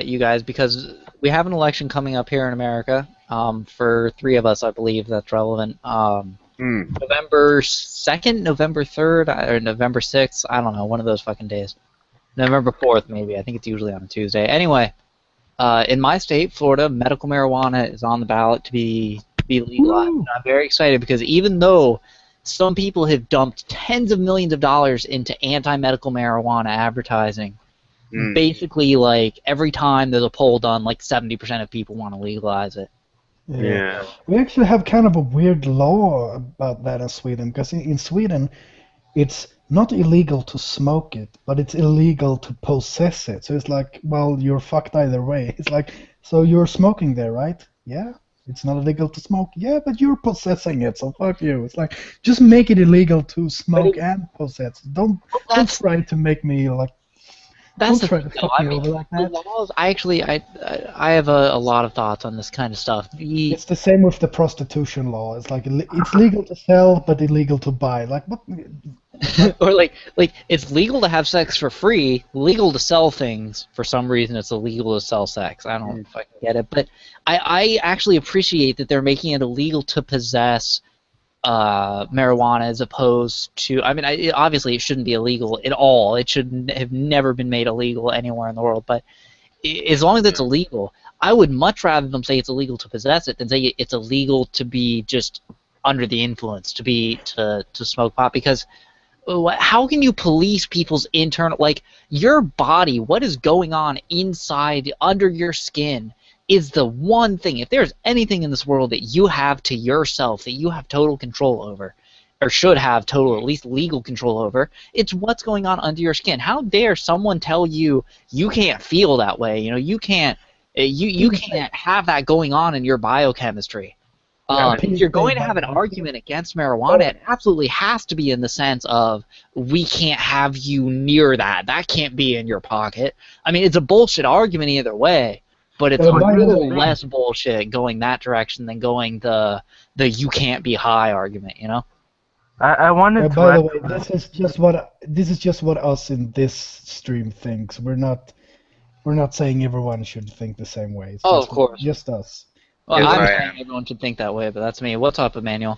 you guys, because we have an election coming up here in America. For 3 of us, I believe that's relevant. November 2nd, November 3rd, or November 6th. I don't know, one of those fucking days. November 4th, maybe. I think it's usually on a Tuesday. Anyway, in my state, Florida, medical marijuana is on the ballot to be legalized. Woo! And I'm very excited because even though some people have dumped tens of millions of dollars into anti-medical marijuana advertising, basically, like, every time there's a poll done, like, 70% of people want to legalize it. Yeah. We actually have kind of a weird law about that in Sweden, because in Sweden, it's not illegal to smoke it, but it's illegal to possess it. So it's like, well, you're fucked either way. It's like, so you're smoking there, right? Yeah. It's not illegal to smoke. Yeah, but you're possessing it, so fuck you. It's like, just make it illegal to smoke and possess. Don't try to make me like. That's Don't try to the thing, fuck though. me over like The that. laws. I have a lot of thoughts on this kind of stuff. It's the same with the prostitution law. It's like it's legal to sell, but illegal to buy. Like, what? Or like it's legal to have sex for free, legal to sell things. For some reason, it's illegal to sell sex. I don't fucking get it, but I actually appreciate that they're making it illegal to possess marijuana as opposed to. I mean, obviously it shouldn't be illegal at all. It should have never been made illegal anywhere in the world. But as long as it's illegal, I would much rather them say it's illegal to possess it than say it's illegal to be just under the influence, to smoke pot, because how can you police people's internal, like, your body, what is going on inside under your skin is the one thing. If there's anything in this world that you have to yourself, that you have total control over, or should have total, at least legal control over, it's what's going on under your skin. How dare someone tell you you can't feel that way? You can't you can't have that going on in your biochemistry. If you're going to have an argument against marijuana, it absolutely has to be in the sense of, we can't have you near that. That can't be in your pocket. I mean, it's a bullshit argument either way, but it's a little less bullshit going that direction than going the you can't be high argument, I wanted to. By the way, this is just what us in this stream thinks. We're not saying everyone should think the same way. It's of course. Just us. Well, I'm saying everyone should think that way, but that's me. What's up, Emmanuel?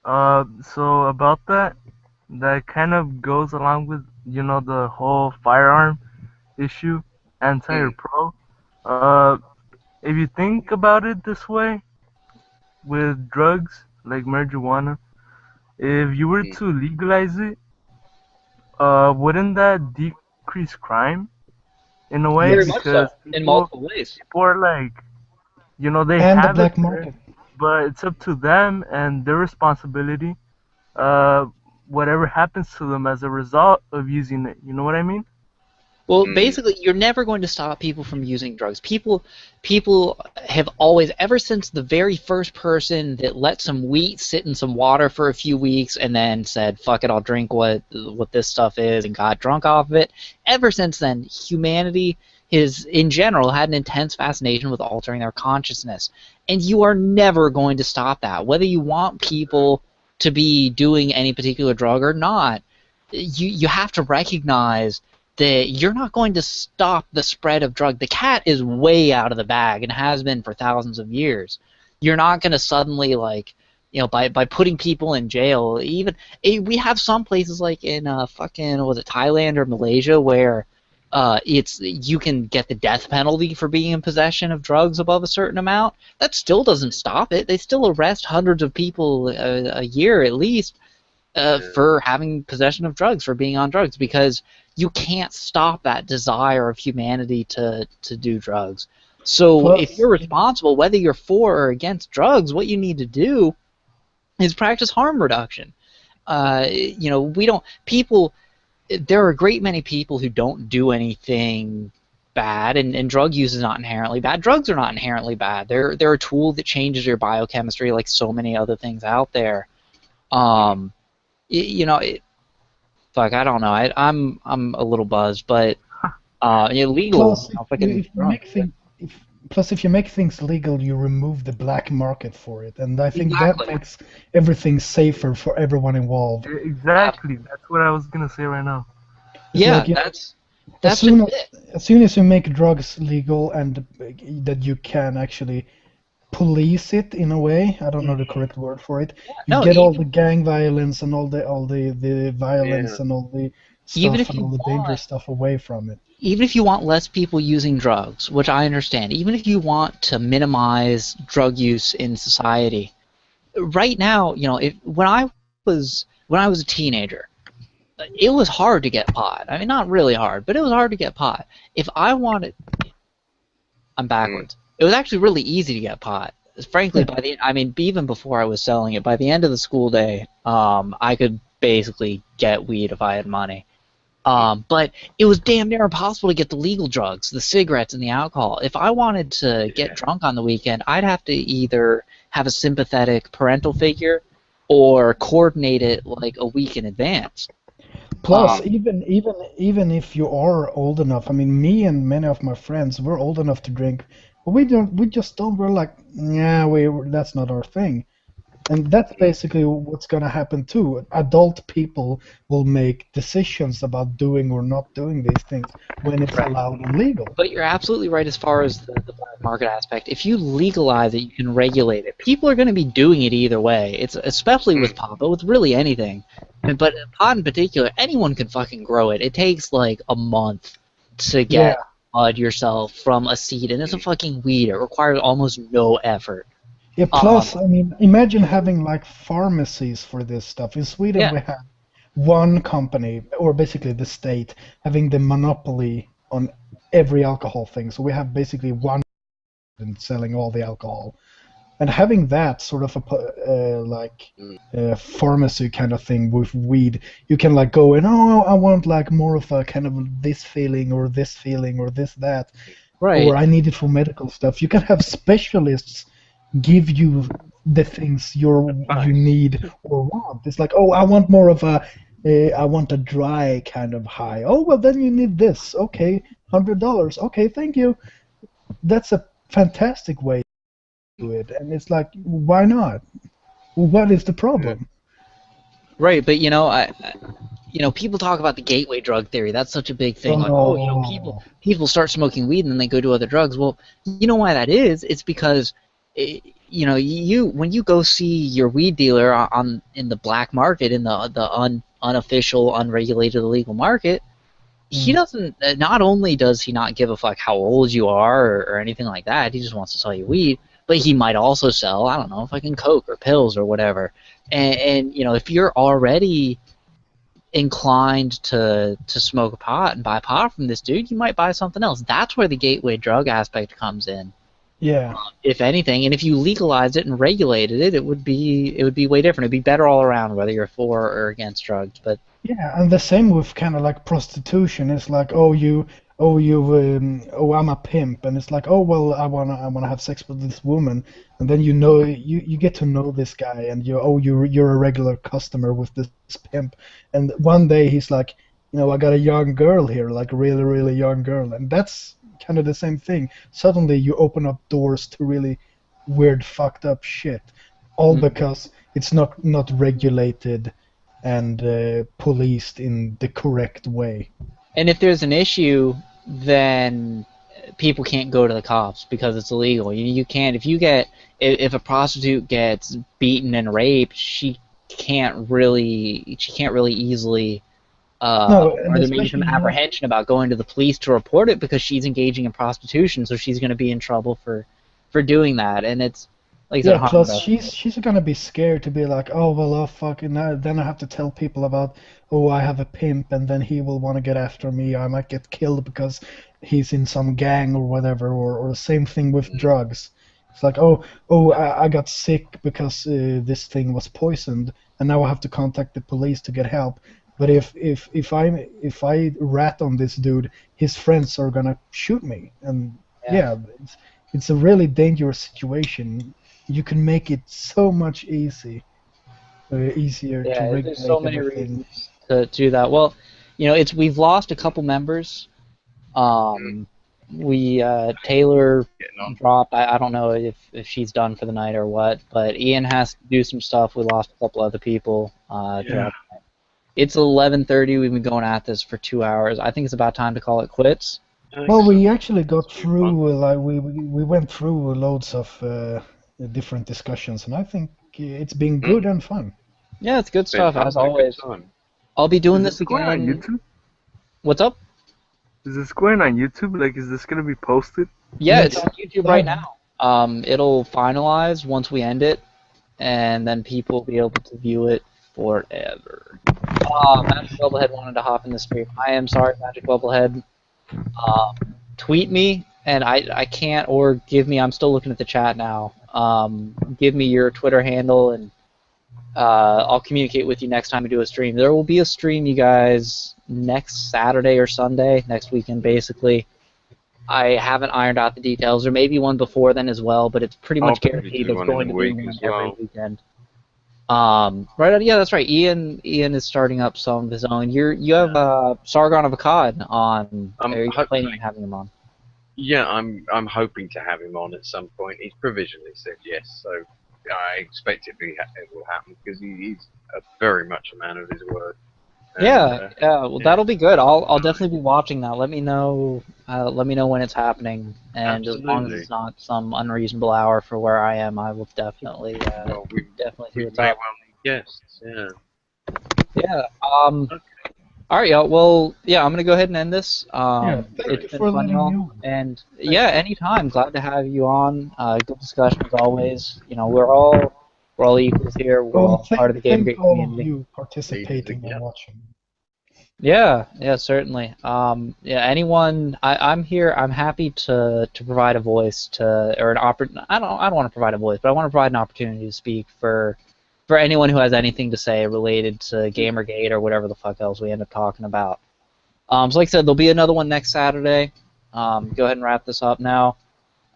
So about that kind of goes along with, the whole firearm issue, anti or pro. If you think about it this way, with drugs like marijuana, if you were to legalize it, wouldn't that decrease crime in a way? Very because much so, in multiple ways. People are like, they and have the black it market. but it's up to them and their responsibility. Whatever happens to them as a result of using it, you know what I mean? Well, basically, you're never going to stop people from using drugs. People have always, ever since the very first person that let some wheat sit in some water for a few weeks and then said, fuck it, I'll drink what this stuff is, and got drunk off of it, ever since then, humanity has, in general, had an intense fascination with altering their consciousness. And you are never going to stop that. Whether you want people to be doing any particular drug or not, you have to recognize that you're not going to stop the spread of drug. The cat is way out of the bag and has been for thousands of years. You're not going to suddenly, by putting people in jail, even we have some places like in was it Thailand or Malaysia where you can get the death penalty for being in possession of drugs above a certain amount. That still doesn't stop it. They still arrest hundreds of people a year at least for having possession of drugs, for being on drugs, because you can't stop that desire of humanity to do drugs. So if you're responsible, whether you're for or against drugs, what you need to do is practice harm reduction. There are a great many people who don't do anything bad, and drug use is not inherently bad. Drugs are not inherently bad. They're a tool that changes your biochemistry like so many other things out there. Fuck, I don't know. I'm a little buzzed, but illegal. Plus, if you make things legal, you remove the black market for it, and I think that makes everything safer for everyone involved. Exactly, that's what I was gonna say right now. As soon as you make drugs legal and that you can actually police it in a way, I don't know the correct word for it. You get all the gang violence and all the violence and all the stuff and all the dangerous stuff away from it. Even if you want less people using drugs, which I understand, even if you want to minimize drug use in society, right now, when I was a teenager, it was hard to get pot. I mean, not really hard, but it was hard to get pot. If I wanted, I'm backwards. It was actually really easy to get pot. Frankly, even before I was selling it, by the end of the school day, I could basically get weed if I had money. But it was damn near impossible to get the legal drugs, the cigarettes and the alcohol. If I wanted to get drunk on the weekend, I'd have to either have a sympathetic parental figure or coordinate it like a week in advance. Plus, even if you are old enough, I mean, me and many of my friends, we're old enough to drink, but we just don't. We're like, that's not our thing. And that's basically what's going to happen too. Adult people will make decisions about doing or not doing these things when it's Right. allowed and legal. But you're absolutely right as far as the black market aspect. If you legalize it, you can regulate it. People are going to be doing it either way. It's especially with pot, but with really anything. But pot in particular, anyone can fucking grow it. It takes like a month to get bud yourself from a seed, and it's a fucking weed. It requires almost no effort. Yeah, plus, I mean, imagine having like pharmacies for this stuff. In Sweden, we have one company, or basically the state, having the monopoly on every alcohol thing. So we have basically one and selling all the alcohol. And having that sort of a pharmacy kind of thing with weed, you can like go and I want like more of a kind of this feeling or this that, right? Or I need it for medical stuff. You can have specialists give you the things you need or want. It's like, oh, I want more of I want a dry kind of high. Oh, well, then you need this. Okay, $100. Okay, thank you. That's a fantastic way to do it, and it's like, why not? What is the problem? Right, but people talk about the gateway drug theory. That's such a big thing. Like, people start smoking weed and then they go do other drugs. Well, you know why that is? It's because when you go see your weed dealer in the black market, in the unofficial, unregulated, illegal market, he doesn't. Not only does he not give a fuck how old you are or anything like that, he just wants to sell you weed. But he might also sell, I don't know, fucking coke or pills or whatever. And if you're already inclined to smoke pot and buy pot from this dude, you might buy something else. That's where the gateway drug aspect comes in. Yeah. If anything, and if you legalized it and regulated it, it would be way different. It'd be better all around, whether you're for or against drugs. But yeah, and the same with kind of like prostitution. It's like, I'm a pimp, and it's like, oh well, I wanna have sex with this woman, and then you get to know this guy, and you're a regular customer with this pimp, and one day he's like, I got a young girl here, like a really really young girl, and that's kind of the same thing. Suddenly you open up doors to really weird, fucked up shit, all because it's not regulated and policed in the correct way. And if there's an issue, then people can't go to the cops because it's illegal. You can't. If a prostitute gets beaten and raped, she can't really easily. Or there may be some apprehension about going to the police to report it because she's engaging in prostitution, so she's going to be in trouble for doing that, and it's like plus she's gonna be scared to be like, oh well, oh fucking then I have to tell people about, oh, I have a pimp, and then he will want to get after me. I might get killed because he's in some gang or whatever, or the same thing with drugs. It's like, I got sick because this thing was poisoned, and now I have to contact the police to get help. But if I rat on this dude, his friends are gonna shoot me, and it's a really dangerous situation. You can make it so much easier to regulate there's so many everything. reasons to do that. Well, we've lost a couple members. Taylor dropped. I don't know if she's done for the night or what, but Ian has to do some stuff. We lost a couple other people. It's 11:30. We've been going at this for 2 hours. I think it's about time to call it quits. Well, we actually got through, we went through loads of different discussions, and I think it's been good and fun. Yeah, it's good stuff, as always. I'll be doing this again. On YouTube? What's up? Is this going on YouTube? Like, is this going to be posted? Yeah, it's on YouTube right now. It'll finalize once we end it, and then people will be able to view it forever. Magic Bubblehead wanted to hop in the stream. I am sorry, Magic Bubblehead. Tweet me, and I can't, or give me, I'm still looking at the chat now, give me your Twitter handle, and I'll communicate with you next time we do a stream. There will be a stream, you guys, next Saturday or Sunday, next weekend, basically. I haven't ironed out the details. There may be one before then as well, but it's pretty much guaranteed there's going to be one every weekend. Right? Yeah, that's right. Ian is starting up some of his own. You have Sargon of Akkad on. Are you planning on having him on? Yeah, I'm hoping to have him on at some point. He's provisionally said yes, so I expect it will happen because he's very much a man of his word. And, Yeah, yeah. Well, yeah, that'll be good. I'll definitely be watching that. Let me know. Let me know when it's happening, and as long as absolutely. it's not some unreasonable hour for where I am, I will definitely Well, definitely see we what's may up. well need guests. Yeah. Yeah. Okay. All right, y'all. Well, yeah, I'm gonna go ahead and end this. Yeah, thank you It's been for fun, letting y'all. me on. And Thank yeah, you. anytime. Glad to have you on. Good discussion as always. You know, we're all equals here. We're Well, all part of the thank Gamergate all of community. you participating and Yep. watching. Yeah, yeah, certainly. Yeah, anyone, I'm here. I'm happy to provide a voice to, or an I don't want to provide a voice, but I want to provide an opportunity to speak for anyone who has anything to say related to Gamergate or whatever the fuck else we end up talking about. So like I said, there'll be another one next Saturday. Go ahead and wrap this up now.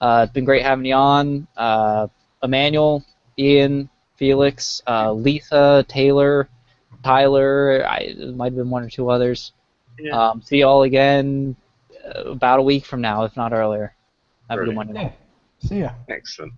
It's been great having you on. Emmanuel, Ian, Felix, Lisa, Taylor, Tyler. It might have been one or two others. Yeah. See you all again about a week from now, if not earlier. Have a good Brilliant. one, y'all. Yeah, see ya. Excellent.